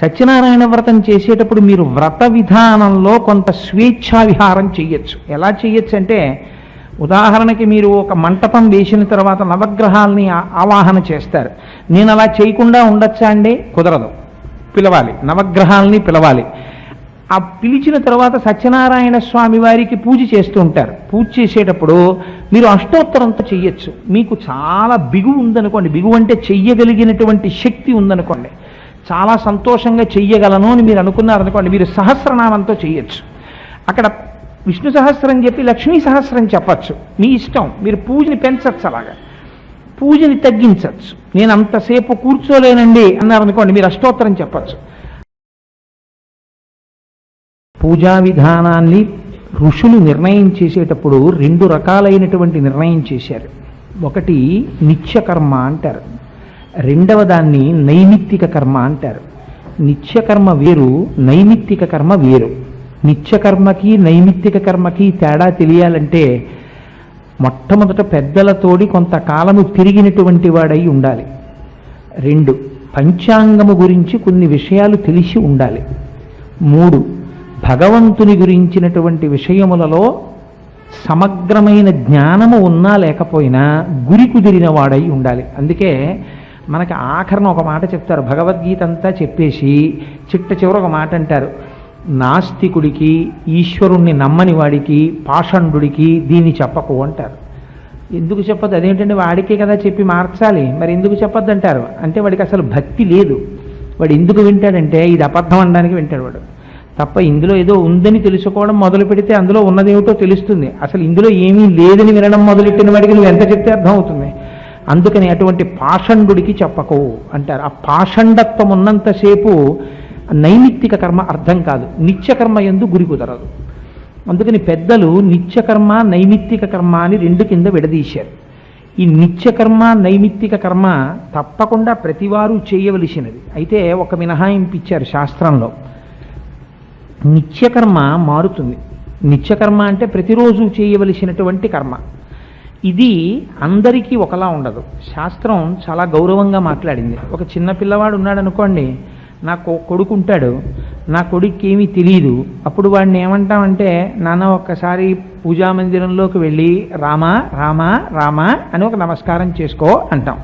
సత్యనారాయణ వ్రతం చేసేటప్పుడు మీరు వ్రత విధానంలో కొంత స్వేచ్ఛా విహారం చెయ్యొచ్చు. ఎలా చెయ్యొచ్చు అంటే, ఉదాహరణకి మీరు ఒక మంటపం వేసిన తర్వాత నవగ్రహాలని ఆవాహన చేస్తారు. నేను అలా చేయకుండా ఉండొచ్చా అండి? కుదరదు. పిలవాలి, నవగ్రహాలని పిలవాలి. ఆ పిలిచిన తర్వాత సత్యనారాయణ స్వామి వారికి పూజ చేస్తూ ఉంటారు. పూజ చేసేటప్పుడు మీరు అష్టోత్తరంతో చెయ్యొచ్చు. మీకు చాలా బిగువు ఉందనుకోండి, బిగువు అంటే చెయ్యగలిగినటువంటి శక్తి ఉందనుకోండి, చాలా సంతోషంగా చెయ్యగలను అని మీరు అనుకున్నారనుకోండి, మీరు సహస్రనామంతో చెయ్యొచ్చు. అక్కడ విష్ణు సహస్రం చెప్పి లక్ష్మీ సహస్రం చెప్పచ్చు, మీ ఇష్టం. మీరు పూజని పెంచచ్చు, అలాగా పూజని తగ్గించవచ్చు. నేను అంతసేపు కూర్చోలేనండి అన్నారనుకోండి, మీరు అష్టోత్తరం చెప్పచ్చు. పూజా విధానాన్ని ఋషులు నిర్ణయం చేసేటప్పుడు 2 రకాలైనటువంటి నిర్ణయం చేశారు. ఒకటి నిత్యకర్మ అంటారు, రెండవ దాన్ని నైమిత్తిక కర్మ అంటారు. నిత్యకర్మ వేరు, నైమిత్తిక కర్మ వేరు. నిత్యకర్మకి నైమిత్తిక కర్మకి తేడా తెలియాలంటే మొట్టమొదట పెద్దలతోడి కొంతకాలము తిరిగినటువంటి వాడై ఉండాలి. 2, పంచాంగము గురించి కొన్ని విషయాలు తెలిసి ఉండాలి. 3, భగవంతుని గురించినటువంటి విషయములలో సమగ్రమైన జ్ఞానము ఉన్నా లేకపోయినా గురి కుదిరిన వాడై ఉండాలి. అందుకే మనకి ఆఖరణ ఒక మాట చెప్తారు, భగవద్గీత అంతా చెప్పేసి చిట్ట చివర ఒక మాట అంటారు, నాస్తికుడికి, ఈశ్వరుణ్ణి నమ్మని వాడికి, పాషండుడికి దీన్ని చెప్పకు అంటారు. ఎందుకు చెప్పద్దు? అదేంటంటే వాడికే కదా చెప్పి మార్చాలి, మరి ఎందుకు చెప్పద్దు అంటారు? అంటే వాడికి అసలు భక్తి లేదు. వాడు ఎందుకు వింటాడంటే ఇది అబద్ధం అనడానికి వింటాడు వాడు, తప్ప ఇందులో ఏదో ఉందని తెలుసుకోవడం మొదలు పెడితే అందులో ఉన్నదేమిటో తెలుస్తుంది. అసలు ఇందులో ఏమీ లేదని వినడం మొదలెట్టిన వాడికి నువ్వు ఎంత చెప్తే అర్థం అవుతుంది. అందుకని అటువంటి పాషండుడికి చెప్పకు అంటారు. ఆ పాషండత్వం ఉన్నంతసేపు నైమిత్తిక కర్మ అర్థం కాదు, నిత్యకర్మ యందు గురి కుదరదు. అందుకని పెద్దలు నిత్యకర్మ నైమిత్తిక కర్మ అని 2 కింద విడదీశారు. ఈ నిత్యకర్మ నైమిత్తిక కర్మ తప్పకుండా ప్రతివారు చేయవలసినది. అయితే ఒక మినహాయింపు ఇచ్చారు శాస్త్రంలో. నిత్యకర్మ మారుతుంది. నిత్యకర్మ అంటే ప్రతిరోజు చేయవలసినటువంటి కర్మ. ఇది అందరికీ ఒకలా ఉండదు. శాస్త్రం చాలా గౌరవంగా మాట్లాడింది. ఒక చిన్న పిల్లవాడు ఉన్నాడు అనుకోండి, నా కొడుకు ఉంటాడు, నా కొడుక్కి ఏమీ తెలియదు. అప్పుడు వాడిని ఏమంటామంటే, నాన్న ఒక్కసారి పూజా మందిరంలోకి వెళ్ళి రామా రామా రామా అని ఒక నమస్కారం చేసుకో అంటాం.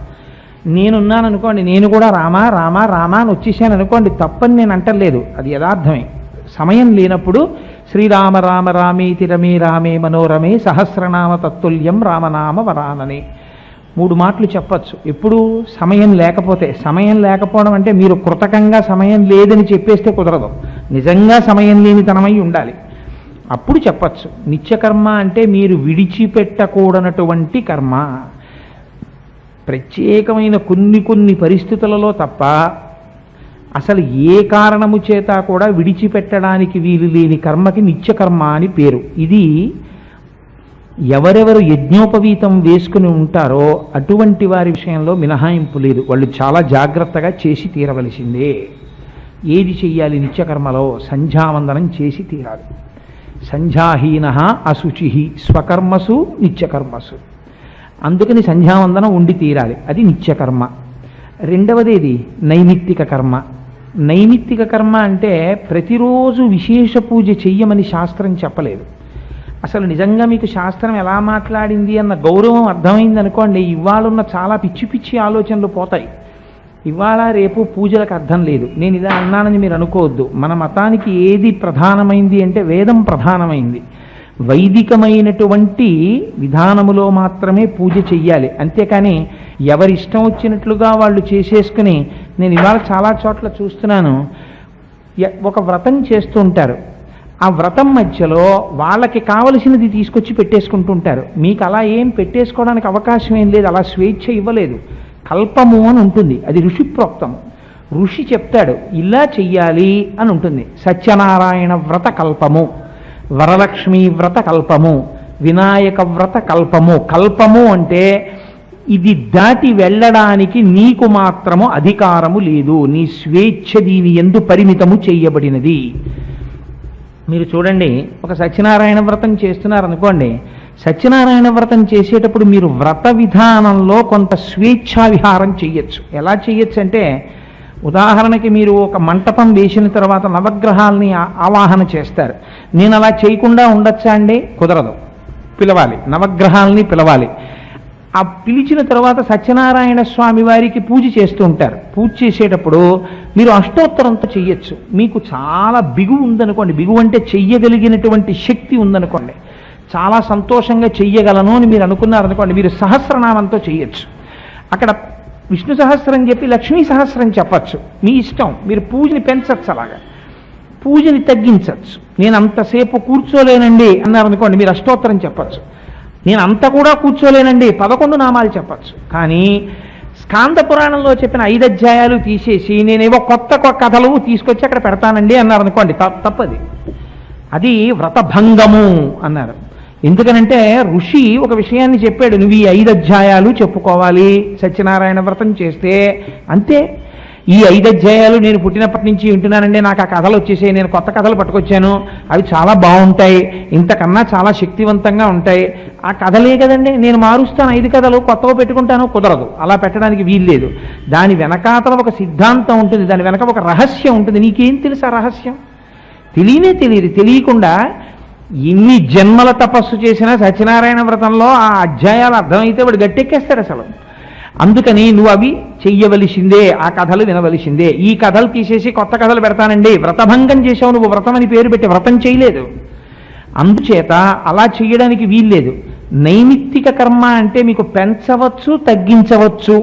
నేనున్నాను అనుకోండి, నేను కూడా రామా రామా రామా అని వచ్చేసాను అనుకోండి, తప్పని నేను అంటలేదు, అది యథార్థమే. సమయం లేనప్పుడు శ్రీరామ రామ రామేతి రమే రామే మనోరమే సహస్రనామ తత్తుల్యం రామనామ వరాననే 3 మాటలు చెప్పచ్చు. ఎప్పుడు? సమయం లేకపోతే. సమయం లేకపోవడం అంటే మీరు కృతకంగా సమయం లేదని చెప్పేస్తే కుదరదు, నిజంగా సమయం లేని తనమై ఉండాలి, అప్పుడు చెప్పచ్చు. నిత్యకర్మ అంటే మీరు విడిచిపెట్టకూడనటువంటి కర్మ. ప్రత్యేకమైన కొన్ని పరిస్థితులలో తప్ప అసలు ఏ కారణము చేత కూడా విడిచిపెట్టడానికి వీలు లేని కర్మకి నిత్యకర్మ అని పేరు. ఇది ఎవరెవరు యజ్ఞోపవీతం వేసుకుని ఉంటారో అటువంటి వారి విషయంలో మినహాయింపు లేదు, వాళ్ళు చాలా జాగ్రత్తగా చేసి తీరవలసిందే. ఏది చెయ్యాలి నిత్యకర్మలో? సంధ్యావందనం చేసి తీరాలి. సంధ్యాహీన అశుచి స్వకర్మసు నిత్యకర్మసు. అందుకని సంధ్యావందనం ఉండి తీరాలి, అది నిత్యకర్మ. రెండవదేది నైమిత్తిక కర్మ. నైమిత్తిక కర్మ అంటే ప్రతిరోజు విశేష పూజ చెయ్యమని శాస్త్రం చెప్పలేదు. అసలు నిజంగా మీకు శాస్త్రం ఎలా మాట్లాడింది అన్న గౌరవం అర్థమైంది అనుకోండి, ఇవాళున్న చాలా పిచ్చి పిచ్చి ఆలోచనలు పోతాయి. ఇవాళ రేపు పూజలకు అర్థం లేదు. నేను ఇలా అన్నానని మీరు అనుకోవద్దు. మన మతానికి ఏది ప్రధానమైంది అంటే వేదం ప్రధానమైంది. వైదికమైనటువంటి విధానములో మాత్రమే పూజ చెయ్యాలి. అంతేకాని ఎవరిష్టం వచ్చినట్లుగా వాళ్ళు చేసేసుకుని, నేను ఇవాళ చాలా చోట్ల చూస్తున్నాను, ఒక వ్రతం చేస్తూ ఉంటారు, ఆ వ్రతం మధ్యలో వాళ్ళకి కావలసినది తీసుకొచ్చి పెట్టేసుకుంటుంటారు. మీకు అలా ఏం పెట్టేసుకోవడానికి అవకాశం ఏం లేదు, అలా స్వేచ్ఛ ఇవ్వలేదు. కల్పము అని ఉంటుంది, అది ఋషి ప్రోక్తం. ఋషి చెప్తాడు ఇలా చెయ్యాలి అని ఉంటుంది. సత్యనారాయణ వ్రత కల్పము, వరలక్ష్మీ వ్రత కల్పము, వినాయక వ్రత కల్పము. కల్పము అంటే ఇది దాటి వెళ్ళడానికి నీకు మాత్రము అధికారము లేదు, నీ స్వేచ్ఛ దీని యందు పరిమితము చేయబడినది. మీరు చూడండి, ఒక సత్యనారాయణ వ్రతం చేస్తున్నారనుకోండి, సత్యనారాయణ వ్రతం చేసేటప్పుడు మీరు వ్రత విధానంలో కొంత స్వేచ్ఛా విహారం చెయ్యొచ్చు. ఎలా చెయ్యొచ్చు అంటే, ఉదాహరణకి మీరు ఒక మంటపం వేసిన తర్వాత నవగ్రహాలని ఆవాహన చేస్తారు. నేను అలా చేయకుండా ఉండొచ్చా అండి? కుదరదు. పిలవాలి, నవగ్రహాలని పిలవాలి. ఆ పిలిచిన తర్వాత సత్యనారాయణ స్వామి వారికి పూజ చేస్తూ ఉంటారు. పూజ చేసేటప్పుడు మీరు అష్టోత్తరంతో చెయ్యొచ్చు. మీకు చాలా బిగువు ఉందనుకోండి, బిగువు అంటే చెయ్యగలిగినటువంటి శక్తి ఉందనుకోండి, చాలా సంతోషంగా చెయ్యగలను అని మీరు అనుకున్నారనుకోండి, మీరు సహస్రనామంతో చెయ్యొచ్చు. అక్కడ విష్ణు సహస్రం చెప్పి లక్ష్మీ సహస్రం చెప్పచ్చు, మీ ఇష్టం. మీరు పూజని పెంచచ్చు, అలాగా పూజని తగ్గించవచ్చు. నేను అంతసేపు కూర్చోలేనండి అన్నారనుకోండి, మీరు అష్టోత్తరం చెప్పచ్చు. నేను అంత కూడా కూర్చోలేనండి 11 నామాలు చెప్పచ్చు. కానీ స్కాంద పురాణంలో చెప్పిన 5 అధ్యాయాలు తీసేసి నేనేవో కొత్త కథలు తీసుకొచ్చి అక్కడ పెడతానండి అన్నారనుకోండి, తప్పది. అది వ్రతభంగము అన్నారు. ఎందుకనంటే ఋషి ఒక విషయాన్ని చెప్పాడు, నువ్వు ఈ 5 అధ్యాయాలు చెప్పుకోవాలి సత్యనారాయణ వ్రతం చేస్తే, అంతే. ఈ 5 అధ్యాయాలు నేను పుట్టినప్పటి నుంచి వింటున్నానండి, నాకు ఆ కథలు వచ్చేసాయి, నేను కొత్త కథలు పట్టుకొచ్చాను, అవి చాలా బాగుంటాయి, ఇంతకన్నా చాలా శక్తివంతంగా ఉంటాయి, ఆ కథలే కదండి, నేను మారుస్తాను 5 కథలు కొత్తగా పెట్టుకుంటాను. కుదరదు, అలా పెట్టడానికి వీల్లేదు. దాని వెనకాతల ఒక సిద్ధాంతం ఉంటుంది, దాని వెనక ఒక రహస్యం ఉంటుంది. నీకేం తెలుసు ఆ రహస్యం? తెలియదు. తెలియకుండా ఎన్ని జన్మల తపస్సు చేసినా సత్యనారాయణ వ్రతంలో ఆ అధ్యాయాలు అర్థమైతే వాడు గట్టెక్కేస్తాడు అసలు. అందుకని నువ్వు అవి చెయ్యవలసిందే, ఆ కథలు వినవలసిందే. ఈ కథలు తీసేసి కొత్త కథలు పెడతానండి, వ్రతభంగం చేసావు, నువ్వు వ్రతం అని పేరు పెట్టి వ్రతం చేయలేదు. అందుచేత అలా చేయడానికి వీల్లేదు. నైమిత్తిక కర్మ అంటే మీకు పెంచవచ్చు, తగ్గించవచ్చు.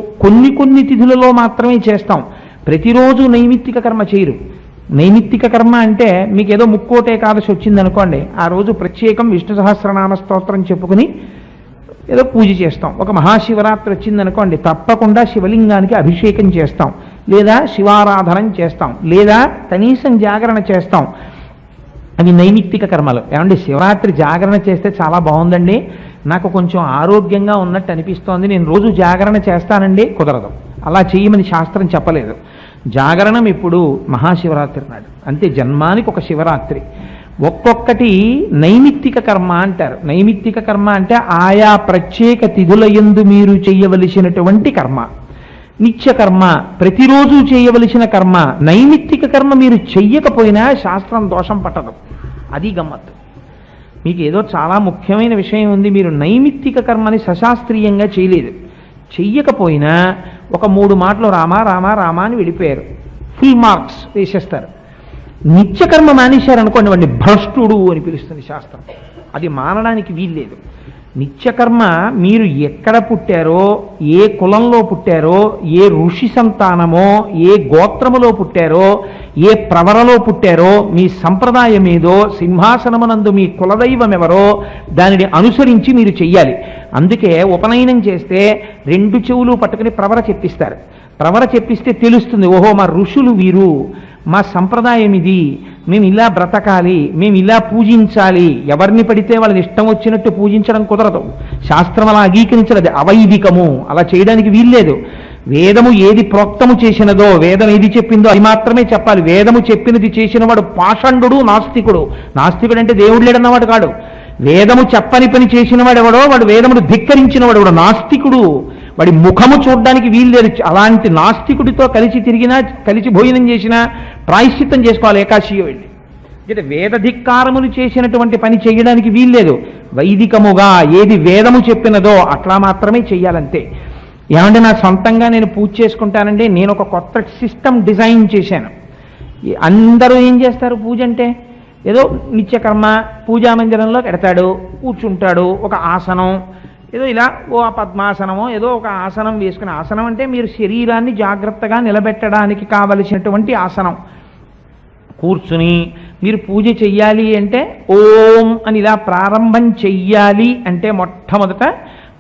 కొన్ని తిథులలో మాత్రమే చేస్తాం, ప్రతిరోజు నైమిత్తిక కర్మ చేయరు. నైమిత్తిక కర్మ అంటే మీకు ఏదో ముక్కోటి ఏకాదశి వచ్చిందనుకోండి, ఆ రోజు ప్రత్యేకం విష్ణు సహస్రనామ స్తోత్రం చెప్పుకుని ఏదో పూజ చేస్తాం. ఒక మహాశివరాత్రి వచ్చిందనుకోండి, తప్పకుండా శివలింగానికి అభిషేకం చేస్తాం, లేదా శివారాధనం చేస్తాం, లేదా కనీసం జాగరణ చేస్తాం. అవి నైమిత్తిక కర్మలు. ఏమండి, శివరాత్రి జాగరణ చేస్తే చాలా బాగుందండి, నాకు కొంచెం ఆరోగ్యంగా ఉన్నట్టు అనిపిస్తోంది, నేను రోజు జాగరణ చేస్తానండి, కుదరదు. అలా చేయమని శాస్త్రం చెప్పలేదు. జాగరణం ఎప్పుడు? మహాశివరాత్రి నాడు, అంతే. జన్మానికి ఒక శివరాత్రి. ఒక్కొక్కటి నైమిత్తిక కర్మ అంటారు. నైమిత్తిక కర్మ అంటే ఆయా ప్రత్యేక తిథుల యందు మీరు చేయవలసినటువంటి కర్మ. నిత్య కర్మ ప్రతిరోజు చేయవలసిన కర్మ. నైమిత్తిక కర్మ మీరు చెయ్యకపోయినా శాస్త్రం దోషం పట్టదు. అది గమ్మత్తు. మీకు ఏదో చాలా ముఖ్యమైన విషయం ఉంది, మీరు నైమిత్తిక కర్మని సశాస్త్రీయంగా చేయలేదు, చెయ్యకపోయినా ఒక 3 మాటలు రామా రామా రామా అని వెళ్ళిపోయారు, ఫుల్ మార్క్స్ వేసేస్తారు. నిత్యకర్మ మానేశారనుకోండి, వాడిని భ్రష్టుడు అని పిలుస్తుంది శాస్త్రం. అది మానడానికి వీల్లేదు. నిత్యకర్మ మీరు ఎక్కడ పుట్టారో, ఏ కులంలో పుట్టారో, ఏ ఋషి సంతానమో, ఏ గోత్రములో పుట్టారో, ఏ ప్రవరలో పుట్టారో, మీ సంప్రదాయం ఏదో, సింహాసనమునందు మీ కులదైవం ఎవరో దానిని అనుసరించి మీరు చెయ్యాలి. అందుకే ఉపనయనం చేస్తే 2 చెవులు పట్టుకుని ప్రవర చెప్పిస్తారు. ప్రవర చెప్పిస్తే తెలుస్తుంది, ఓహో మా ఋషులు వీరు, మా సంప్రదాయం ఇది, మేము ఇలా బ్రతకాలి, మేము ఇలా పూజించాలి. ఎవరిని పడితే వాళ్ళని ఇష్టం వచ్చినట్టు పూజించడం కుదరదు. శాస్త్రం అలా అంగీకరించలేదు, అవైదికము. అలా చేయడానికి వీల్లేదు. వేదము ఏది ప్రోక్తము చేసినదో, వేదం ఏది చెప్పిందో అది మాత్రమే చెప్పాలి. వేదము చెప్పినది చేసిన వాడు పాషండు, నాస్తికుడు. నాస్తికుడు అంటే దేవుడు లేడన్నవాడు కాడు. వేదము చెప్పని పని చేసిన వాడు ఎవడో వాడు వేదమును ధిక్కరించిన వాడు ఎవడో నాస్తికుడు. వాడి ముఖము చూడడానికి వీల్లేదు. అలాంటి నాస్తికుడితో కలిసి తిరిగినా, కలిసి భోజనం చేసినా ప్రాయశ్చిత్తం చేసుకోవాలి ఏకాశిగా వెళ్ళి. అంటే వేదధిక్కారములు చేసినటువంటి పని చేయడానికి వీల్లేదు. వైదికముగా ఏది వేదము చెప్పినదో అట్లా మాత్రమే చెయ్యాలంతే. ఏమంటే నా సొంతంగా నేను పూజ చేసుకుంటానండి, నేను ఒక కొత్త సిస్టమ్ డిజైన్ చేశాను. అందరూ ఏం చేస్తారు పూజ అంటే? ఏదో నిత్యకర్మ, పూజా మందిరంలో పెడతాడు, కూర్చుంటాడు, ఒక ఆసనం ఏదో ఇలా, ఓ పద్మాసనమో ఏదో ఒక ఆసనం వేసుకుని, ఆసనం అంటే మీరు శరీరాన్ని జాగ్రత్తగా నిలబెట్టడానికి కావలసినటువంటి ఆసనం. కూర్చుని మీరు పూజ చెయ్యాలి అంటే ఓం అని ఇలా ప్రారంభం చెయ్యాలి అంటే మొట్టమొదట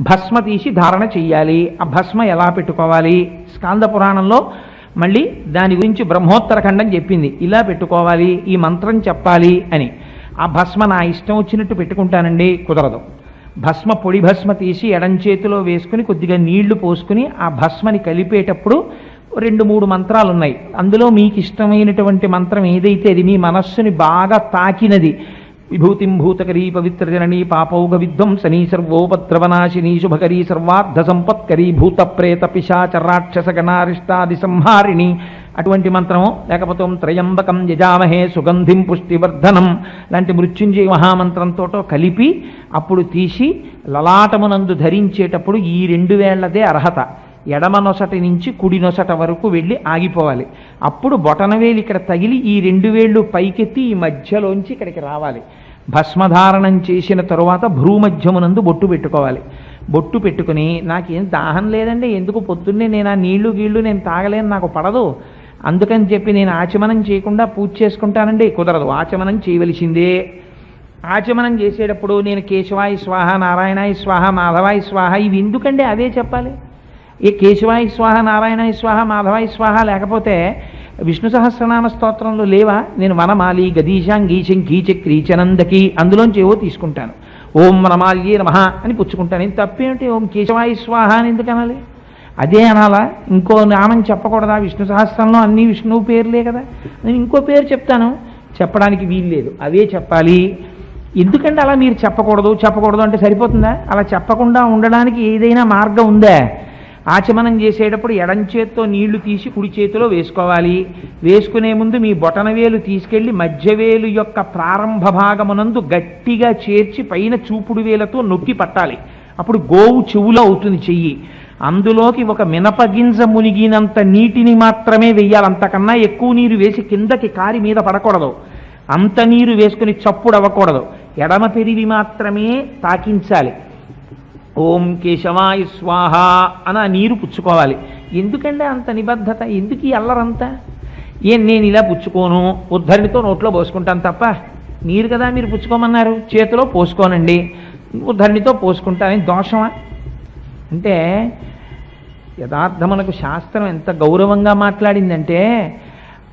భస్మ తీసి ధారణ చెయ్యాలి. ఆ భస్మ ఎలా పెట్టుకోవాలి? స్కాంద పురాణంలో మళ్ళీ దాని గురించి బ్రహ్మోత్తరఖండం చెప్పింది, ఇలా పెట్టుకోవాలి, ఈ మంత్రం చెప్పాలి అని. ఆ భస్మ నా ఇష్టం వచ్చినట్టు పెట్టుకుంటానండి, కుదరదు. భస్మ పొడి భస్మ తీసి ఎడం చేతిలో వేసుకుని కొద్దిగా నీళ్లు పోసుకుని ఆ భస్మని కలిపేటప్పుడు 2-3 మంత్రాలు ఉన్నాయి. అందులో మీకు ఇష్టమైనటువంటి మంత్రం ఏదైతే అది మీ మనస్సుని బాగా తాకినది, విభూతిం భూతకరీ పవిత్రజననీ పాపౌఘ విధ్వంసనీ సర్వోపద్రవనాశినీ శుభకరీ సర్వార్థ సంపత్కరీ భూత ప్రేత పిశాచ రాక్షస గణారిష్టాది సంహారిణి అటువంటి మంత్రము, లేకపోతే ఓం త్రయంబకం యజామహే సుగంధిం పుష్టివర్ధనం లాంటి మృత్యుంజయ మహామంత్రంతో కలిపి అప్పుడు తీసి లలాటమునందు ధరించేటప్పుడు ఈ 2 వేళ్లదే అర్హత. ఎడమ నొసటి నుంచి కుడి నొసట వరకు వెళ్ళి ఆగిపోవాలి. అప్పుడు బొటనవేలు ఇక్కడ తగిలి ఈ 2 వేళ్ళు పైకెత్తి ఈ మధ్యలోంచి ఇక్కడికి రావాలి. భస్మధారణం చేసిన తరువాత భ్రూమధ్యమునందు బొట్టు పెట్టుకోవాలి. బొట్టు పెట్టుకుని నాకేం దాహం లేదండి, ఎందుకు పొద్దున్నే నేను ఆ నీళ్లు గీళ్లు నేను తాగలేను, నాకు పడదు, అందుకని చెప్పి నేను ఆచమనం చేయకుండా పూజ చేసుకుంటానండి, కుదరదు. ఆచమనం చేయవలసిందే. ఆచమనం చేసేటప్పుడు నేను కేశవాయ స్వాహ, నారాయణాయ స్వాహ, మాధవాయ స్వాహ ఇవి ఎందుకండి, అదే చెప్పాలి. ఏ కేశవాయ స్వాహ, నారాయణాయ స్వాహ, మాధవాయ స్వాహ లేకపోతే విష్ణు సహస్రనామ స్తోత్రంలో లేవా? నేను వనమాలి గదీశాంగీ శంఖీ చక్రీ చనందకి అందులోంచి ఏవో తీసుకుంటాను. ఓం వనమాల్యే నమః అని పుచ్చుకుంటాను. ఇంత తప్పేమిటి? ఓం కేశవాయ స్వాహ అని ఎందుకు అనాలి? అదే అనాలా? ఇంకో నామం చెప్పకూడదా? విష్ణు సహస్రంలో అన్ని విష్ణువు పేర్లే కదా. నేను ఇంకో పేరు చెప్తాను, చెప్పడానికి వీలు లేదు, అవే చెప్పాలి. ఎందుకంటే అలా మీరు చెప్పకూడదు అంటే సరిపోతుందా? అలా చెప్పకుండా ఉండడానికి ఏదైనా మార్గం ఉందా? ఆచమనం చేసేటప్పుడు ఎడం చేత్తో నీళ్లు తీసి కుడి చేతిలో వేసుకోవాలి. వేసుకునే ముందు మీ బొటనవేలు తీసుకెళ్లి మధ్యవేలు యొక్క ప్రారంభ భాగమునందు గట్టిగా చేర్చి పైన చూపుడు వేలతో నొక్కి పట్టాలి. అప్పుడు గోవు చెవులో అవుతుంది చెయ్యి. అందులోకి ఒక మినపగింజ మునిగినంత నీటిని మాత్రమే వెయ్యాలి. అంతకన్నా ఎక్కువ నీరు వేసి కిందకి కారి మీద పడకూడదు. అంత నీరు వేసుకుని చప్పుడు అవ్వకూడదు. ఎడమ పెరివి మాత్రమే తాకించాలి. ఓం కేశవాయ స్వాహ అని ఆ నీరు పుచ్చుకోవాలి. ఎందుకంటే అంత నిబద్ధత, ఎందుకు ఈ అల్లరంతా? నేను ఇలా పుచ్చుకోను, ఉద్ధరణితో నోట్లో పోసుకుంటాను తప్ప, నీరు కదా మీరు పుచ్చుకోమన్నారు, చేతిలో పోసుకోనండి, ఉద్ధరణితో పోసుకుంటానని దోషమా? అంటే యథార్థమునకు శాస్త్రం ఎంత గౌరవంగా మాట్లాడిందంటే,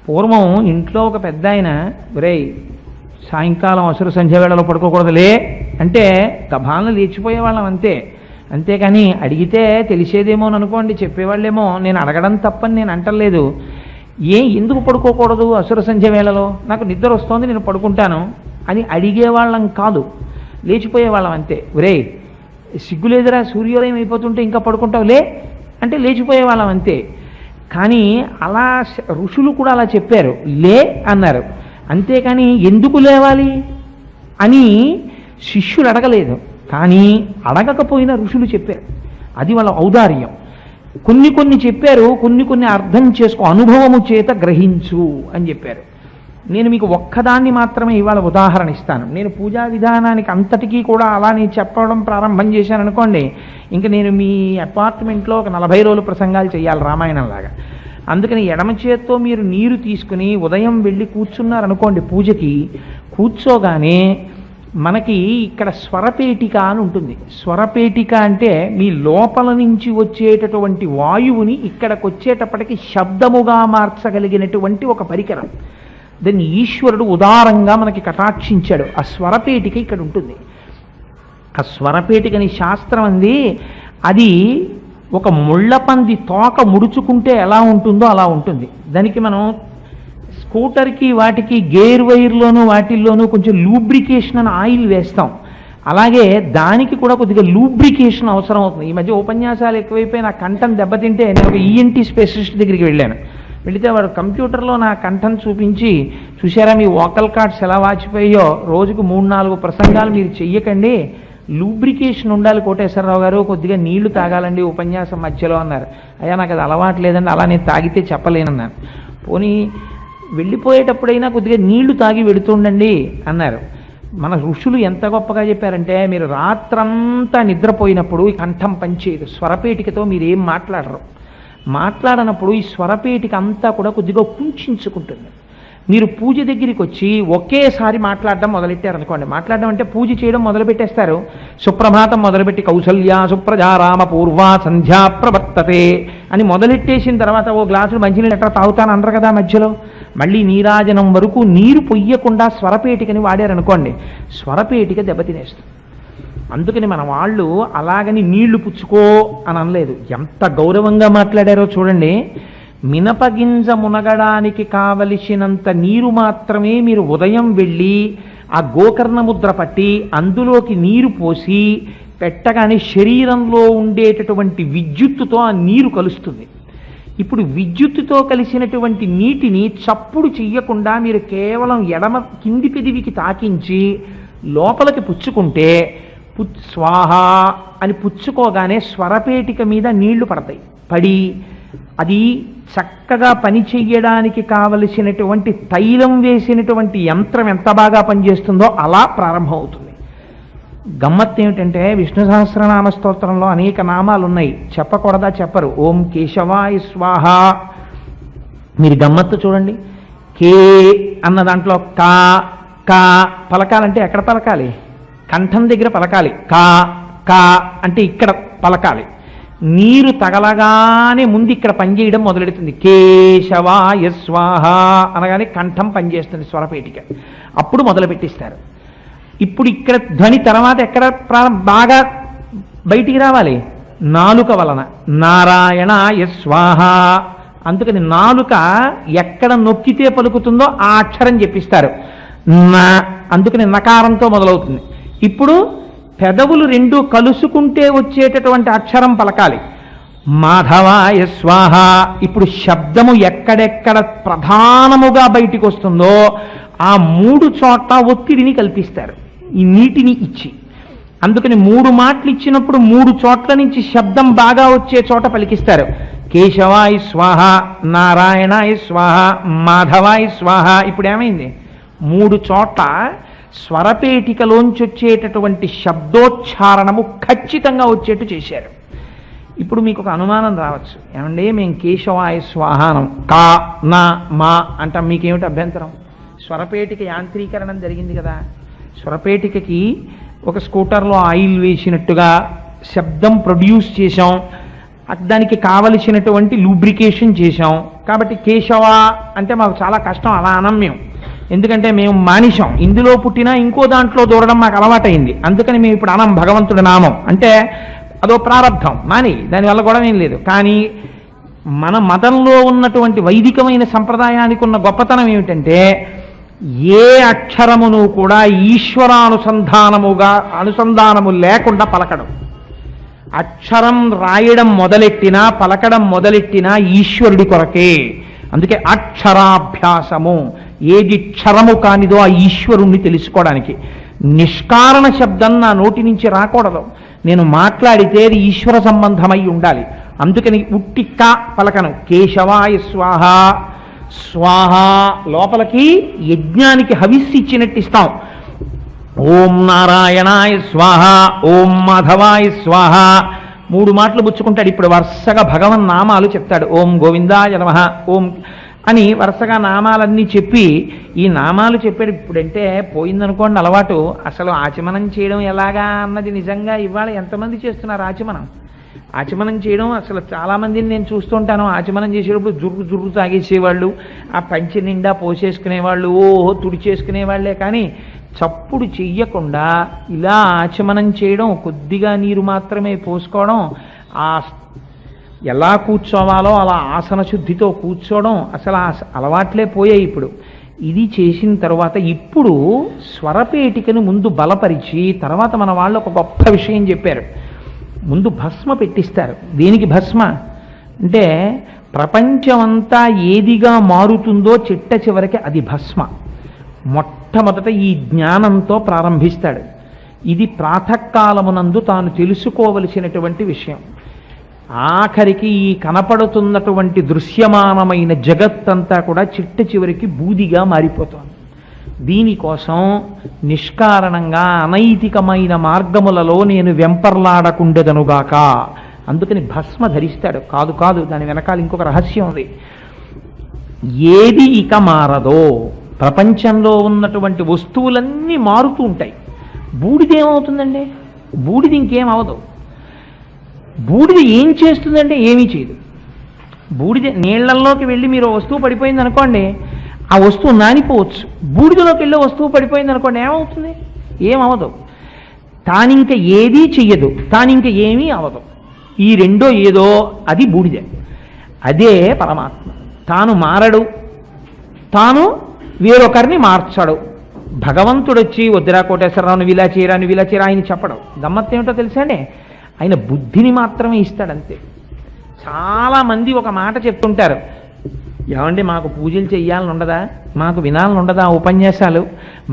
పూర్వం ఇంట్లో ఒక పెద్ద ఆయన, ఒరేయ్ సాయంకాలం అసుర సంధ్య వేళలో పడుకోకూడదులే అంటే గభాలను లేచిపోయేవాళ్ళం అంతే. అంతేకాని అడిగితే తెలిసేదేమోననుకోండి, చెప్పేవాళ్ళేమో. నేను అడగడం తప్పని నేను అంటలేదు. ఎందుకు పడుకోకూడదు అసుర సంధ్య వేళలో? నాకు నిద్ర వస్తోంది, నేను పడుకుంటాను అని అడిగేవాళ్ళం కాదు, లేచిపోయేవాళ్ళం అంతే. ఒరేయ్ సిగ్గులేదురా, సూర్యోదయం అయిపోతుంటే ఇంకా పడుకుంటావు లే అంటే లేచిపోయేవాళ్ళం అంతే. కానీ అలా ఋషులు కూడా అలా చెప్పారు, లే అన్నారు. అంతేకాని ఎందుకు లేవాలి అని శిష్యులు అడగలేదు. కానీ అడగకపోయినా ఋషులు చెప్పారు. అది వాళ్ళ ఔదార్యం. కొన్ని చెప్పారు, కొన్ని అర్థం చేసుకో, అనుభవము చేత గ్రహించు అని చెప్పారు. నేను మీకు ఒక్కదాన్ని మాత్రమే ఇవాళ ఉదాహరణ ఇస్తాను. నేను పూజా విధానానికి అంతటికీ కూడా అలా నేను చెప్పడం ప్రారంభం చేశాను అనుకోండి, ఇంకా నేను మీ అపార్ట్మెంట్లో ఒక 40 రోజులు ప్రసంగాలు చేయాలి రామాయణంలాగా. అందుకని ఎడమ చేత్తో మీరు నీరు తీసుకుని ఉదయం వెళ్ళి కూర్చున్నారనుకోండి పూజకి, కూర్చోగానే మనకి ఇక్కడ స్వరపేటిక అని ఉంటుంది. స్వరపేటిక అంటే మీ లోపల నుంచి వచ్చేటటువంటి వాయువుని ఇక్కడికి వచ్చేటప్పటికి శబ్దముగా మార్చగలిగినటువంటి ఒక పరికరం. దాన్ని ఈశ్వరుడు ఉదారంగా మనకి కటాక్షించాడు. ఆ స్వరపేటిక ఇక్కడ ఉంటుంది. ఆ స్వరపేటికని శాస్త్రం అంది, అది ఒక ముళ్ళపంది తోక ముడుచుకుంటే ఎలా ఉంటుందో అలా ఉంటుంది. దానికి మనం స్కూటర్కి వాటికి గేర్ వైర్లోనూ వాటిల్లోనూ కొంచెం లూబ్రికేషన్ అని ఆయిల్ వేస్తాం. అలాగే దానికి కూడా కొద్దిగా లూబ్రికేషన్ అవసరం అవుతుంది. ఈ మధ్య ఉపన్యాసాలు ఎక్కువైపోయి నా కంఠం దెబ్బతింటే నేను ఒక ఈఎన్టీ స్పెషలిస్ట్ దగ్గరికి వెళ్ళాను. వెళితే వాడు కంప్యూటర్లో నా కంఠం చూపించి, చూసారా మీ వోకల్ కార్డ్స్ ఎలా వాచిపోయాయో, రోజుకు 3-4 ప్రసంగాలు మీరు చెయ్యకండి, లూబ్రికేషన్ ఉండాలి కోటేశ్వరరావు గారు, కొద్దిగా నీళ్లు తాగాలండి ఉపన్యాసం మధ్యలో అన్నారు. అయ్యా నాకు అది అలవాటు లేదండి, అలా నేను తాగితే చెప్పలేనన్నాను. పోనీ వెళ్ళిపోయేటప్పుడైనా కొద్దిగా నీళ్లు తాగి వెడుతుండండి అన్నారు. మన ఋషులు ఎంత గొప్పగా చెప్పారంటే, మీరు రాత్రంతా నిద్రపోయినప్పుడు ఈ కంఠం పనిచేయదు, స్వరపేటికతో మీరు ఏం మాట్లాడనప్పుడు ఈ స్వరపేటిక అంతా కూడా కొద్దిగా కుంచుకుంటుంది. మీరు పూజ దగ్గరికి వచ్చి ఒకేసారి మాట్లాడడం మొదలెట్టారనుకోండి, మాట్లాడడం అంటే పూజ చేయడం మొదలుపెట్టేస్తారు. సుప్రభాతం మొదలుపెట్టి కౌసల్యా సుప్రజారామ పూర్వా సంధ్యా ప్రవర్తతే అని మొదలెట్టేసిన తర్వాత ఓ గ్లాసులు మంచినీళ్ళు ఎట్లా తాగుతాను అనరు కదా, మధ్యలో మళ్ళీ నీరాజనం వరకు నీరు పొయ్యకుండా స్వరపేటికని వాడారనుకోండి, స్వరపేటిక దెబ్బతినేస్తుంది. అందుకని మన వాళ్ళు అలాగని నీళ్లు పుచ్చుకో అని అనలేదు. ఎంత గౌరవంగా మాట్లాడారో చూడండి. మినపగింజ మునగడానికి కావలసినంత నీరు మాత్రమే మీరు ఉదయం వెళ్ళి ఆ గోకర్ణ ముద్ర పట్టి అందులోకి నీరు పోసి పెట్టగానే శరీరంలో ఉండేటటువంటి విద్యుత్తుతో ఆ నీరు కలుస్తుంది. ఇప్పుడు విద్యుత్తుతో కలిసినటువంటి నీటిని చప్పుడు చెయ్యకుండా మీరు కేవలం ఎడమ కింది పెదివికి తాకించి లోపలికి పుచ్చుకుంటే స్వాహ అని పుచ్చుకోగానే స్వరపేటిక మీద నీళ్లు పడతాయి. పడి అది చక్కగా పని చెయ్యడానికి కావలసినటువంటి తైలం వేసినటువంటి యంత్రం ఎంత బాగా పనిచేస్తుందో అలా ప్రారంభమవుతుంది. గమ్మత్తు ఏమిటంటే విష్ణు సహస్రనామ స్తోత్రంలో అనేక నామాలు ఉన్నాయి. చెప్పకూడదా? చెప్పరు. ఓం కేశవాయ స్వాహ. మీరు గమ్మత్తు చూడండి. కే అన్న దాంట్లో కా కా పలకాలంటే ఎక్కడ పలకాలి? కంఠం దగ్గర పలకాలి. కా కా అంటే ఇక్కడ పలకాలి. నీరు తగలగానే ముందు ఇక్కడ పనిచేయడం మొదలెడుతుంది. కేశవాయ స్వాహ అనగానే కంఠం పనిచేస్తుంది, స్వరపేటిక. అప్పుడు మొదలు పెట్టిస్తారు. ఇప్పుడు ఇక్కడ ధ్వని తర్వాత ఎక్కడ బాగా బయటికి రావాలి? నాలుక వలన. నారాయణాయ స్వాహ. అందుకని నాలుక ఎక్కడ నొక్కితే పలుకుతుందో ఆ అక్షరం చెప్పిస్తారు. నా, అందుకని నకారంతో మొదలవుతుంది. ఇప్పుడు పెదవులు రెండు కలుసుకుంటే వచ్చేటటువంటి అక్షరం పలకాలి. మాధవాయ స్వాహ. ఇప్పుడు శబ్దము ఎక్కడెక్కడ ప్రధానముగా బయటికి వస్తుందో ఆ 3 చోట్ల ఒత్తిడిని కల్పిస్తారు ఈ నీటిని ఇచ్చి. అందుకని 3 మాటలు ఇచ్చినప్పుడు 3 చోట్ల నుంచి శబ్దం బాగా వచ్చే చోట పలికిస్తారు. కేశవాయ స్వాహ, నారాయణాయ స్వాహ, మాధవాయ స్వాహ. ఇప్పుడు ఏమైంది? 3 చోట్ల స్వరపేటికలోంచి వచ్చేటటువంటి శబ్దోచ్చారణము ఖచ్చితంగా వచ్చేట్టు చేశారు. ఇప్పుడు మీకు ఒక అనుమానం రావచ్చు, ఏమంటే మేము కేశవాయ స్వాహానం కా నా మా అంటాం, మీకేమిటి అభ్యంతరం? స్వరపేటిక యాంత్రీకరణం జరిగింది కదా. స్వరపేటికకి ఒక స్కూటర్లో ఆయిల్ వేసినట్టుగా శబ్దం ప్రొడ్యూస్ చేశాం, దానికి కావలసినటువంటి లూబ్రికేషన్ చేశాం. కాబట్టి కేశవ అంటే మాకు చాలా కష్టం, అలా అనం మేము. ఎందుకంటే మేము మానిషం, ఇందులో పుట్టినా ఇంకో దాంట్లో దూరడం మాకు అలవాటైంది. అందుకని మేము ఇప్పుడు అనం భగవంతుడి నామం. అంటే అదో ప్రారంధం, మాని దానివల్ల కూడా ఏం లేదు. కానీ మన మతంలో ఉన్నటువంటి వైదికమైన సంప్రదాయానికి ఉన్న గొప్పతనం ఏమిటంటే ఏ అక్షరమును కూడా అనుసంధానము లేకుండా పలకడం. అక్షరం రాయడం మొదలెట్టినా పలకడం మొదలెట్టినా ఈశ్వరుడి కొరకే. అందుకే అక్షరాభ్యాసము. ఏది క్షరము కానిదో ఆ ఈశ్వరుణ్ణి తెలుసుకోవడానికి. నిష్కారణ శబ్దం నా నోటి నుంచి రాకూడదు. నేను మాట్లాడితే అది ఈశ్వర సంబంధమై ఉండాలి. అందుకని ఉట్టిక్క పలకను. కేశవాయ స్వాహ. స్వాహ లోపలికి యజ్ఞానికి హవిస్సు ఇచ్చినట్టు ఇస్తాం. ఓం నారాయణాయ స్వాహ, ఓం మాధవాయ స్వాహ. 3 మాటలు పుచ్చుకుంటాడు. ఇప్పుడు వరుసగా భగవన్ నామాలు చెప్తాడు. ఓం గోవిందాయ నమః, ఓం అని వరుసగా నామాలన్నీ చెప్పి, ఈ నామాలు చెప్పాడు. ఇప్పుడంటే పోయిందనుకోండి అలవాటు. అసలు ఆచమనం చేయడం ఎలాగా అన్నది నిజంగా ఇవాళ ఎంతమంది చేస్తున్నారు ఆచమనం? ఆచమనం చేయడం అసలు చాలామందిని నేను చూస్తుంటాను. ఆచమనం చేసేటప్పుడు జుర్రు జుర్రు తాగేసేవాళ్ళు, ఆ పంచె నిండా పోసేసుకునేవాళ్ళు, ఓహో తుడిచేసుకునేవాళ్లే. కానీ చప్పుడు చెయ్యకుండా ఇలా ఆచమనం చేయడం, కొద్దిగా నీరు మాత్రమే పోసుకోవడం, ఆ ఎలా కూర్చోవాలో అలా ఆసన శుద్ధితో కూర్చోవడం, అసలు ఆ అలవాట్లే పోయాయి ఇప్పుడు. ఇది చేసిన తర్వాత ఇప్పుడు స్వరపేటికను ముందు బలపరిచి తర్వాత మన వాళ్ళు ఒక గొప్ప విషయం చెప్పారు. ముందు భస్మ పెట్టిస్తారు. దేనికి భస్మ అంటే ప్రపంచమంతా ఏదిగా మారుతుందో చిట్ట చివరికి అది భస్మ. మొట్టమొదట ఈ జ్ఞానంతో ప్రారంభిస్తాడు. ఇది ప్రాతకాలమునందు తాను తెలుసుకోవలసినటువంటి విషయం. ఆఖరికి ఈ కనపడుతున్నటువంటి దృశ్యమానమైన జగత్తంతా కూడా చిట్ట చివరికి బూదిగా మారిపోతుంది. దీనికోసం నిష్కారణంగా అనైతికమైన మార్గములలో నేను వెంపర్లాడకుండెదనుగాక. అందుకని భస్మ ధరిస్తాడు. కాదు కాదు, దాని వెనకాల ఇంకొక రహస్యం ఉంది. ఏది ఇక మారదో, ప్రపంచంలో ఉన్నటువంటి వస్తువులన్నీ మారుతూ ఉంటాయి. బూడిద ఏమవుతుందండి? బూడిద ఇంకేం అవదు. బూడిద ఏం చేస్తుందంటే ఏమీ చేయదు. బూడిద నీళ్లల్లోకి వెళ్ళి మీరు వస్తువు పడిపోయింది అనుకోండి, ఆ వస్తువు నానిపోవచ్చు. బూడిదలోకి వెళ్ళే వస్తువు పడిపోయింది అనుకోండి, ఏమవుతుంది? ఏమవదు. తానింక ఏదీ చెయ్యదు, తానింక ఏమీ అవదు. ఈ రెండో ఏదో అది బూడిద. అదే పరమాత్మ. తాను మారడు, తాను వేరొకరిని మార్చాడు. భగవంతుడొచ్చి వద్దురా కోటేశ్వరరావు నువ్వు ఇలా చేయరా, నువ్వు ఇలా చేయరా ఆయన చెప్పడం. గమ్మత్తు ఏమిటో తెలుసా అండి? ఆయన బుద్ధిని మాత్రమే ఇస్తాడంతే. చాలామంది ఒక మాట చెప్తుంటారు, ఏమండి మాకు పూజలు చెయ్యాలని ఉండదా, మాకు వినాలని ఉండదా ఉపన్యాసాలు,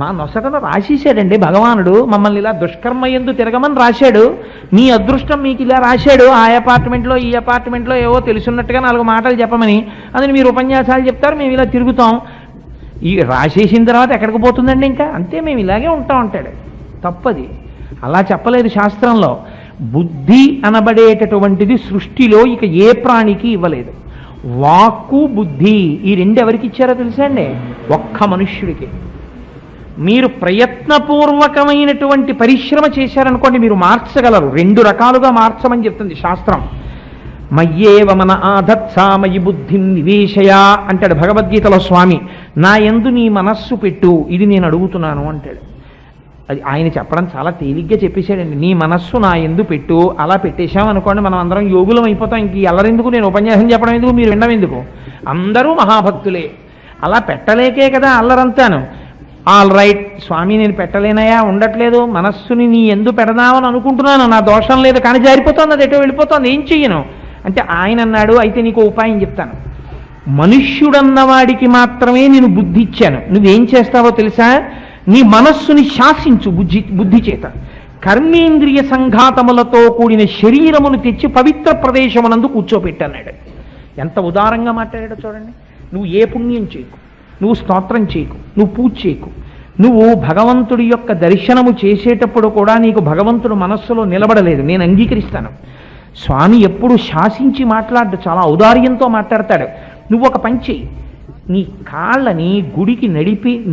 మా నొసటను రాసేసాడండి భగవానుడు, మమ్మల్ని ఇలా దుష్కర్మ ఎందు తిరగమని రాశాడు, మీ అదృష్టం మీకు ఇలా రాశాడు, ఆ అపార్ట్మెంట్లో ఈ అపార్ట్మెంట్లో ఏవో తెలుసున్నట్టుగా 4 మాటలు చెప్పమని, అది మీరు ఉపన్యాసాలు చెప్తారు, మేము ఇలా తిరుగుతాం. ఈ రాసేసిన తర్వాత ఎక్కడికి పోతుందండి, ఇంకా అంతే మేము ఇలాగే ఉంటాం అంటాడు. తప్పది, అలా చెప్పలేదు శాస్త్రంలో. బుద్ధి అనబడేటటువంటిది సృష్టిలో ఇక ఏ ప్రాణికి ఇవ్వలేదు. వాక్కు బుద్ధి ఈ 2 ఎవరికి ఇచ్చారో తెలుసా అండి? ఒక్క మనుష్యుడికి. మీరు ప్రయత్నపూర్వకమైనటువంటి పరిశ్రమ చేశారనుకోండి, మీరు మార్చగలరు. 2 రకాలుగా మార్చమని చెప్తుంది శాస్త్రం. మయ్యేవ మన ఆధత్సామయి బుద్ధిం నివేశయ అంటాడు భగవద్గీతలో స్వామి. నా యందు నీ మనస్సు పెట్టు, ఇది నేను అడుగుతున్నాను అంటాడు. అది ఆయన చెప్పడం చాలా తేలిగ్గా చెప్పేశాడండి. నీ మనస్సు నా యందు పెట్టు, అలా పెట్టేశామనుకోండి మనం అందరం యోగులం అయిపోతాం. ఇంక ఎల్లరెందుకు, నేను ఉపన్యాసం చెప్పడం ఎందుకు, మీరు వినడం ఎందుకు, అందరూ మహాభక్తులే. అలా పెట్టలేకే కదా అల్లరంతాను. ఆల్ రైట్ స్వామి, నేను పెట్టలేనయా, ఉండట్లేదు, మనస్సుని నీ యందు పెడదామని అనుకుంటున్నాను, నా దోషం లేదు, కానీ జారిపోతుంది, అది ఎటో వెళ్ళిపోతుంది, ఏం చెయ్యను అంటే ఆయన అన్నాడు, అయితే నీకు ఉపాయం చెప్తాను. మనుష్యుడన్నవాడికి మాత్రమే నేను బుద్ధి ఇచ్చాను, నువ్వేం చేస్తావో తెలుసా? నీ మనస్సుని శాసించు బుద్ధి చేత. కర్మేంద్రియ సంఘాతములతో కూడిన శరీరమును తెచ్చి పవిత్ర ప్రదేశమునందు కూర్చోపెట్టన్నాడు. ఎంత ఉదారంగా మాట్లాడాడో చూడండి. నువ్వు ఏ పుణ్యం చేయకు, నువ్వు స్తోత్రం చేయకు, నువ్వు పూజ చేయకు, నువ్వు భగవంతుడి యొక్క దర్శనము చేసేటప్పుడు కూడా నీకు భగవంతుడు మనస్సులో నిలబడలేదు, నేను అంగీకరిస్తాను. స్వామి ఎప్పుడు శాసించి మాట్లాడు, చాలా ఔదార్యంతో మాట్లాడతాడు. నువ్వు ఒక పని చెయ్యి, నీ కాళ్ళని గుడికి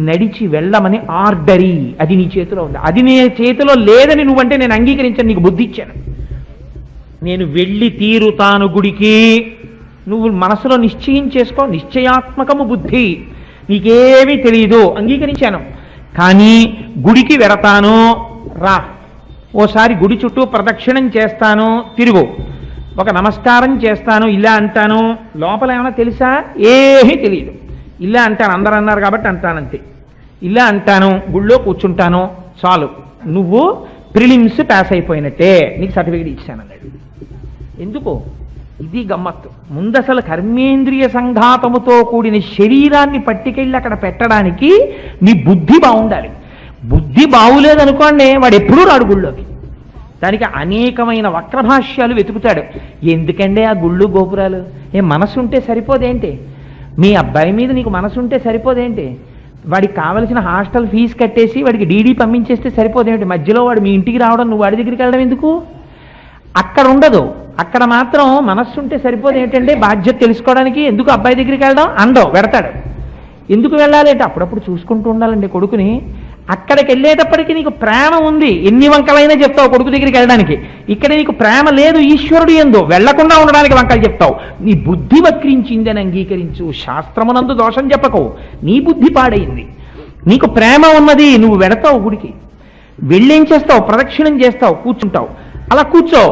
నడిచి వెళ్ళమని ఆర్డరీ, అది నీ చేతిలో ఉంది. అది నీ చేతిలో లేదని నువ్వంటే నేను అంగీకరించాను, నీకు బుద్ధి ఇచ్చాను. నేను వెళ్ళి తీరుతాను గుడికి, నువ్వు మనసులో నిశ్చయం చేసుకో, నిశ్చయాత్మకము బుద్ధి, నీకేమీ తెలియదు, అంగీకరించాను. కానీ గుడికి వెడతాను, రా, ఓసారి గుడి చుట్టూ ప్రదక్షిణం చేస్తాను, తిరుగు, ఒక నమస్కారం చేస్తాను, ఇలా అంటాను, లోపల ఏమైనా తెలుసా? ఏమీ తెలియదు. ఇలా అంటాను, అందరూ అన్నారు కాబట్టి అంటానంతే. ఇలా అంటాను, గుళ్ళో కూర్చుంటాను, చాలు, నువ్వు ప్రిలిమ్స్ పాస్ అయిపోయినట్టే, నీకు సర్టిఫికేట్ ఇచ్చానన్నాడు. ఎందుకు? ఇది గమ్మత్తు. ముందు అసలు కర్మేంద్రియ సంఘాతముతో కూడిన శరీరాన్ని పట్టుకెళ్ళి అక్కడ పెట్టడానికి నీ బుద్ధి బాగుండాలి. బుద్ధి బాగులేదనుకోండి, వాడు ఎప్పుడూ రాడు గుళ్ళోకి. దానికి అనేకమైన వక్రభాష్యాలు వెతుకుతాడు. ఎందుకంటే ఆ గుళ్ళు గోపురాలు, మనసు ఉంటే సరిపోదేంటి? మీ అబ్బాయి మీద నీకు మనసు ఉంటే సరిపోదేంటి? వాడికి కావలసిన హాస్టల్ ఫీజు కట్టేసి వాడికి డీడీ పంపించేస్తే సరిపోదేంటి? మధ్యలో వాడు మీ ఇంటికి రావడం, నువ్వు వాడి దగ్గరికి వెళ్ళడం ఎందుకు? అక్కడ ఉండదు. అక్కడ మాత్రం మనస్సు ఉంటే సరిపోదు. ఏంటంటే బాధ్యత తెలుసుకోవడానికి ఎందుకు అబ్బాయి దగ్గరికి వెళ్ళడం? అండవు వెడతాడు. ఎందుకు వెళ్ళాలి అంటే అప్పుడప్పుడు చూసుకుంటూ ఉండాలండి కొడుకుని. అక్కడికి వెళ్ళేటప్పటికీ నీకు ప్రేమ ఉంది, ఎన్ని వంకలైనా చెప్తావు కొడుకు దగ్గరికి వెళ్ళడానికి. ఇక్కడ నీకు ప్రేమ లేదు, ఈశ్వరుడు ఎందు వెళ్లకుండా ఉండడానికి వంకలు చెప్తావు. నీ బుద్ధి వక్రించిందని అంగీకరించు, శాస్త్రమునందు దోషం చెప్పకు. నీ బుద్ధి పాడైంది, నీకు ప్రేమ ఉన్నది, నువ్వు వెడతావు గుడికి, వెళ్ళేం చేస్తావు? ప్రదక్షిణం చేస్తావు, కూర్చుంటావు. అలా కూర్చో,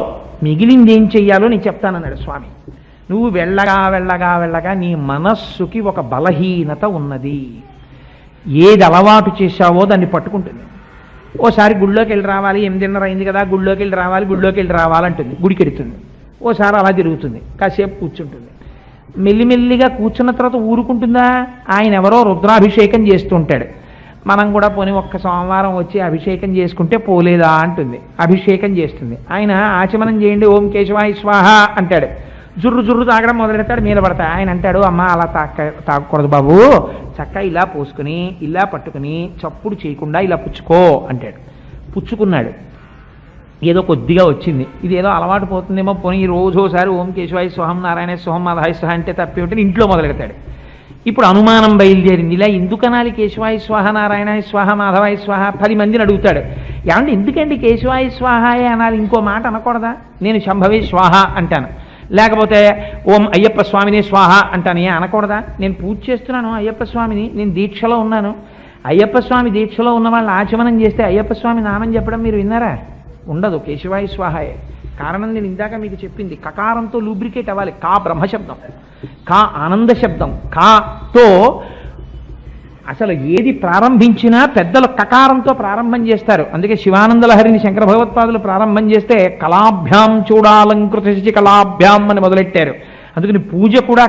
మిగిలింది ఏం చెయ్యాలో నేను చెప్తానన్నాడు స్వామి. నువ్వు వెళ్ళగా వెళ్ళగా వెళ్ళగా నీ మనస్సుకి ఒక బలహీనత ఉన్నది. ఏది అలవాటు చేశావో దాన్ని పట్టుకుంటుంది. ఓసారి గుళ్ళోకి వెళ్ళి రావాలి, 8:30 అయింది కదా, గుళ్ళోకి వెళ్ళి రావాలంటుంది, గుడికి వెడుతుంది. ఓసారి అలా తిరుగుతుంది, కాసేపు కూర్చుంటుంది. మెల్లిమెల్లిగా కూర్చున్న తర్వాత ఊరుకుంటుందా? ఆయన ఎవరో రుద్రాభిషేకం చేస్తుంటాడు, మనం కూడా పోనీ ఒక్క సోమవారం వచ్చి అభిషేకం చేసుకుంటే పోలేదా అంటుంది. అభిషేకం చేస్తుంది. ఆయన ఆచమనం చేయండి, ఓం కేశవాయ స్వాహ అంటాడు. జుర్రు జుర్రు తాగడం మొదలెడతాడు, మీద పడతాడు. ఆయన అంటాడు, అమ్మ అలా తాగకూడదు బాబు, చక్క ఇలా పోసుకుని ఇలా పట్టుకుని చప్పుడు చేయకుండా ఇలా పుచ్చుకో అంటాడు. పుచ్చుకున్నాడు, ఏదో కొద్దిగా వచ్చింది. ఇది ఏదో అలవాటు పోతుందేమో, పోనీ రోజోసారి ఓం కేశవాయ స్వహం నారాయణ స్వహం మాధవాయ స్వహ అంటే తప్పి ఉంటే ఇంట్లో మొదలెడతాడు. ఇప్పుడు అనుమానం బయలుదేరింది, ఇలా ఎందుకనాలి కేశవాయ స్వాహ నారాయణాయ స్వాహ మాధవాయ స్వాహ? 10 మందిని అడుగుతాడు, ఏమంటే ఎందుకండి కేశవాయ స్వాహాయే అనాలి, ఇంకో మాట అనకూడదా? నేను శంభవే స్వాహ అంటాను, లేకపోతే ఓం అయ్యప్ప స్వామిని స్వాహ అంటాను, ఏ అనకూడదా? నేను పూజ చేస్తున్నాను అయ్యప్ప స్వామిని, నేను దీక్షలో ఉన్నాను. అయ్యప్ప స్వామి దీక్షలో ఉన్న వాళ్ళు ఆచమనం చేస్తే అయ్యప్ప స్వామి నామం చెప్పడం మీరు విన్నారా? ఉండదు, కేశవాయ స్వాహాయే. కారణం నేను ఇందాక మీకు చెప్పింది, కకారంతో లూబ్రికేట్ అవ్వాలి. కా బ్రహ్మశబ్దం, కా ఆనంద శబ్దం, కాతో అసలు ఏది ప్రారంభించినా పెద్దలు కకారంతో ప్రారంభం చేస్తారు. అందుకే శివానంద లహరిని శంకర భగవత్పాదులు ప్రారంభం చేస్తే కళాభ్యాం చూడాలంకృత కళాభ్యాం అని మొదలెట్టారు. అందుకని పూజ కూడా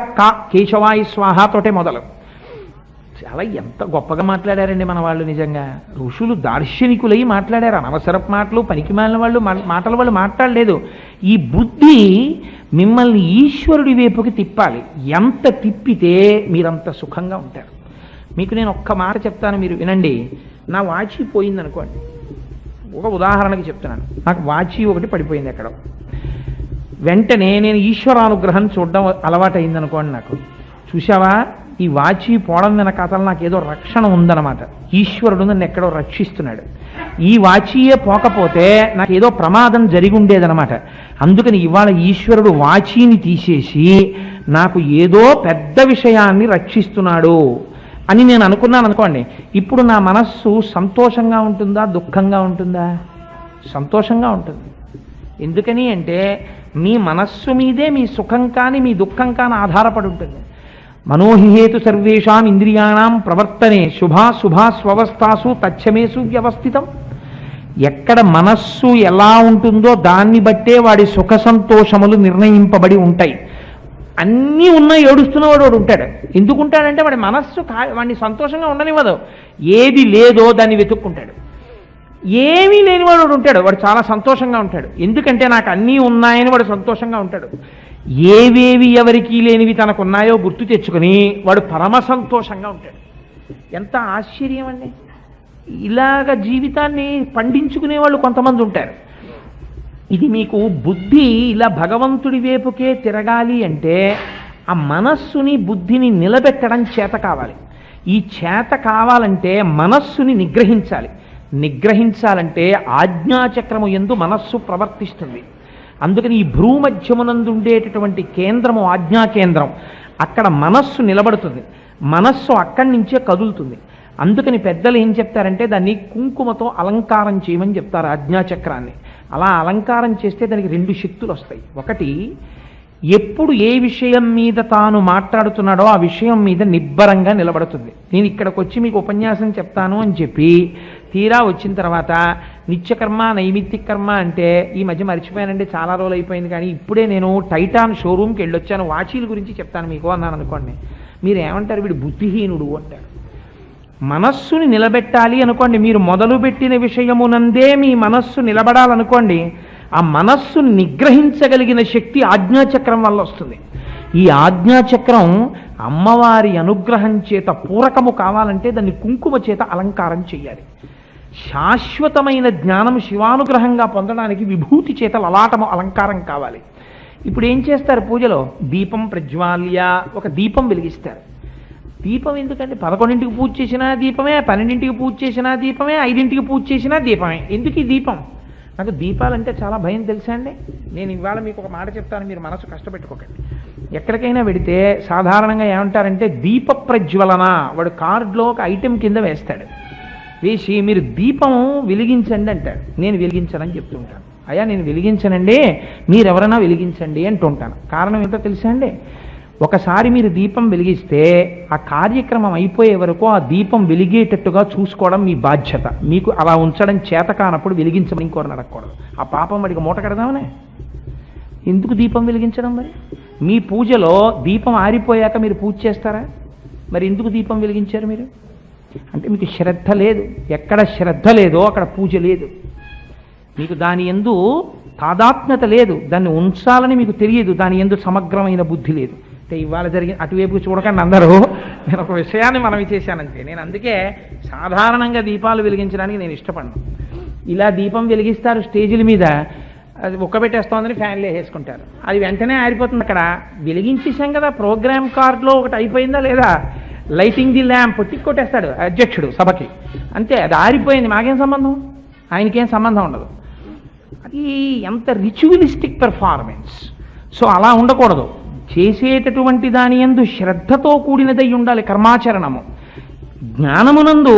కేశవాయి స్వాహతోటే మొదలు. చాలా ఎంత గొప్పగా మాట్లాడారండి మన వాళ్ళు. నిజంగా ఋషులు దార్శనికులై మాట్లాడారు. అనవసరపు మాటలు, పనికిమాలిన వాళ్ళు మాటలు వాళ్ళు మాట్లాడలేదు. ఈ బుద్ధి మిమ్మల్ని ఈశ్వరుడి వైపుకి తిప్పాలి. ఎంత తిప్పితే మీరంత సుఖంగా ఉంటారు. మీకు నేను ఒక్క మాట చెప్తాను, మీరు వినండి. నా వాచి పోయిందనుకోండి, ఒక ఉదాహరణకి చెప్తున్నాను. నాకు వాచి ఒకటి పడిపోయింది ఎక్కడ, వెంటనే నేను ఈశ్వరానుగ్రహం చూడడం అలవాటైందనుకోండి. నాకు చూసావా, ఈ వాచి పోవడం వెనకాతల నాకు ఏదో రక్షణ ఉందన్నమాట. ఈశ్వరుడు నన్ను ఎక్కడో రక్షిస్తున్నాడు. ఈ వాచీయే పోకపోతే నాకు ఏదో ప్రమాదం జరిగి ఉండేదనమాట. అందుకని ఇవాళ ఈశ్వరుడు వాచీని తీసేసి నాకు ఏదో పెద్ద విషయాన్ని రక్షిస్తున్నాడు అని నేను అనుకున్నాను అనుకోండి. ఇప్పుడు నా మనస్సు సంతోషంగా ఉంటుందా, దుఃఖంగా ఉంటుందా? సంతోషంగా ఉంటుంది. ఎందుకని అంటే మీ మనస్సు మీదే మీ సుఖం కానీ మీ దుఃఖం కానీ ఆధారపడి ఉంటుంది. మనోహిహేతు సర్వేషాం ఇంద్రియాణం ప్రవర్తనే శుభాశుభాస్వస్థాసు తచ్చమేసు వ్యవస్థితం. ఎక్కడ మనస్సు ఎలా ఉంటుందో దాన్ని బట్టే వాడి సుఖ సంతోషములు నిర్ణయింపబడి ఉంటాయి. అన్నీ ఉన్న ఏడుస్తున్నవాడు వాడు ఉంటాడు. ఎందుకుంటాడంటే వాడి మనస్సు వాడిని సంతోషంగా ఉండనివ్వదు. ఏది లేదో దాన్ని వెతుక్కుంటాడు. ఏమీ లేనివాడు ఉంటాడు, వాడు చాలా సంతోషంగా ఉంటాడు. ఎందుకంటే నాకు అన్నీ ఉన్నాయని వాడు సంతోషంగా ఉంటాడు. ఏవేవి ఎవరికి లేనివి తనకున్నాయో గుర్తు తెచ్చుకొని వాడు పరమ సంతోషంగా ఉంటాడు. ఎంత ఆశ్చర్యం అండి! ఇలాగ జీవితాన్ని పండించుకునే వాళ్ళు కొంతమంది ఉంటారు. ఇది మీకు బుద్ధి ఇలా భగవంతుడి వైపుకే తిరగాలి అంటే ఆ మనస్సుని బుద్ధిని నిలబెట్టడం చేత కావాలి. ఈ చేత కావాలంటే మనస్సుని నిగ్రహించాలి. నిగ్రహించాలంటే ఆజ్ఞాచక్రము యందు మనస్సు ప్రవర్తిస్తుంది. అందుకని ఈ భ్రూమధ్యమునందు ఉండేటటువంటి కేంద్రము ఆజ్ఞా కేంద్రం, అక్కడ మనస్సు నిలబడుతుంది. మనస్సు అక్కడి నుంచే కదులుతుంది. అందుకని పెద్దలు ఏం చెప్తారంటే దాన్ని కుంకుమతో అలంకారం చేయమని చెప్తారు ఆజ్ఞాచక్రాన్ని. అలా అలంకారం చేస్తే దానికి 2 శక్తులు వస్తాయి. ఒకటి, ఎప్పుడు ఏ విషయం మీద తాను మాట్లాడుతున్నాడో ఆ విషయం మీద నిబ్బరంగా నిలబడుతుంది. నేను ఇక్కడికి వచ్చి మీకు ఉపన్యాసం చెప్తాను అని చెప్పి తీరా వచ్చిన తర్వాత నిత్యకర్మ నైమిత్తిక కర్మ అంటే ఈ మధ్య మర్చిపోయానండి, చాలా రోజులు అయిపోయింది, కానీ ఇప్పుడే నేను టైటాన్ షోరూమ్కి వెళ్ళొచ్చాను, వాచీల గురించి చెప్తాను మీకు అన్నాను అనుకోండి. మీరు ఏమంటారు, వీడు బుద్ధిహీనుడు అంటారు. మనస్సుని నిలబెట్టాలి అనుకోండి, మీరు మొదలుపెట్టిన విషయమునందే మీ మనస్సు నిలబడాలనుకోండి, ఆ మనస్సును నిగ్రహించగలిగిన శక్తి ఆజ్ఞాచక్రం వల్ల వస్తుంది. ఈ ఆజ్ఞాచక్రం అమ్మవారి అనుగ్రహం చేత పూరకము కావాలంటే దాన్ని కుంకుమ చేత అలంకారం చేయాలి. శాశ్వతమైన జ్ఞానం శివానుగ్రహంగా పొందడానికి విభూతి చేత లలాటము అలంకారం కావాలి. ఇప్పుడు ఏం చేస్తారు పూజలో? దీపం ప్రజ్వాల్య, ఒక దీపం వెలిగిస్తారు. దీపం ఎందుకంటే 11ంటికి పూజ చేసినా దీపమే, 12ంటికి పూజ చేసినా దీపమే, 5ంటికి పూజ చేసినా దీపమే. ఎందుకు ఈ దీపం? నాకు దీపాలంటే చాలా భయం, తెలుసా అండి. నేను ఇవాళ మీకు ఒక మాట చెప్తాను, మీరు మనసు కష్టపెట్టుకోకండి. ఎక్కడికైనా వెడితే సాధారణంగా ఏమంటారంటే దీప ప్రజ్వలన, వాడు కార్డులో ఒక ఐటెం కింద వేస్తాడు. వేసి మీరు దీపం వెలిగించండి అంటాడు. నేను వెలిగించనని చెప్తుంటాను. అయ్యా నేను వెలిగించనండి, మీరెవరైనా వెలిగించండి అంటుంటాను. కారణం ఏంటో తెలుసా అండి? ఒకసారి మీరు దీపం వెలిగిస్తే ఆ కార్యక్రమం అయిపోయే వరకు ఆ దీపం వెలిగేటట్టుగా చూసుకోవడం మీ బాధ్యత. మీకు అలా ఉంచడం చేత కానప్పుడు వెలిగించమని ఇంకోరిని అడగకూడదు. ఆ పాపం వాడికి మూట కడదామనే. ఎందుకు దీపం వెలిగించడం? మరి మీ పూజలో దీపం ఆరిపోయాక మీరు పూజ చేస్తారా? మరి ఎందుకు దీపం వెలిగించారు మీరు? అంటే మీకు శ్రద్ధ లేదు. ఎక్కడ శ్రద్ధ లేదో అక్కడ పూజ లేదు. మీకు దాని యందు తాదాత్మ్యత లేదు. దాన్ని ఉంచాలని మీకు తెలియదు. దాని యందు సమగ్రమైన బుద్ధి లేదు. అంటే ఇవాళ జరిగిన అటువైపు చూడకండి అందరూ. నేను ఒక విషయాన్ని మనవి చేశానంతే. నేను అందుకే సాధారణంగా దీపాలు వెలిగించడానికి నేను ఇష్టపడను. ఇలా దీపం వెలిగిస్తారు స్టేజీల మీద, అది ఒక్కబెట్టేస్తోందని ఫ్యాన్లు వేసుకుంటారు. అది వెంటనే ఆరిపోతుంది. అక్కడ వెలిగించేసాం కదా, ప్రోగ్రామ్ కార్డులో ఒకటి అయిపోయిందా లేదా, లైటింగ్ ది ల్యాంప్ టిక్ కొట్టేస్తాడు అధ్యక్షుడు సభకి, అంతే. అది ఆరిపోయింది, మాకేం సంబంధం, ఆయనకేం సంబంధం ఉండదు. అది ఎంత రిచువలిస్టిక్ పెర్ఫార్మెన్స్. సో అలా ఉండకూడదు. చేసేటటువంటి దాని యందు శ్రద్ధతో కూడినదై ఉండాలి కర్మాచరణము. జ్ఞానమునందు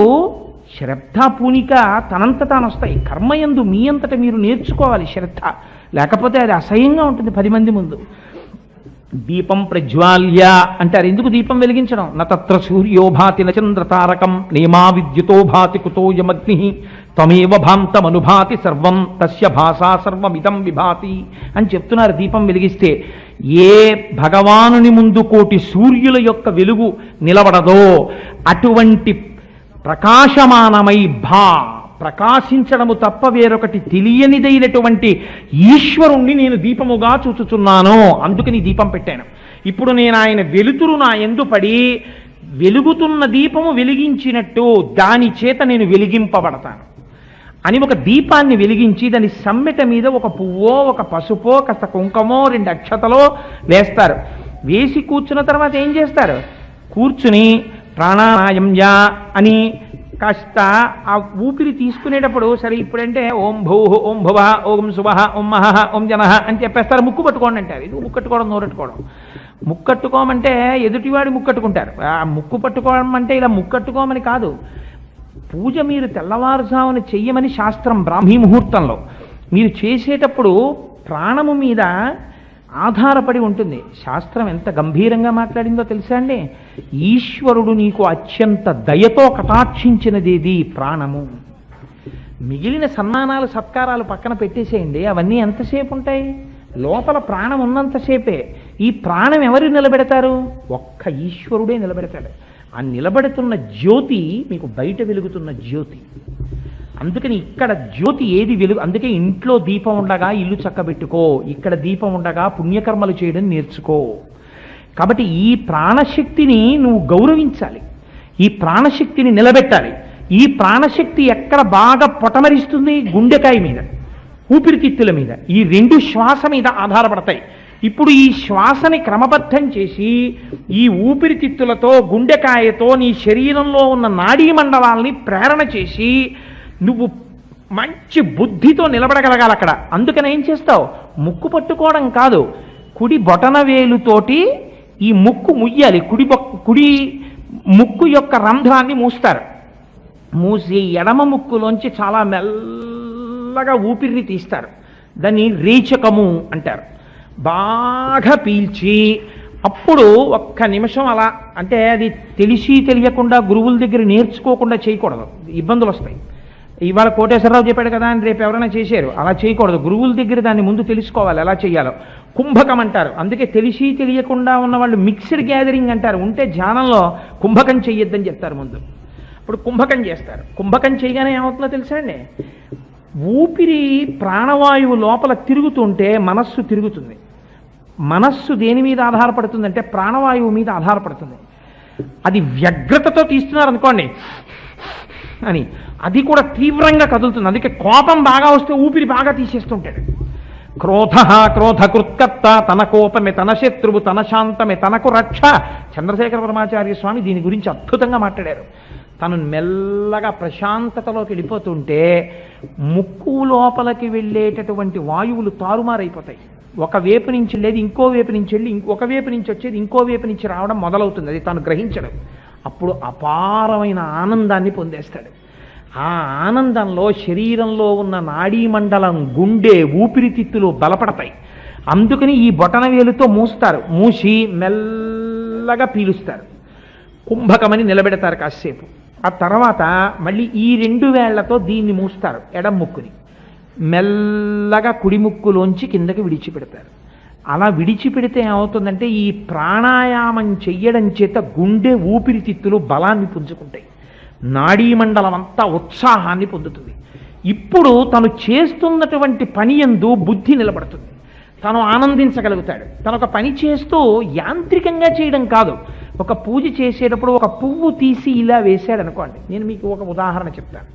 శ్రద్ధ పూనిక తనంత తాను వస్తాయి. కర్మయందు మీ అంతట మీరు నేర్చుకోవాలి శ్రద్ధ. లేకపోతే అది అసహ్యంగా ఉంటుంది 10 మంది ముందు. దీపం ప్రజ్వాల్య అంటారు. ఎందుకు దీపం వెలిగించడం? నత్ర సూర్యో భాతి నచంద్ర తారకం నేమా విద్యుతో భాతి కుతోయమగ్ని త్వమేవ భాంతమనుభాతి సర్వం తస్య భాషా సర్వమిదం విభాతి అని చెప్తున్నారు. దీపం వెలిగిస్తే ఏ భగవానుని ముందు కోటి సూర్యుల యొక్క వెలుగు నిలబడదో అటువంటి ప్రకాశమానమై ప్రకాశించడము తప్ప వేరొకటి తెలియనిదైనటువంటి ఈశ్వరుణ్ణి నేను దీపముగా చూచుచున్నాను, అందుకని దీపం పెట్టాను. ఇప్పుడు నేను ఆయన వెలుతురు నా యందు పడి వెలుగుతున్న దీపము వెలిగించినట్టు దాని చేత నేను వెలిగింపబడతాను అని ఒక దీపాన్ని వెలిగించి దాని సమ్మెట మీద ఒక పువ్వో ఒక పసుపో కాస్త కుంకమో 2 అక్షతలో వేస్తారు. వేసి కూర్చున్న తర్వాత ఏం చేస్తారు? కూర్చుని ప్రాణాయామ్యా అని కాస్త ఆ ఊపిరి తీసుకునేటప్పుడు సరే ఇప్పుడంటే ఓం భూ ఓం భువ ఓం శుభ ఓం మహ ఓం జన అని చెప్పేస్తారు. ముక్కు పట్టుకోండి అంటారు. ఇది ముక్కట్టుకోవడం నోరెట్టుకోవడం. ముక్కట్టుకోమంటే ఎదుటివాడి ముక్కట్టుకుంటారు. ఆ ముక్కు పట్టుకోవడం అంటే ఇలా ముక్కట్టుకోమని కాదు. పూజ మీరు తెల్లవారుజామున చెయ్యమని శాస్త్రం. బ్రాహ్మీ ముహూర్తంలో మీరు చేసేటప్పుడు ప్రాణము మీద ఆధారపడి ఉంటుంది. శాస్త్రం ఎంత గంభీరంగా మాట్లాడిందో తెలుసా అండి? ఈశ్వరుడు నీకు అత్యంత దయతో కటాక్షించినదేది ప్రాణము. మిగిలిన సన్మానాలు సత్కారాలు పక్కన పెట్టేసేయండి, అవన్నీ ఎంతసేపు ఉంటాయి? లోపల ప్రాణం ఉన్నంతసేపే. ఈ ప్రాణం ఎవరు నిలబెడతారు? ఒక్క ఈశ్వరుడే నిలబెడతాడు. ఆ నిలబెడుతున్న జ్యోతి మీకు బయట వెలుగుతున్న జ్యోతి. అందుకని ఇక్కడ జ్యోతి ఏది వెలుగు. అందుకే ఇంట్లో దీపం ఉండగా ఇల్లు చక్కబెట్టుకో, ఇక్కడ దీపం ఉండగా పుణ్యకర్మలు చేయడం నేర్చుకో. కాబట్టి ఈ ప్రాణశక్తిని నువ్వు గౌరవించాలి, ఈ ప్రాణశక్తిని నిలబెట్టాలి. ఈ ప్రాణశక్తి ఎక్కడ బాగా పొటమరిస్తుంది? గుండెకాయ మీద, ఊపిరితిత్తుల మీద, ఈ 2 శ్వాస మీద ఆధారపడతాయి. ఇప్పుడు ఈ శ్వాసని క్రమబద్ధం చేసి ఈ ఊపిరితిత్తులతో గుండెకాయతో నీ శరీరంలో ఉన్న నాడీ మండలాల్ని ప్రేరణ చేసి నువ్వు మంచి బుద్ధితో నిలబడగలగాలి అక్కడ. అందుకని ఏం చేస్తావు? ముక్కు పట్టుకోవడం కాదు, కుడి బొటన వేలుతోటి ఈ ముక్కు ముయ్యాలి. కుడి ముక్కు యొక్క రంధ్రాన్ని మూస్తారు. మూసి ఎడమ ముక్కులోంచి చాలా మెల్లగా ఊపిరిని తీస్తారు. దాన్ని రేచకము అంటారు. బాగా పీల్చి అప్పుడు ఒక్క నిమిషం అలా, అంటే అది తెలిసి తెలియకుండా గురువుల దగ్గర నేర్చుకోకుండా చేయకూడదు, ఇబ్బందులు వస్తాయి. ఇవాళ కోటేశ్వరరావు చెప్పాడు కదా అని రేపు ఎవరైనా చేశారు, అలా చేయకూడదు. గురువుల దగ్గర దాన్ని ముందు తెలుసుకోవాలి ఎలా చేయాలో. కుంభకం అంటారు. అందుకే తెలిసి తెలియకుండా ఉన్న వాళ్ళు మిక్స్డ్ గ్యాదరింగ్ అంటారు. ఉంటే ధ్యానంలో కుంభకం చెయ్యొద్దని చెప్తారు ముందు. ఇప్పుడు కుంభకం చేస్తారు. కుంభకం చేయగానే ఏమవుతుందో తెలుసా అండి? ఊపిరి ప్రాణవాయువు లోపల తిరుగుతుంటే మనస్సు తిరుగుతుంది. మనస్సు దేని మీద ఆధారపడుతుందంటే ప్రాణవాయువు మీద ఆధారపడుతుంది. అది వ్యగ్రతతో తీస్తున్నారు అనుకోండి అని, అది కూడా తీవ్రంగా కదులుతుంది. అందుకే కోపం బాగా వస్తే ఊపిరి బాగా తీసేస్తుంటాడు. క్రోధకృత్కర్త, తన కోపమే తన శత్రువు, తన శాంతమే తనకు రక్ష. చంద్రశేఖర పరమాచార్య స్వామి దీని గురించి అద్భుతంగా మాట్లాడారు. తను మెల్లగా ప్రశాంతతలోకి వెళ్ళిపోతుంటే ముక్కు లోపలికి వెళ్ళేటటువంటి వాయువులు తారుమారైపోతాయి. ఒక వైపు నుంచి వెళ్ళేది ఇంకో వైపు నుంచి వెళ్ళి ఒక వైపు నుంచి వచ్చేది ఇంకో వైపు నుంచి రావడం మొదలవుతుంది. అది తాను గ్రహించడం. అప్పుడు అపారమైన ఆనందాన్ని పొందేస్తాడు. ఆ ఆనందంలో శరీరంలో ఉన్న నాడీ మండలం, గుండె, ఊపిరితిత్తులు బలపడతాయి. అందుకని ఈ బొటన వేలుతో మూస్తారు. మూసి మెల్లగా పీలుస్తారు. కుంభకమని నిలబెడతారు కాసేపు. ఆ తర్వాత మళ్ళీ ఈ 2 వేళ్లతో దీన్ని మూస్తారు, ఎడం ముక్కుని. మెల్లగా కుడి ముక్కులోంచి కిందకి విడిచిపెడతారు. అలా విడిచిపెడితే ఏమవుతుందంటే ఈ ప్రాణాయామం చెయ్యడం చేత గుండె, ఊపిరితిత్తులు బలాన్ని పుంజుకుంటాయి. నాడీ మండలం అంతా ఉత్సాహాన్ని పొందుతుంది. ఇప్పుడు తను చేస్తున్నటువంటి పని యందు బుద్ధి నిలబడుతుంది. తను ఆనందించగలుగుతాడు. తను ఒక పని చేస్తూ యాంత్రికంగా చేయడం కాదు. ఒక పూజ చేసేటప్పుడు ఒక పువ్వు తీసి ఇలా వేశాడు అనుకోండి. నేను మీకు ఒక ఉదాహరణ చెప్తాను.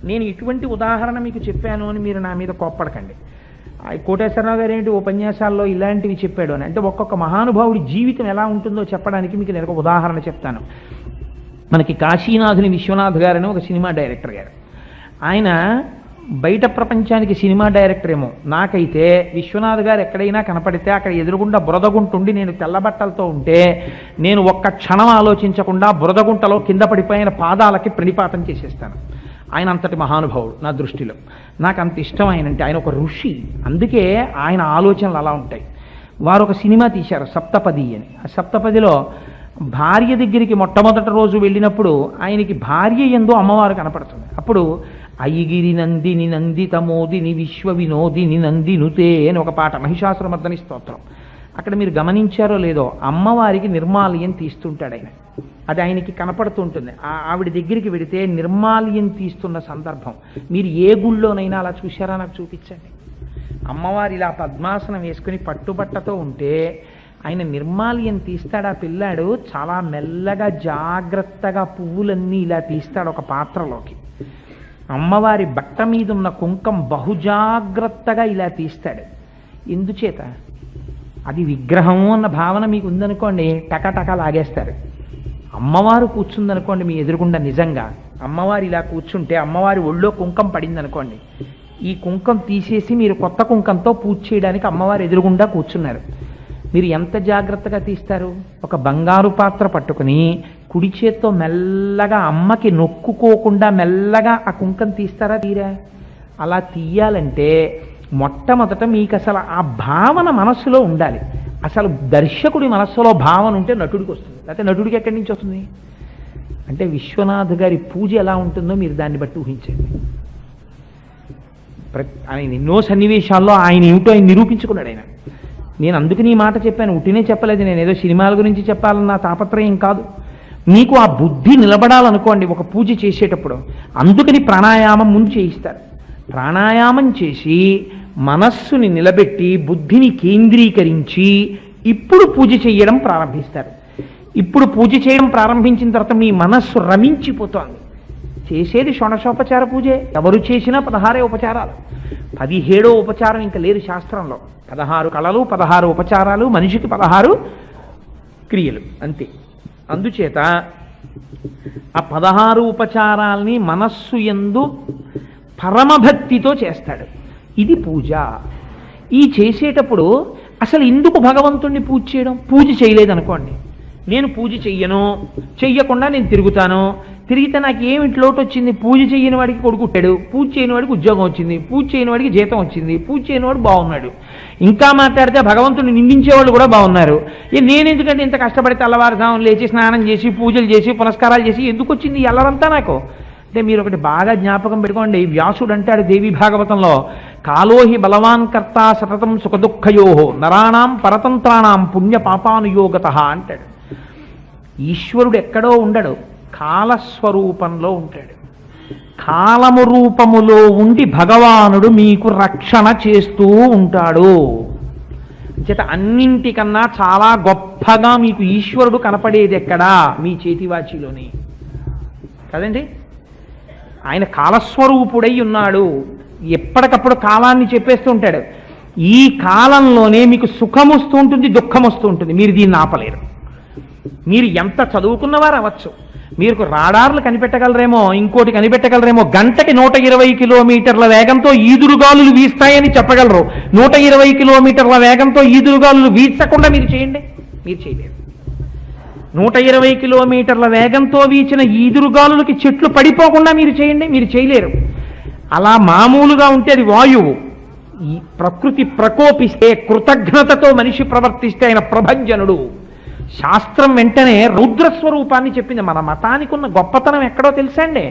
నేను ఇటువంటి ఉదాహరణ మీకు చెప్పాను అని మీరు నా మీద కోప్పడకండి. కోటేశ్వరరావు గారు ఏంటి ఉపన్యాసాల్లో ఇలాంటివి చెప్పాడు అని. అంటే ఒక్కొక్క మహానుభావుడి జీవితం ఎలా ఉంటుందో చెప్పడానికి మీకు నేను ఒక ఉదాహరణ చెప్తాను. మనకి కాశీనాథుని విశ్వనాథ్ గారని ఒక సినిమా డైరెక్టర్ గారు. ఆయన బయట ప్రపంచానికి సినిమా డైరెక్టర్ ఏమో, నాకైతే విశ్వనాథ్ గారు ఎక్కడైనా కనపడితే అక్కడ ఎదురుగుండా బురదగుంటుండి నేను తెల్లబట్టలతో ఉంటే నేను ఒక్క క్షణం ఆలోచించకుండా బురదగుంటలో కింద పడిపోయిన పాదాలకి ప్రణిపాతం చేసేస్తాను. ఆయన అంతటి మహానుభావుడు నా దృష్టిలో. నాకు అంత ఇష్టం ఆయనంటే. ఆయన ఒక ఋషి, అందుకే ఆయన ఆలోచనలు అలా ఉంటాయి. వారు ఒక సినిమా తీశారు సప్తపది అని. ఆ సప్తపదిలో భార్య దగ్గరికి మొట్టమొదటి రోజు వెళ్ళినప్పుడు ఆయనకి భార్య యందు అమ్మవారు కనపడుతుంది. అప్పుడు అయ్యగిరి నందిని నందితమోదిని విశ్వ వినోదిని నందినుతే అని ఒక పాట, మహిషాసురమర్దని స్తోత్రం. అక్కడ మీరు గమనించారో లేదో, అమ్మవారికి నిర్మాల్యం తీస్తుంటాడు ఆయన, అది ఆయనకి కనపడుతుంటుంది. ఆవిడ దగ్గరికి వెడితే నిర్మాల్యం తీస్తున్న సందర్భం మీరు ఏ గుళ్ళోనైనా అలా చూశారా? నాకు చూపించండి. అమ్మవారు ఇలా పద్మాసనం వేసుకుని పట్టుబట్టతో ఉంటే ఆయన నిర్మాల్యం తీస్తాడు. ఆ పిల్లాడు చాలా మెల్లగా జాగ్రత్తగా పువ్వులన్నీ ఇలా తీస్తాడు ఒక పాత్రలోకి. అమ్మవారి బట్ట మీద ఉన్న కుంకం బహుజాగ్రత్తగా ఇలా తీస్తాడు. ఎందుచేత? అది విగ్రహము అన్న భావన మీకు ఉందనుకోండి, టకటక లాగేస్తారు. అమ్మవారు కూర్చుందనుకోండి మీ ఎదురుగుండా, నిజంగా అమ్మవారు ఇలా కూర్చుంటే అమ్మవారి ఒళ్ళో కుంకం పడింది అనుకోండి, ఈ కుంకం తీసేసి మీరు కొత్త కుంకంతో పూజ చేయడానికి అమ్మవారు ఎదురుగుండా కూర్చున్నారు. మీరు ఎంత జాగ్రత్తగా తీస్తారు? ఒక బంగారు పాత్ర పట్టుకుని కుడి చేత్తో మెల్లగా అమ్మకి నొక్కుకోకుండా మెల్లగా ఆ కుంకం తీస్తారా? తీరా? అలా తీయాలంటే మొట్టమొదట మీకు అసలు ఆ భావన మనస్సులో ఉండాలి. అసలు దర్శకుడి మనస్సులో భావన ఉంటే నటుడికి వస్తుంది, లేకపోతే నటుడికి ఎక్కడి నుంచి వస్తుంది? అంటే విశ్వనాథ్ గారి పూజ ఎలా ఉంటుందో మీరు దాన్ని బట్టి ఊహించండి. ఆయన ఎన్నో సన్నివేశాల్లో ఆయన ఏమిటో ఆయన నిరూపించుకున్నాడు. ఆయన, నేను అందుకని ఈ మాట చెప్పాను, ఉట్టినే చెప్పలేదు. నేను ఏదో సినిమాల గురించి చెప్పాలన్న తాపత్రయం కాదు. మీకు ఆ బుద్ధి నిలబడాలనుకోండి ఒక పూజ చేసేటప్పుడు, అందుకని ప్రాణాయామం ముందు చేయిస్తారు. ప్రాణాయామం చేసి మనస్సుని నిలబెట్టి బుద్ధిని కేంద్రీకరించి ఇప్పుడు పూజ చేయడం ప్రారంభిస్తారు. ఇప్పుడు పూజ చేయడం ప్రారంభించిన తర్వాత మీ మనస్సు రమించిపోతోంది. చేసేది షోడశోపచార పూజే. ఎవరు చేసినా 16 ఉపచారాలు. 17వ ఉపచారం ఇంకా లేదు శాస్త్రంలో. 16 కళలు, 16 ఉపచారాలు, మనిషికి 16 క్రియలు అంతే. అందుచేత ఆ 16 ఉపచారాల్ని మనస్సు యందు పరమభక్తితో చేస్తాడు. ఇది పూజ. ఈ చేసేటప్పుడు అసలు ఎందుకు భగవంతుణ్ణి పూజ చేయడం? పూజ చేయలేదనుకోండి, నేను పూజ చెయ్యను, చెయ్యకుండా నేను తిరుగుతాను, తిరిగితే నాకు ఏమిటి లోటు వచ్చింది? పూజ చేయని వాడికి కొడుకు పుట్టాడు, పూజ చేయని వాడికి ఉద్యోగం వచ్చింది, పూజ చేయని వాడికి జీతం వచ్చింది, పూజ చేయని వాడు బాగున్నాడు. ఇంకా మాట్లాడితే భగవంతుని నిందించేవాళ్ళు కూడా బాగున్నారు. నేను ఎందుకంటే ఇంత కష్టపడి తెల్లవారుజామున లేచి స్నానం చేసి పూజలు చేసి పునస్కారాలు చేసి ఎందుకు వచ్చింది ఎల్లరంతా నాకు? అంటే మీరు ఒకటి బాగా జ్ఞాపకం పెట్టుకోండి. వ్యాసుడు అంటాడు దేవి భాగవతంలో, కాలోహి బలవాన్ కర్త సతతం సుఖదుఃఖయోహో నరాణాం పరతంత్రాణం పుణ్య పాపానుయోగత అంటాడు. ఈశ్వరుడు ఎక్కడో ఉండడు, కాలస్వరూపంలో ఉంటాడు. కాలము రూపములో ఉండి భగవానుడు మీకు రక్షణ చేస్తూ ఉంటాడు. చేత అన్నింటికన్నా చాలా గొప్పగా మీకు ఈశ్వరుడు కనపడేది ఎక్కడా? మీ చేతివాచిలోనే కదండి. ఆయన కాలస్వరూపుడై ఉన్నాడు. ఎప్పటికప్పుడు కాలాన్ని చెప్పేస్తూ ఉంటాడు. ఈ కాలంలోనే మీకు సుఖం వస్తూ ఉంటుంది, దుఃఖం వస్తూ ఉంటుంది. మీరు దీన్ని ఆపలేరు. మీరు ఎంత చదువుకున్నవారు అవ్వచ్చు, మీరు రాడార్లు కనిపెట్టగలరేమో, ఇంకోటి కనిపెట్టగలరేమో, గంటకి 120 కిలోమీటర్ల వేగంతో ఈదురుగాలులు వీస్తాయని చెప్పగలరు. 120 కిలోమీటర్ల వేగంతో ఈదురుగాలులు వీచకుండా మీరు చేయండి, మీరు చేయలేరు. 120 కిలోమీటర్ల వేగంతో వీచిన ఈదురుగాలులకి చెట్లు పడిపోకుండా మీరు చేయండి, మీరు చేయలేరు. అలా మామూలుగా ఉంటే అది వాయువు. ఈ ప్రకృతి ప్రకోపిస్తే, కృతజ్ఞతతో మనిషి ప్రవర్తిస్తే ఆయన ప్రభంజనుడు. శాస్త్రం వెంటనే రౌద్రస్వరూపాన్ని చెప్పింది. మన మతానికి ఉన్న గొప్పతనం ఎక్కడో తెలుసా అండి?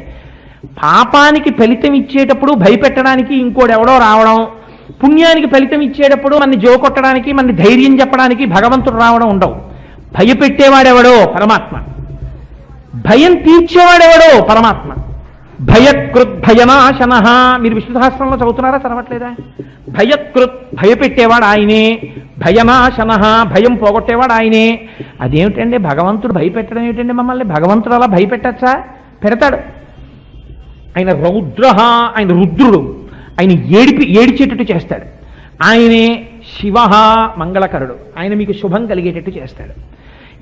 పాపానికి ఫలితం ఇచ్చేటప్పుడు భయపెట్టడానికి ఇంకోడెవడో రావడం, పుణ్యానికి ఫలితం ఇచ్చేటప్పుడు మన జోకొట్టడానికి, మన ధైర్యం చెప్పడానికి భగవంతుడు రావడం ఉండవు. భయపెట్టేవాడెవడో? పరమాత్మ. భయం తీర్చేవాడెవడో? పరమాత్మ. భయకృత్ భయనాశన. మీరు విష్ణు సహస్రంలో చదువుతున్నారా, చదవట్లేదా? భయకృత్ భయపెట్టేవాడు ఆయనే, భయనాశన భయం పోగొట్టేవాడు ఆయనే. అదేమిటండి భగవంతుడు భయపెట్టడం ఏమిటండి మమ్మల్ని? భగవంతుడు అలా భయపెట్టచ్చా? పెడతాడు. ఆయన రౌద్ర, ఆయన రుద్రుడు, ఆయన ఏడిచేటట్టు చేస్తాడు. ఆయనే శివ మంగళకరుడు, ఆయన మీకు శుభం కలిగేటట్టు చేస్తాడు.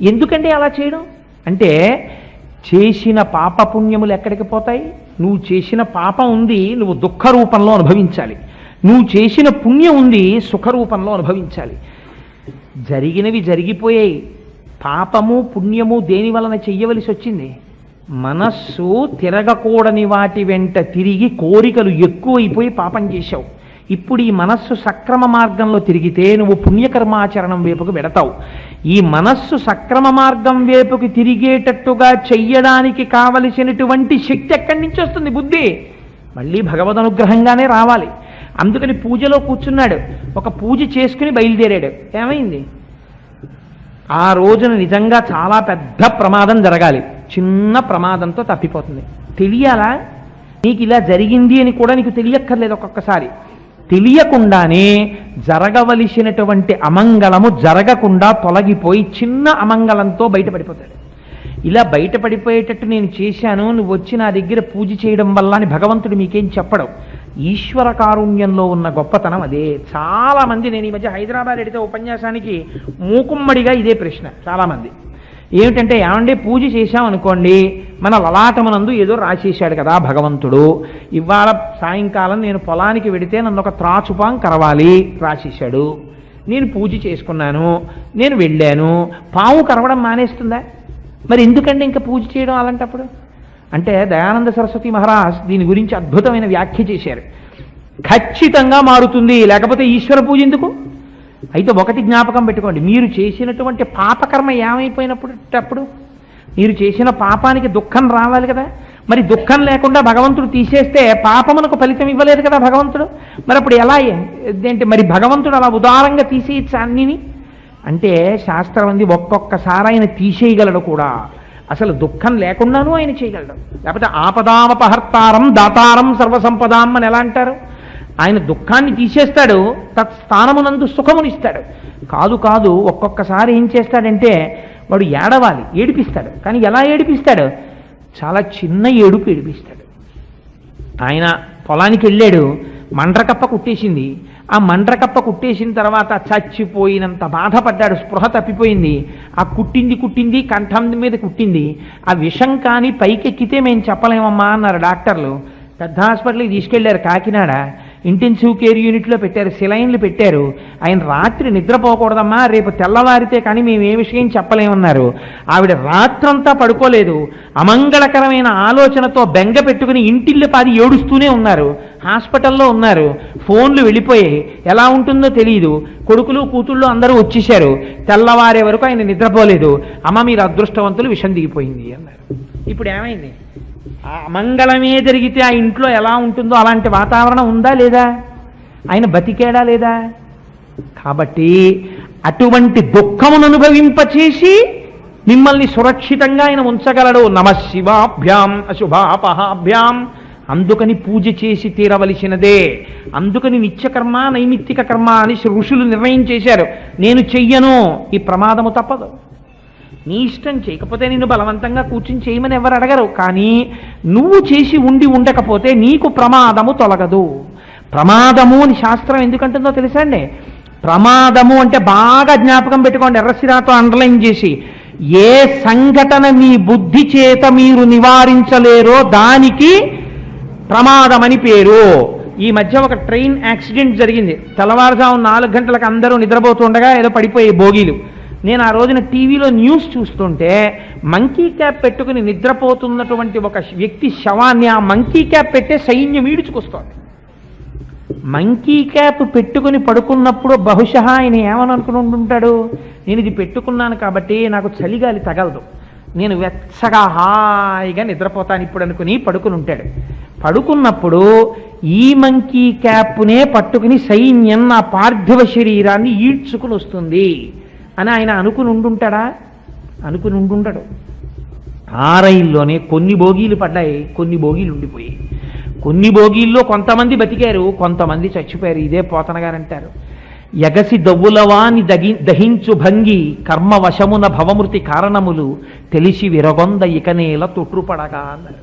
ఎందుకంటే అలా చేయడం అంటే, చేసిన పాపపుణ్యములు ఎక్కడికి పోతాయి? నువ్వు చేసిన పాపం ఉంది, నువ్వు దుఃఖ రూపంలో అనుభవించాలి. నువ్వు చేసిన పుణ్యం ఉంది, సుఖ రూపంలో అనుభవించాలి. జరిగినవి జరిగిపోయాయి. పాపము పుణ్యము దేని వలన చెయ్యవలసి వచ్చింది? మనస్సు తిరగకూడని వాటి వెంట తిరిగి కోరికలు ఎక్కువైపోయి పాపం చేశావు. ఇప్పుడు ఈ మనస్సు సక్రమ మార్గంలో తిరిగితే నువ్వు పుణ్యకర్మాచరణం వైపుకు వెడతావు. ఈ మనస్సు సక్రమ మార్గం వైపుకి తిరిగేటట్టుగా చెయ్యడానికి కావలసినటువంటి శక్తి ఎక్కడి నుంచి వస్తుంది? బుద్ధి. మళ్ళీ భగవద్ అనుగ్రహంగానే రావాలి. అందుకని పూజలో కూర్చున్నాడు, ఒక పూజ చేసుకుని బయలుదేరాడు. ఏమైంది? ఆ రోజున నిజంగా చాలా పెద్ద ప్రమాదం జరగాలి, చిన్న ప్రమాదంతో తప్పిపోతుంది. తెలియాలా? నీకు ఇలా జరిగింది అని కూడా నీకు తెలియక్కర్లేదు. ఒక్కొక్కసారి తెలియకుండానే జరగవలసినటువంటి అమంగళము జరగకుండా తొలగిపోయి చిన్న అమంగళంతో బయటపడిపోతాడు. ఇలా బయటపడిపోయేటట్టు నేను చేశాను, నువ్వు వచ్చి నా దగ్గర పూజ చేయడం వల్ల అని భగవంతుడు మీకేం చెప్పడం. ఈశ్వర కారుణ్యంలో ఉన్న గొప్పతనం అదే. చాలామంది, నేను ఈ మధ్య హైదరాబాద్ వెడితే ఉపన్యాసానికి మూకుమ్మడిగా ఇదే ప్రశ్న చాలామంది. ఏమిటంటే, ఏమంటే పూజ చేశామనుకోండి, మన లలాటమునందు ఏదో రాసేశాడు కదా భగవంతుడు, ఇవాళ సాయంకాలం నేను పొలానికి వెడితే నన్ను ఒక త్రాచుపాం కరవాలి రాసేశాడు, నేను పూజ చేసుకున్నాను, నేను వెళ్ళాను, పాము కరవడం మానేస్తుందా? మరి ఎందుకంటే ఇంకా పూజ చేయడం అలాంటప్పుడు? అంటే దయానంద సరస్వతి మహారాజ్ దీని గురించి అద్భుతమైన వ్యాఖ్య చేశారు. ఖచ్చితంగా మారుతుంది, లేకపోతే ఈశ్వర పూజ ఎందుకు? అయితే ఒకటి జ్ఞాపకం పెట్టుకోండి, మీరు చేసినటువంటి పాపకర్మ ఏమైపోయినప్పుడు మీరు చేసిన పాపానికి దుఃఖం రావాలి కదా. మరి దుఃఖం లేకుండా భగవంతుడు తీసేస్తే పాపమునకు ఫలితం ఇవ్వలేదు కదా భగవంతుడు. మరి అప్పుడు ఎలా ఏంటి? మరి భగవంతుడు అలా ఉదారంగా తీసేయచ్చు అన్నిని అంటే శాస్త్రం అంది ఒక్కొక్కసారి ఆయన తీసేయగలడు కూడా. అసలు దుఃఖం లేకుండానూ ఆయన చేయగలడు. లేకపోతే ఆపదామపహర్తారం దాతారం సర్వసంపదాం అని ఎలా అంటారు? ఆయన దుఃఖాన్ని తీసేస్తాడు, తత్స్థానమునందు సుఖమునిస్తాడు. కాదు, ఒక్కొక్కసారి ఏం చేస్తాడంటే వాడు ఏడవాలి, ఏడిపిస్తాడు. కానీ ఎలా ఏడిపిస్తాడు? చాలా చిన్న ఏడుపు ఏడిపిస్తాడు. ఆయన పొలానికి వెళ్ళాడు, మండ్రకప్ప కుట్టేసింది. ఆ మండ్రకప్ప కుట్టేసిన తర్వాత చచ్చిపోయినంత బాధపడ్డాడు, స్పృహ తప్పిపోయింది. ఆ కుట్టింది కంఠం మీద కుట్టింది. ఆ విషం కానీ పైకెక్కితే మేము చెప్పలేమమ్మా అన్నారు డాక్టర్లు. పెద్ద హాస్పిటల్కి తీసుకెళ్లారు, కాకినాడ ఇంటెన్సివ్ కేర్ యూనిట్లో పెట్టారు, సిలైన్లు పెట్టారు. ఆయన రాత్రి నిద్రపోకూడదమ్మా, రేపు తెల్లవారితే కానీ మేము ఏ విషయం చెప్పలేమన్నారు. ఆవిడ రాత్రంతా పడుకోలేదు, అమంగళకరమైన ఆలోచనతో బెంగ పెట్టుకుని ఇంటిల్లి పాది ఏడుస్తూనే ఉన్నారు. హాస్పిటల్లో ఉన్నారు, ఫోన్లు వెళ్ళిపోయాయి, ఎలా ఉంటుందో తెలియదు. కొడుకులు కూతుళ్ళు అందరూ వచ్చేశారు. తెల్లవారే వరకు ఆయన నిద్రపోలేదు. అమ్మ మీరు అదృష్టవంతులు, విషం దిగిపోయింది అన్నారు. ఇప్పుడు ఏమైంది? ఆ అమంగళమే జరిగితే ఆ ఇంట్లో ఎలా ఉంటుందో అలాంటి వాతావరణం ఉందా లేదా? ఆయన బతికేడా లేదా? కాబట్టి అటువంటి దుఃఖమును అనుభవింపచేసి మిమ్మల్ని సురక్షితంగా ఆయన ఉంచగలడు. నమః శివాభ్యాం అశుభాపహాభ్యాం. అందుకని పూజ చేసి తీరవలసినదే. అందుకని నిత్యకర్మ నైమిత్తిక కర్మ అని ఋషులు నిర్ణయం చేశారు. నేను చెయ్యను, ఈ ప్రమాదము తప్పదు. నీ ఇష్టం, చేయకపోతే నిన్ను బలవంతంగా కూర్చుని చేయమని ఎవరు అడగరు. కానీ నువ్వు చేసి ఉండకపోతే నీకు ప్రమాదము తొలగదు. ప్రమాదము అని శాస్త్రం ఎందుకంటుందో తెలుసా అండి? ప్రమాదము అంటే బాగా జ్ఞాపకం పెట్టుకోండి, ఎర్రసిరాతో అండర్లైన్ చేసి, ఏ సంఘటన మీ బుద్ధి చేత మీరు నివారించలేరో దానికి ప్రమాదమని పేరు. ఈ మధ్య ఒక ట్రైన్ యాక్సిడెంట్ జరిగింది. తెల్లవారుజాము 4 గంటలకు అందరూ నిద్రపోతుండగా ఏదో పడిపోయి బోగీలు. నేను ఆ రోజున టీవీలో న్యూస్ చూస్తుంటే మంకీ క్యాప్ పెట్టుకుని నిద్రపోతున్నటువంటి ఒక వ్యక్తి శవాన్ని ఆ మంకీ క్యాప్ పెట్టే సైన్యం ఈడ్చుకొస్తోంది. మంకీ క్యాప్ పెట్టుకుని పడుకున్నప్పుడు బహుశా ఆయన ఏమని అనుకుని ఉంటుంటాడు? నేను ఇది పెట్టుకున్నాను కాబట్టి నాకు చలిగాలి తగలదు, నేను వెచ్చగా హాయిగా నిద్రపోతాను ఇప్పుడు అనుకుని పడుకుని ఉంటాడు. పడుకున్నప్పుడు ఈ మంకీ క్యాప్నే పట్టుకుని సైన్యం నా పార్థివ శరీరాన్ని ఈడ్చుకుని వస్తుంది అని ఆయన అనుకుని ఉండుంటాడా? అనుకుని ఉండుంటాడు. ఆ రైల్లోనే కొన్ని బోగీలు పడ్డాయి, కొన్ని బోగీలు ఉండిపోయాయి. కొన్ని బోగీల్లో కొంతమంది బతికారు, కొంతమంది చచ్చిపోయారు. ఇదే పోతన గారు అంటారు, ఎగసి దవ్వులవాని దహించు భంగి కర్మ వశమున భవమృతి కారణములు తెలిసి విరగొంద ఇకనేల తొట్టుపడగా అన్నారు.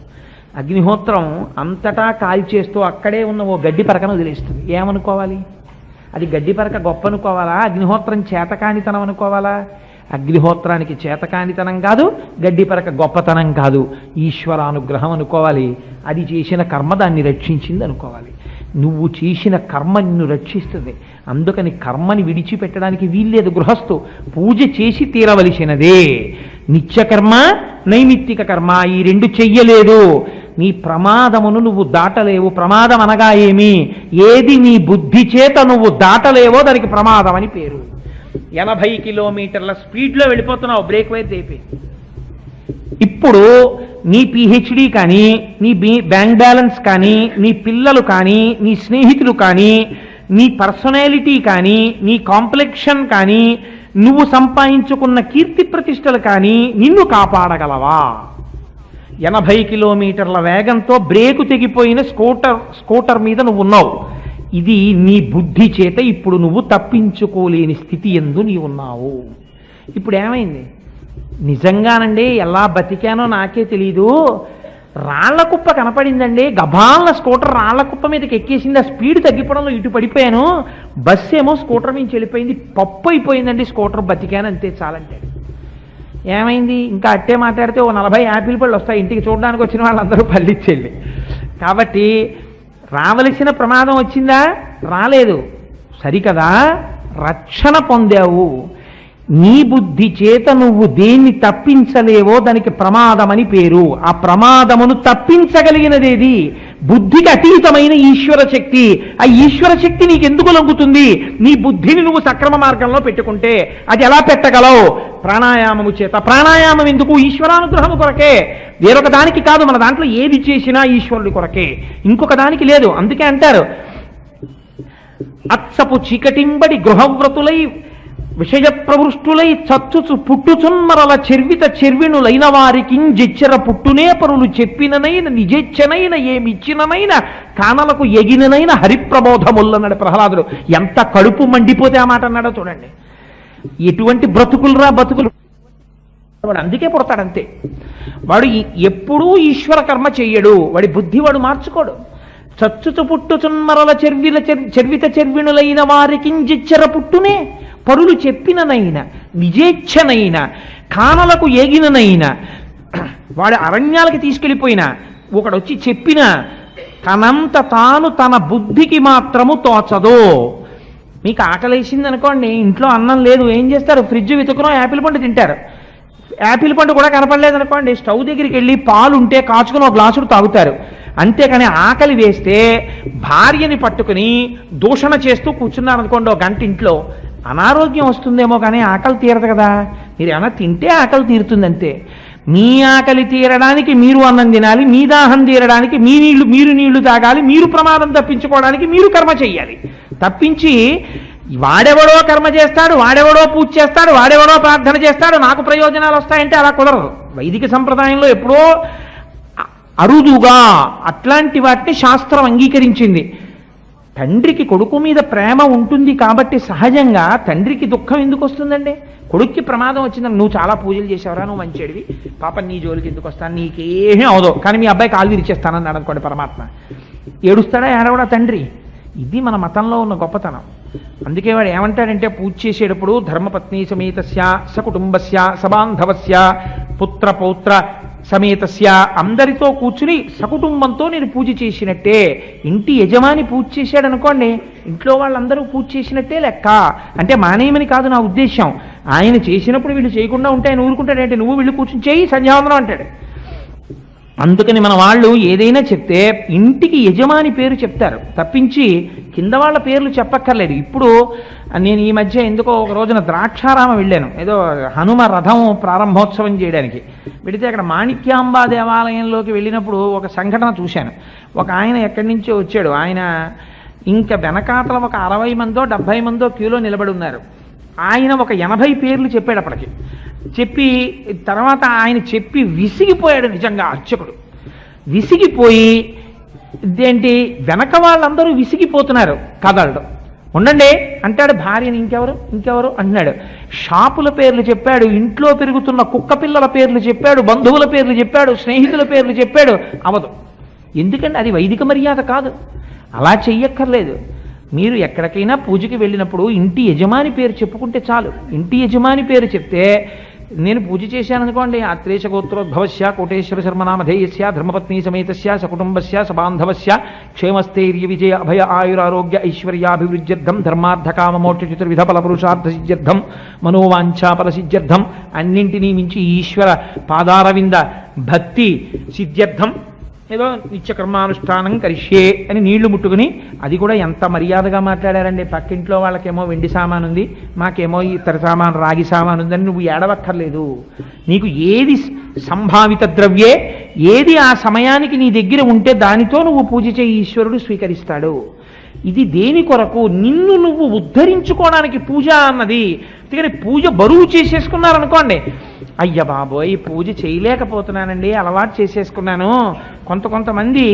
అగ్నిహోత్రం అంతటా కాల్చేస్తూ అక్కడే ఉన్న ఓ గడ్డి పరకను వదిలేస్తుంది. ఏమనుకోవాలి? అది గడ్డి పరక గొప్ప అనుకోవాలా? అగ్నిహోత్రం చేతకానితనం అనుకోవాలా? అగ్నిహోత్రానికి చేతకానితనం కాదు, గడ్డి పరక గొప్పతనం కాదు, ఈశ్వరానుగ్రహం అనుకోవాలి. అది చేసిన కర్మ దాన్ని రక్షించింది అనుకోవాలి. నువ్వు చేసిన కర్మ నిన్ను రక్షిస్తుంది. అందుకని కర్మని విడిచిపెట్టడానికి వీల్లేదు. గృహస్థు పూజ చేసి తీరవలసినదే. నిత్యకర్మ నైమిత్తిక కర్మ ఈ రెండు చెయ్యలేదు, నీ ప్రమాదమును నువ్వు దాటలేవు. ప్రమాదం అనగా ఏమి? ఏది నీ బుద్ధి చేత నువ్వు దాటలేవో దానికి ప్రమాదం అని పేరు. 80 కిలోమీటర్ల స్పీడ్లో వెళ్ళిపోతున్నావు, బ్రేక్ వైర్ తెపి. ఇప్పుడు నీ పిహెచ్డి కానీ, నీ బ్యాంక్ బ్యాలెన్స్ కానీ, నీ పిల్లలు కానీ, నీ స్నేహితులు కానీ, నీ పర్సనాలిటీ కానీ, నీ కాంప్లెక్షన్ కానీ, నువ్వు సంపాదించుకున్న కీర్తి ప్రతిష్టలు కానీ నిన్ను కాపాడగలవా? 80 కిలోమీటర్ల వేగంతో బ్రేకు తెగిపోయిన స్కూటర్ మీద నువ్వు ఉన్నావు. ఇది నీ బుద్ధి చేత ఇప్పుడు నువ్వు తప్పించుకోలేని స్థితి యందు నీ ఉన్నావు. ఇప్పుడు ఏమైంది? నిజంగానండి ఎలా బతికానో నాకే తెలీదు, రాళ్ల కుప్ప కనపడిందండి, గబాల స్కూటర్ రాళ్ల కుప్ప మీదకి ఎక్కేసింది, ఆ స్పీడ్ తగ్గిపోవడంలో ఇటు పడిపోయాను, బస్సు ఏమో స్కూటర్ నుంచి వెళ్ళిపోయింది, పప్పు అయిపోయిందండి స్కూటర్, బతికాను అంతే చాలంటే. ఏమైంది? ఇంకా అట్టే మాట్లాడితే ఓ 40 యాపిల్ పళ్ళు వస్తాయి ఇంటికి, చూడడానికి వచ్చిన వాళ్ళందరూ పళ్ళిచ్చేళ్ళి. కాబట్టి రావలసిన ప్రమాదం వచ్చిందా? రాలేదు, సరికదా, రక్షణ పొందావు. నీ బుద్ధి చేత నువ్వు దేన్ని తప్పించలేవో దానికి ప్రమాదమని పేరు. ఆ ప్రమాదమును తప్పించగలిగినదేది? బుద్ధికి అతీతమైన ఈశ్వర శక్తి. ఆ ఈశ్వర శక్తి నీకు ఎందుకు లొంగుతుంది? నీ బుద్ధిని నువ్వు సక్రమ మార్గంలో పెట్టుకుంటే. అది ఎలా పెట్టగలవు? ప్రాణాయామము చేత. ప్రాణాయామం ఎందుకు? ఈశ్వరానుగ్రహము కొరకే, వేరొక దానికి కాదు. మన దాంట్లో ఏది చేసినా ఈశ్వరుడి కొరకే, ఇంకొక దానికి లేదు. అందుకే అంటారు, అత్సపు చీకటింబడి గృహవ్రతులై విషయ ప్రవృష్టులై చచ్చుచు పుట్టుచున్మరల చెర్విత చెర్విణులైన వారికి జిచ్చర పుట్టునే పరులు చెప్పిననైన నిజేచ్ఛనైన ఏమిచ్చిననైన కానలకు ఎగిననైన హరిప్రబోధముల్లన్నాడు ప్రహ్లాదుడు. ఎంత కడుపు మండిపోతే ఆ మాట అన్నాడో చూడండి. ఎటువంటి బ్రతుకులురా బతుకులు! వాడు అందుకే పుడతాడంతే. వాడు ఎప్పుడూ ఈశ్వర కర్మ చెయ్యడు, వాడి బుద్ధి వాడు మార్చుకోడు. చచ్చుచు పుట్టుచున్మరల చెర్విత చెర్విణులైన వారికి జిచ్చర పుట్టునే పరులు చెప్పిననైనా నిజేచ్ఛనైనా కానలకు ఏగిననైనా. వాడు అరణ్యాలకి తీసుకెళ్ళిపోయినా ఒకడొచ్చి చెప్పినా తనంత తాను తన బుద్ధికి మాత్రము తోచదో. మీకు ఆకలేసింది అనుకోండి, ఇంట్లో అన్నం లేదు, ఏం చేస్తారు? ఫ్రిడ్జ్ వెతుకునో యాపిల్ పండు తింటారు. యాపిల్ పండు కూడా కనపడలేదు అనుకోండి, స్టవ్ దగ్గరికి వెళ్ళి పాలు ఉంటే కాచుకుని ఒక గ్లాసుడు తాగుతారు. అంతేకాని ఆకలి వేస్తే భార్యని పట్టుకుని దూషణ చేస్తూ కూర్చున్నారు అనుకోండి ఒక గంట ఇంట్లో, అనారోగ్యం వస్తుందేమో కానీ ఆకలి తీరదు కదా. మీరు ఏమైనా తింటే ఆకలి తీరుతుంది అంతే. మీ ఆకలి తీరడానికి మీరు అన్నం తినాలి, మీ దాహం తీరడానికి మీరు నీళ్లు తాగాలి, మీరు ప్రమాదం తప్పించుకోవడానికి మీరు కర్మ చెయ్యాలి. తప్పించి వాడెవడో కర్మ చేస్తాడు, వాడెవడో పూజ చేస్తాడు, వాడెవడో ప్రార్థన చేస్తాడు, నాకు ప్రయోజనాలు వస్తాయంటే అలా కుదరదు. వైదిక సంప్రదాయంలో ఎప్పుడో అరుదుగా అట్లాంటి వాటిని శాస్త్రం అంగీకరించింది. తండ్రికి కొడుకు మీద ప్రేమ ఉంటుంది కాబట్టి సహజంగా తండ్రికి దుఃఖం ఎందుకు వస్తుందండి? కొడుక్కి ప్రమాదం వచ్చిందని నువ్వు చాలా పూజలు చేసేవరా, నువ్వు మంచిడివి, పాప నీ జోలికి ఎందుకు వస్తాను, నీకేమీ అవదో, కానీ మీ అబ్బాయి కాలు విరిచేస్తానన్నాడు అనుకోండి పరమాత్మ, ఏడుస్తాడా ఏడవడా తండ్రి? ఇది మన మతంలో ఉన్న గొప్పతనం. అందుకే వాడు ఏమంటాడంటే పూజ చేసేటప్పుడు ధర్మపత్ని సమేతస్య సకుటుంబస్య సబాంధవస్య పుత్ర పౌత్ర సమేతస్య, అందరితో కూర్చుని సకుటుంబంతో నేను పూజ చేసినట్టే. ఇంటి యజమాని పూజ చేశాడు అనుకోండి, ఇంట్లో వాళ్ళందరూ పూజ చేసినట్టే లెక్క. అంటే మానేయమని కాదు నా ఉద్దేశం, ఆయన చేసినప్పుడు వీళ్ళు చేయకుండా ఉంటే ఆయన ఊరుకుంటాడంటే, నువ్వు వీళ్ళు కూర్చుని చేయి సంధ్యావందనం అంటాడు. అందుకని మన వాళ్ళు ఏదైనా చెప్తే ఇంటికి యజమాని పేరు చెప్తారు తప్పించి కింద వాళ్ళ పేర్లు చెప్పక్కర్లేదు. ఇప్పుడు నేను ఈ మధ్య ఎందుకో ఒక రోజున ద్రాక్షారామం వెళ్ళాను, ఏదో హనుమ రథం ప్రారంభోత్సవం చేయడానికి వెళితే అక్కడ మాణిక్యాంబా దేవాలయంలోకి వెళ్ళినప్పుడు ఒక సంఘటన చూశాను. ఒక ఆయన ఎక్కడి నుంచో వచ్చాడు, ఆయన ఇంకా వెనకాతల ఒక 60 మందో 70 మందో క్యూలో నిలబడి ఉన్నారు. ఆయన ఒక 80 పేర్లు చెప్పాడు అప్పటికి. చెప్పి తర్వాత ఆయన చెప్పి విసిగిపోయాడు. నిజంగా అర్చకుడు విసిగిపోయి, ఇదేంటి వెనక వాళ్ళందరూ విసిగిపోతున్నారు, కదలడం, ఉండండి అంటాడు. భార్యని ఇంకెవరు అంటున్నాడు. షాపుల పేర్లు చెప్పాడు, ఇంట్లో పెరుగుతున్న కుక్క పిల్లల పేర్లు చెప్పాడు, బంధువుల పేర్లు చెప్పాడు, స్నేహితుల పేర్లు చెప్పాడు. అవదు. ఎందుకంటే అది వైదిక మర్యాద కాదు, అలా చెయ్యక్కర్లేదు. మీరు ఎక్కడికైనా పూజకి వెళ్ళినప్పుడు ఇంటి యజమాని పేరు చెప్పుకుంటే చాలు. ఇంటి యజమాని పేరు చెప్తే నేను పూజ చేశాను అనుకోండి, ఆత్రేష గోత్రోద్భవస్య కోటేశ్వర శర్మనామధేయస్య ధర్మపత్ని సమేతస్య సకుటుంబస్య సబాంధవస్య క్షేమస్థైర్య విజయ అభయ ఆయురారోగ్య ఐశ్వర్యాభివృద్ధ్యర్థం ధర్మార్థకామమోక్ష చతుర్విధ ఫలపురుషార్థ సిద్ధ్యర్థం మనోవాంఛాఫల సిద్ధ్యర్థం అన్నింటినీ మించి ఈశ్వర పాదారవింద భక్తి సిద్ధ్యర్థం ఏదో నిత్యకర్మానుష్ఠానం కరిష్యే అని నీళ్లు ముట్టుకుని, అది కూడా ఎంత మర్యాదగా మాట్లాడారండి. పక్కింట్లో వాళ్ళకేమో వెండి సామాను ఉంది, మాకేమో ఇతర సామాను రాగి సామాను ఉందని నువ్వు ఏడవక్కర్లేదు. నీకు ఏది సంభావిత ద్రవ్యే, ఏది ఆ సమయానికి నీ దగ్గర ఉంటే దానితో నువ్వు పూజ చేయి, ఈశ్వరుడు స్వీకరిస్తాడు. ఇది దేని కొరకు? నిన్ను నువ్వు ఉద్ధరించుకోవడానికి పూజ అన్నది. అందుకని పూజ బరువు చేసేసుకున్నారనుకోండి, అయ్య బాబోయ్ పూజ చేయలేకపోతున్నానండి, అలవాటు చేసేసుకున్నాను. కొంతమంది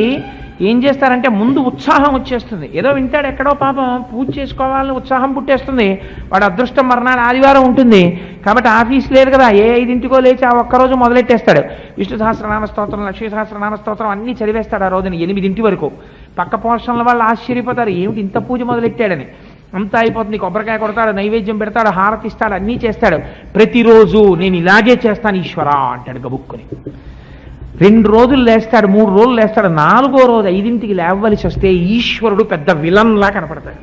ఏం చేస్తారంటే ముందు ఉత్సాహం వచ్చేస్తుంది, ఏదో వింటాడు ఎక్కడో పాపం పూజ చేసుకోవాలని ఉత్సాహం పుట్టేస్తుంది. వాడు అదృష్టం మర్నాడు ఆదివారం ఉంటుంది కాబట్టి ఆఫీస్ లేదు కదా, ఏ 5ంటికో లేచి ఆ ఒక్కరోజు మొదలెట్టేస్తాడు. విష్ణు సహస్రనామ స్తోత్రం, లక్ష్మీ సహస్రనామ స్తోత్రం అన్నీ చదివేస్తాడు ఆ రోజున 8 వరకు. పక్క పోషణల వాళ్ళు ఆశ్చర్యపోతారు, ఏమిటి ఇంత పూజ మొదలెట్టాడని. అంతా అయిపోతుంది, కొబ్బరికాయ కొడతాడు, నైవేద్యం పెడతాడు, హారతి ఇస్తాడు, అన్నీ చేస్తాడు. ప్రతిరోజు నేను ఇలాగే చేస్తాను ఈశ్వరా అంటాడు గబుక్కుని. 2 రోజులు లేస్తాడు, 3 రోజులు లేస్తాడు, 4వ రోజు 5ంటికి లేవవలసి వస్తే ఈశ్వరుడు పెద్ద విలన్లా కనపడతాడు.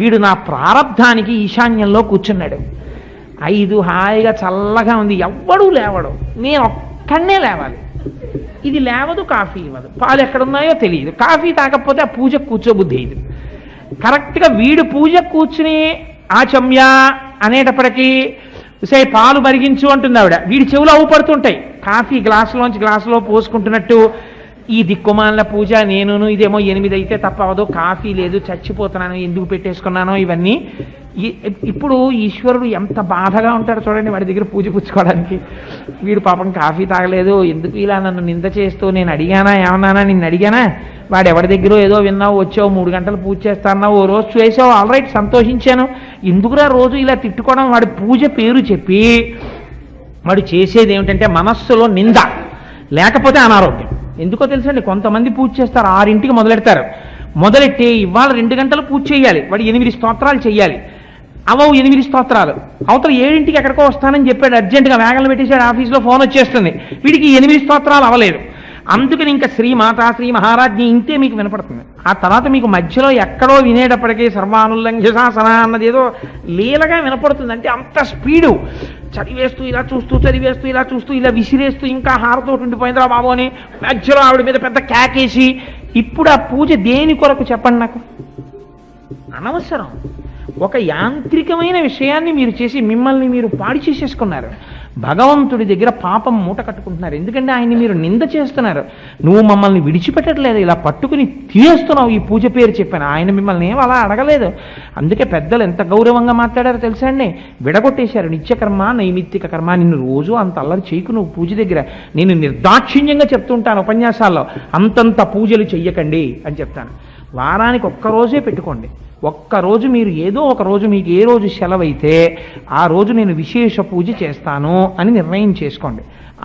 వీడు నా ప్రారంధానికి ఈశాన్యంలో కూర్చున్నాడు, 5 హాయిగా చల్లగా ఉంది, ఎవ్వడూ లేవడు, నేను ఒక్కడనే లేవాలి. ఇది లేవదు, కాఫీ ఇవ్వదు, పాలు ఎక్కడున్నాయో తెలియదు, కాఫీ తాగకపోతే ఆ పూజ కూర్చోబుద్ధి అయ్యదు. కరెక్ట్గా వీడు పూజ కూర్చుని ఆచమ్య అనేటప్పటికీ సే పాలు మరిగించు అంటుంది ఆవిడ, వీడి చెవులు అవుపడుతుంటాయి. కాఫీ గ్లాసులో పోసుకుంటున్నట్టు, ఈ దిక్కుమాల పూజ నేను ఇదేమో 8 అయితే తప్ప అవదు, కాఫీ లేదు, చచ్చిపోతున్నాను, ఎందుకు పెట్టేసుకున్నానో ఇవన్నీ. ఇప్పుడు ఈశ్వరుడు ఎంత బాధగా ఉంటాడో చూడండి వాడి దగ్గర పూజ పుచ్చుకోవడానికి. వీడు పాపం కాఫీ తాగలేదు, ఎందుకు ఇలా నన్ను నింద చేస్తూ, నేను అడిగానా ఏమన్నానా, నిన్ను అడిగానా, వాడు ఎవరి దగ్గర ఏదో విన్నావు, వచ్చావు 3 గంటలు పూజ చేస్తాన్నావు, ఓ రోజు చేసావు, ఆల్ రైట్ సంతోషించాను, ఎందుకురా రోజు ఇలా తిట్టుకోవడం. వాడి పూజ పేరు చెప్పి వాడు చేసేది ఏమిటంటే మనస్సులో నింద, లేకపోతే అనారోగ్యం. ఎందుకో తెలుసండి, కొంతమంది పూజ చేస్తారు 6ంటికి మొదలెడతారు, మొదలెట్టి ఇవాళ 2 గంటలు పూజ చేయాలి, వాడు 8 స్తోత్రాలు చేయాలి, అవవు 8 స్తోత్రాలు, అవతల 7ంటికి ఎక్కడికో వస్తానని చెప్పాడు, అర్జెంటుగా వేగలు పెట్టేశాడు, ఆఫీస్లో ఫోన్ వచ్చేస్తుంది, వీడికి 8 స్తోత్రాలు అవ్వలేదు. అందుకని ఇంకా శ్రీమాత శ్రీ మహారాజ్ఞి ఇంతే మీకు వినపడుతుంది. ఆ తర్వాత మీకు మధ్యలో ఎక్కడో వినేటప్పటికీ సర్వానుల్లంఘ్య శాసన అన్నది ఏదో లీలగా వినపడుతుంది. అంటే అంత స్పీడు, చదివేస్తూ ఇలా చూస్తూ, చదివేస్తూ ఇలా చూస్తూ, ఇలా విసిరేస్తూ, ఇంకా హారతోటి ఉండిపోయిందిరా బాబు అని మధ్యలో ఆవిడ మీద పెద్ద కేకేసి. ఇప్పుడు ఆ పూజ దేని కొరకు చెప్పండి నాకు? అనవసరం. ఒక యాంత్రికమైన విషయాన్ని మీరు చేసి మిమ్మల్ని మీరు పాడి చేసేసుకున్నారు. భగవంతుడి దగ్గర పాపం మూట కట్టుకుంటున్నారు, ఎందుకంటే ఆయన్ని మీరు నింద చేస్తున్నారు. నువ్వు మమ్మల్ని విడిచిపెట్టట్లేదు, ఇలా పట్టుకుని తీయేస్తున్నావు ఈ పూజ పేరు చెప్పాను. ఆయన మిమ్మల్ని ఏం అలా అడగలేదు. అందుకే పెద్దలు ఎంత గౌరవంగా మాట్లాడారో తెలుసా అండి, విడగొట్టేశారు నిత్యకర్మ నైమిత్తిక కర్మ. నిన్ను రోజు అంత అల్లరి చేయకు నువ్వు పూజ దగ్గర. నేను నిర్దాక్షిణ్యంగా చెప్తుంటాను ఉపన్యాసాల్లో, అంతంత పూజలు చెయ్యకండి అని చెప్తాను. వారానికి ఒక్కరోజే పెట్టుకోండి. ఒక్కరోజు మీరు ఏదో ఒక రోజు, మీకు ఏ రోజు సెలవైతే ఆ రోజు నేను విశేష పూజ చేస్తాను అని నిర్ణయం చేసుకోండి.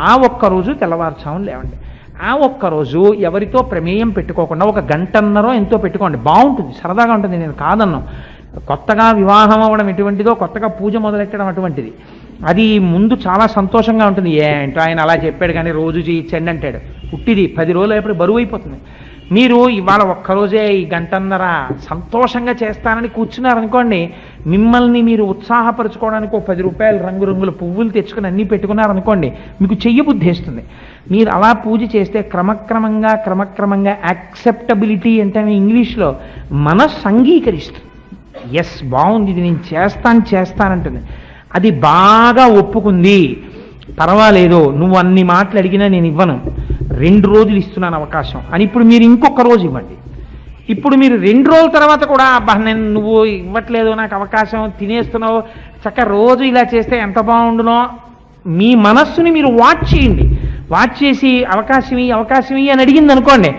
ఆ ఒక్కరోజు తెల్లవారుజామున లేవండి. ఆ ఒక్కరోజు ఎవరితో ప్రమేయం పెట్టుకోకుండా 1 గంటన్నర ఎంతో పెట్టుకోండి, బాగుంటుంది, సరదాగా ఉంటుంది. నేను కాదన్నాను, కొత్తగా వివాహం అవ్వడం ఎటువంటిదో, కొత్తగా పూజ మొదలెట్టడం అటువంటిది. అది ముందు చాలా సంతోషంగా ఉంటుంది. ఏంటో ఆయన అలా చెప్పాడు కానీ రోజు చేయించండి అంటాడు, పుట్టిది 10 రోజులు అయిపోయి బరువు అయిపోతుంది. మీరు ఇవాళ ఒక్కరోజే ఈ 1 గంటన్నర సంతోషంగా చేస్తానని కూర్చున్నారనుకోండి, మిమ్మల్ని మీరు ఉత్సాహపరచుకోవడానికి ఒక 10 రూపాయలు రంగురంగుల పువ్వులు తెచ్చుకుని అన్నీ పెట్టుకున్నారనుకోండి, మీకు చెయ్యబుద్ధేస్తుంది. మీరు అలా పూజ చేస్తే క్రమక్రమంగా యాక్సెప్టబిలిటీ అంటే ఇంగ్లీష్లో మనస్సు అంగీకరిస్తుంది. ఎస్ బాగుంది, ఇది నేను చేస్తానంటుంది. అది బాగా ఒప్పుకుంది, పర్వాలేదు నువ్వు అన్ని మాటలు అడిగినా నేను ఇవ్వను, 2 రోజులు ఇస్తున్నాను అవకాశం అని ఇప్పుడు మీరు ఇంకొక రోజు ఇవ్వండి. ఇప్పుడు మీరు 2 రోజుల తర్వాత కూడా అబ్బా నువ్వు ఇవ్వట్లేదు నాకు అవకాశం, తినేస్తున్నావు, చక్కగా రోజు ఇలా చేస్తే ఎంత బాగుండునో మీ మనస్సుని మీరు వాచ్ చేయండి. వాచ్ చేసి అవకాశం అని అడిగింది అనుకోండి,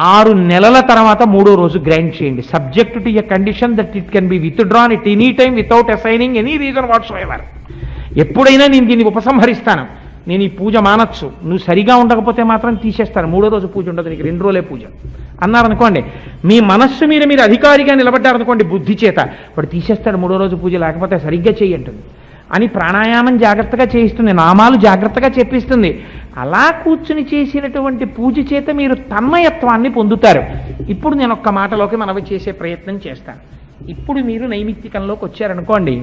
6 నెలల తర్వాత 3వ రోజు గ్రాంట్ చేయండి, subject to a condition that it can be withdrawn at any time without assigning any reason whatsoever. ఎప్పుడైనా నేను దీన్ని ఉపసంహరిస్తాను, నేను ఈ పూజ మానచ్చు, నువ్వు సరిగా ఉండకపోతే మాత్రం తీసేస్తాను, 3వ రోజు పూజ ఉండదు, నీకు 2 రోజులే పూజ అన్నారనుకోండి, మీ మనస్సు మీద మీరు అధికారిగా నిలబడ్డారనుకోండి బుద్ధి చేత, వాడు తీసేస్తాడు 3వ రోజు పూజ, లేకపోతే సరిగ్గా చెయ్యంటుంది. అని ప్రాణాయామం జాగ్రత్తగా చేయిస్తుంది, నామాలు జాగ్రత్తగా చెప్పిస్తుంది. అలా కూర్చుని చేసినటువంటి పూజ చేత మీరు తన్మయత్వాన్ని పొందుతారు. ఇప్పుడు నేను ఒక్క మాటలోకి మనవి చేసే ప్రయత్నం చేస్తాను. ఇప్పుడు మీరు నైమిత్తికంలోకి వచ్చారనుకోండి,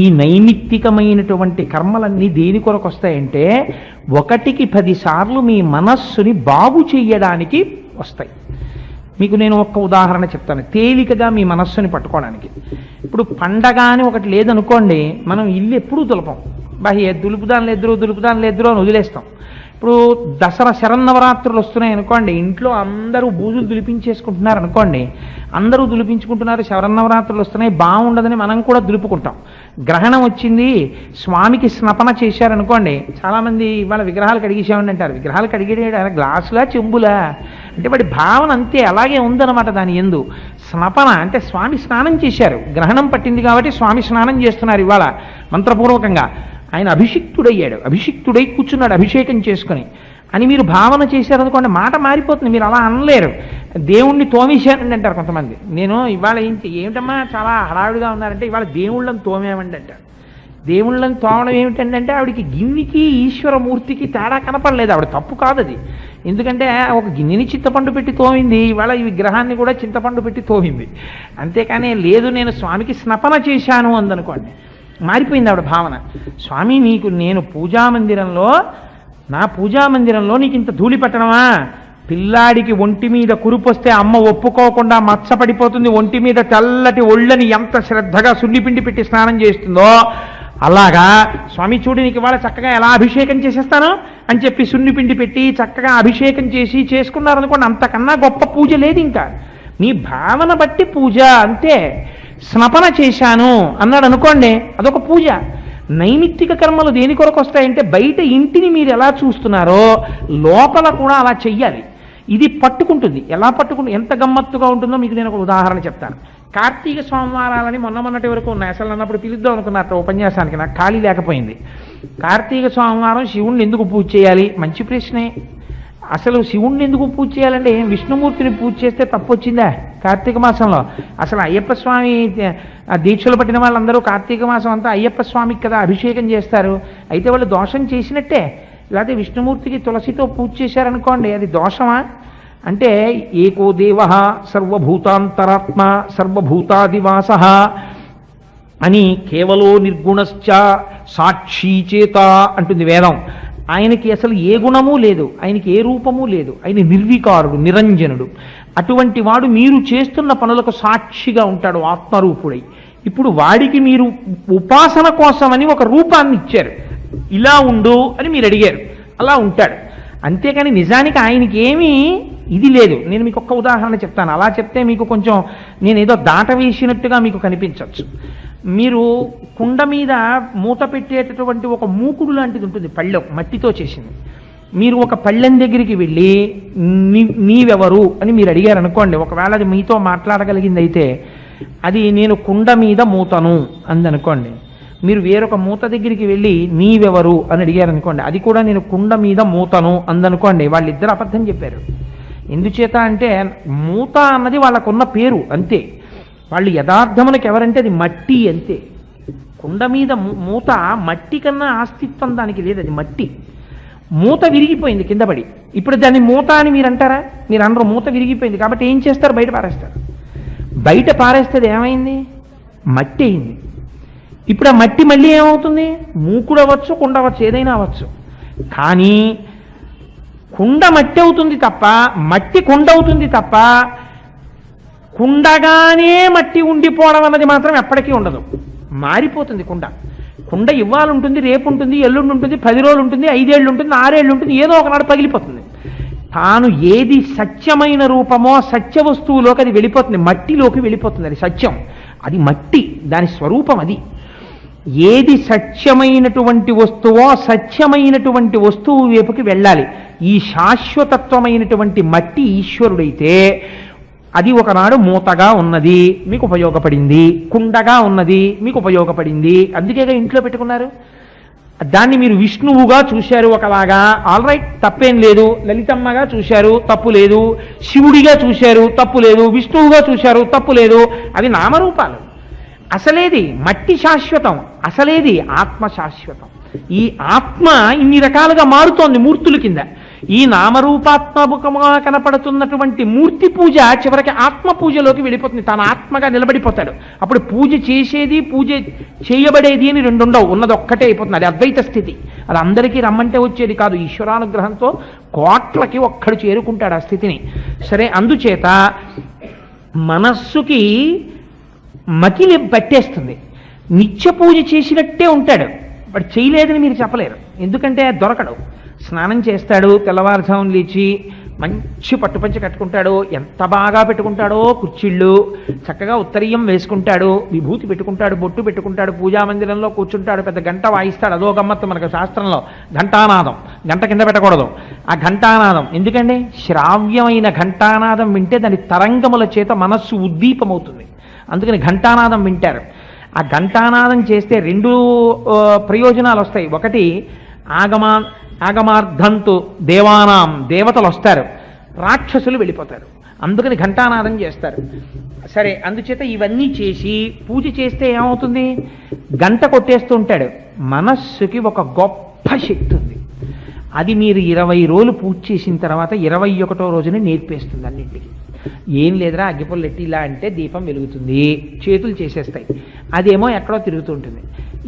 ఈ నైమిత్తికమైనటువంటి కర్మలన్నీ దేని కొరకు వస్తాయంటే 1కి 10 సార్లు మీ మనస్సుని బాగు చెయ్యడానికి వస్తాయి. మీకు నేను ఒక్క ఉదాహరణ చెప్తాను, తేలికగా మీ మనస్సుని పట్టుకోవడానికి. ఇప్పుడు పండగ అని ఒకటి లేదనుకోండి, మనం ఇల్లు ఎప్పుడూ దులపం, దులుపుదాని లేదురు అని వదిలేస్తాం. ఇప్పుడు దసరా శరన్నవరాత్రులు వస్తున్నాయి అనుకోండి, ఇంట్లో అందరూ బూజులు దులిపించేసుకుంటున్నారు అనుకోండి, అందరూ దులిపించుకుంటున్నారు, శరన్నవరాత్రులు వస్తున్నాయి, బాగుండదని మనం కూడా దులుపుకుంటాం. గ్రహణం వచ్చింది, స్వామికి స్నపన చేశారనుకోండి, చాలామంది ఇవాళ విగ్రహాలు కడిగేసామని అంటారు. విగ్రహాలు కడిగే గ్లాసులా చెంబులా అంటే వాడి భావన అంతే, అలాగే ఉందన్నమాట దాని యందు. స్నపన అంటే స్వామి స్నానం చేశారు, గ్రహణం పట్టింది కాబట్టి స్వామి స్నానం చేస్తున్నారు ఇవాళ మంత్రపూర్వకంగా. ఆయన అభిషిక్తుడయ్యాడు, అభిషిక్తుడై కూర్చున్నాడు అభిషేకం చేసుకుని అని మీరు భావన చేశారనుకోండి, మాట మారిపోతుంది. మీరు అలా అనలేరు. దేవుణ్ణి తోమేశానండి అంటారు కొంతమంది. నేను ఇవాళ ఏమిటమ్మా చాలా హడావిడిగా ఉన్నారంటే, ఇవాళ దేవుళ్ళని తోమేమండి అంటారు. దేవుళ్ళని తోమడం ఏమిటంటే ఆవిడికి గిన్నెకి ఈశ్వరమూర్తికి తేడా కనపడలేదు. ఆవిడ తప్పు కాదు అది, ఎందుకంటే ఒక గిన్నెని చింతపండు పెట్టి తోమింది, ఇవాళ ఈ విగ్రహాన్ని కూడా చింతపండు పెట్టి తోమింది. అంతేకాని లేదు నేను స్వామికి స్నపన చేశాను అందనుకోండి, మారిపోయింది ఆవిడ భావన. స్వామి నీకు నేను నా పూజామందిరంలో నీకు ఇంత ధూళి పట్టడమా? పిల్లాడికి ఒంటి మీద కురుపొస్తే అమ్మ ఒప్పుకోకుండా మచ్చపడిపోతుంది, ఒంటి మీద తెల్లటి ఒళ్ళని ఎంత శ్రద్ధగా సున్నిపిండి పెట్టి స్నానం చేస్తుందో అలాగా స్వామి చూడు నీకు ఇవాళ చక్కగా ఎలా అభిషేకం చేసేస్తాను అని చెప్పి సున్నిపిండి పెట్టి చక్కగా అభిషేకం చేసి చేసుకున్నారనుకోండి, అంతకన్నా గొప్ప పూజ లేదు. ఇంకా నీ భావన బట్టి పూజ అంతే. స్నపన చేశాను అన్నాడు అనుకోండి, అదొక పూజ. నైమిత్తిక కర్మలు దేని కొరకు వస్తాయంటే బయట ఇంటిని మీరు ఎలా చూస్తున్నారో లోపల కూడా అలా చెయ్యాలి. ఇది పట్టుకుంటుంది. ఎలా పట్టుకుంటుంది, ఎంత గమ్మత్తుగా ఉంటుందో మీకు నేను ఒక ఉదాహరణ చెప్తాను. కార్తీక సోమవారాలని మొన్నటి వరకు ఉన్నాయి, అసలు అన్నప్పుడు పిలుద్దాం అనుకున్నట్టు ఉపన్యాసానికి నాకు ఖాళీ లేకపోయింది. కార్తీక సోమవారం శివుణ్ణి ఎందుకు పూజ చేయాలి? మంచి ప్రశ్నే. అసలు శివుణ్ణి ఎందుకు పూజ చేయాలంటే విష్ణుమూర్తిని పూజ చేస్తే తప్పు వచ్చిందా కార్తీక మాసంలో? అసలు అయ్యప్ప స్వామి దీక్షలు పట్టిన వాళ్ళందరూ కార్తీక మాసం అంతా అయ్యప్ప స్వామికి కదా అభిషేకం చేస్తారు, అయితే వాళ్ళు దోషం చేసినట్టే. లేకపోతే విష్ణుమూర్తికి తులసితో పూజ చేశారనుకోండి, అది దోషమా? అంటే ఏకో దేవ సర్వభూతాంతరాత్మ సర్వభూతాదివాస అని కేవలో నిర్గుణశ్చ సాక్షి చేత అంటుంది వేదం. ఆయనకి అసలు ఏ గుణము లేదు, ఆయనకి ఏ రూపము లేదు, ఆయన నిర్వికారుడు నిరంజనుడు. అటువంటి వాడు మీరు చేస్తున్న పనులకు సాక్షిగా ఉంటాడు ఆత్మరూపుడై. ఇప్పుడు వాడికి మీరు ఉపాసన కోసమని ఒక రూపాన్ని ఇచ్చారు, ఇలా ఉండు అని మీరు అడిగారు, అలా ఉంటాడు. అంతేకాని నిజానికి ఆయనకి ఏమీ ఇది లేదు. నేను మీకు ఒక్క ఉదాహరణ చెప్తాను, అలా చెప్తే మీకు కొంచెం నేను ఏదో దాట వేసినట్టుగా మీకు కనిపించవచ్చు. మీరు కుండ మీద మూత పెట్టేటటువంటి ఒక మూకుడు లాంటిది ఉంటుంది, పళ్ళెం మట్టితో చేసింది. మీరు ఒక పళ్ళెం దగ్గరికి వెళ్ళి నీవెవరు అని మీరు అడిగారు అనుకోండి, ఒకవేళ అది మీతో మాట్లాడగలిగింది అయితే అది నేను కుండ మీద మూతను అందనుకోండి. మీరు వేరొక మూత దగ్గరికి వెళ్ళి నీవెవరు అని అడిగారు అనుకోండి, అది కూడా నేను కుండ మీద మూతను అందనుకోండి. వాళ్ళిద్దరు అబద్ధం చెప్పారు. ఎందుచేత అంటే మూత అన్నది వాళ్ళకున్న పేరు అంతే. వాళ్ళు యథార్థమునకు ఎవరంటే అది మట్టి అంతే. కుండ మీద మూత మట్టి కన్నా ఆస్తిత్వం దానికి లేదు, అది మట్టి. మూత విరిగిపోయింది కింద పడి, ఇప్పుడు దాన్ని మూత అని మీరు అంటారా? మీరు అనరు. మూత విరిగిపోయింది కాబట్టి ఏం చేస్తారు? బయట పారేస్తారు. బయట పారేస్తే ఏమైంది? మట్టి అయింది. ఇప్పుడు ఆ మట్టి మళ్ళీ ఏమవుతుంది? మూకుడు అవ్వచ్చు, కుండ అవ్వచ్చు, ఏదైనా అవ్వచ్చు. కానీ కుండ మట్టి అవుతుంది తప్ప, మట్టి కుండ అవుతుంది తప్ప కుండగానే మట్టి ఉండిపోవడం అన్నది మాత్రం ఎప్పటికీ ఉండదు. మారిపోతుంది కుండ. కుండ ఇవ్వాలి ఉంటుంది, రేపు ఉంటుంది, ఎల్లుండి ఉంటుంది, 10 రోజులు ఉంటుంది, 5 ఏళ్ళు ఉంటుంది, 6 ఏళ్ళు ఉంటుంది, ఏదో ఒకనాడు పగిలిపోతుంది. తాను ఏది సత్యమైన రూపమో సత్య వస్తువులోకి అది వెళ్ళిపోతుంది, మట్టిలోకి వెళ్ళిపోతుంది. అది సత్యం, అది మట్టి, దాని స్వరూపం అది. ఏది సత్యమైనటువంటి వస్తువో సత్యమైనటువంటి వస్తువు వైపుకి వెళ్ళాలి. ఈ శాశ్వతత్వమైనటువంటి మట్టి ఈశ్వరుడైతే అది ఒకనాడు మూతగా ఉన్నది, మీకు ఉపయోగపడింది, కుండగా ఉన్నది, మీకు ఉపయోగపడింది, అందుకేగా ఇంట్లో పెట్టుకున్నారు. దాన్ని మీరు విష్ణువుగా చూశారు ఒకలాగా, ఆల్ రైట్, తప్పేం లేదు. లలితమ్మగా చూశారు, తప్పు లేదు. శివుడిగా చూశారు, తప్పు లేదు. విష్ణువుగా చూశారు, తప్పు లేదు. అవి నామరూపాలు. అసలేది మట్టి శాశ్వతం, అసలేది ఆత్మ శాశ్వతం. ఈ ఆత్మ ఇన్ని రకాలుగా మారుతోంది మూర్తుల కింద. ఈ నామరూపాత్మముఖముగా కనపడుతున్నటువంటి మూర్తి పూజ చివరికి ఆత్మ పూజలోకి వెళ్ళిపోతుంది. తన ఆత్మగా నిలబడిపోతాడు. అప్పుడు పూజ చేసేది, పూజ చేయబడేది అని రెండు ఉండవు, ఉన్నది ఒక్కటే అయిపోతుంది. అది అద్వైత స్థితి. అది అందరికీ రమ్మంటే వచ్చేది కాదు. ఈశ్వరానుగ్రహంతో కోట్లకి ఒక్కడు చేరుకుంటాడు ఆ స్థితిని. సరే, అందుచేత మనస్సుకి మకిలి పట్టేస్తుంది. నిత్య పూజ చేసినట్టే ఉంటాడు, వాడు చేయలేదని మీరు చెప్పలేరు. ఎందుకంటే దొరకడు. స్నానం చేస్తాడు, తెల్లవారుజామున లేచి మంచి పట్టుపంచి కట్టుకుంటాడు, ఎంత బాగా పెట్టుకుంటాడో కుర్చీళ్ళు, చక్కగా ఉత్తరీయం వేసుకుంటాడు, విభూతి పెట్టుకుంటాడు, బొట్టు పెట్టుకుంటాడు, పూజా మందిరంలో కూర్చుంటాడు, పెద్ద గంట వాయిస్తాడు. అదో గమ్మత్తు మనకు శాస్త్రంలో. ఘంటానాదం, గంట కింద పెట్టకూడదు. ఆ ఘంటానాదం ఎందుకంటే శ్రావ్యమైన ఘంటానాదం వింటే దాని తరంగముల చేత మనస్సు ఉద్దీపమవుతుంది. అందుకని ఘంటానాదం వింటారు. ఆ ఘంటానాదం చేస్తే రెండు ప్రయోజనాలు వస్తాయి. ఒకటి, ఆగమార్థంతో దేవానాం, దేవతలు వస్తారు, రాక్షసులు వెళ్ళిపోతారు. అందుకని ఘంటానాదం చేస్తారు. సరే, అందుచేత ఇవన్నీ చేసి పూజ చేస్తే ఏమవుతుంది? గంట కొట్టేస్తూ ఉంటాడు. మనస్సుకి ఒక గొప్ప శక్తి ఉంది. అది మీరు 20 రోజులు పూజ చేసిన తర్వాత 21వ రోజున నేర్పేస్తుంది అన్నింటికి. ఏం లేదురా, అగ్గిపుల్ల ఎట్టి ఇలా అంటే దీపం వెలుగుతుంది, చేతులు చేసేస్తాయి. అదేమో ఎక్కడో తిరుగుతుంటుంది,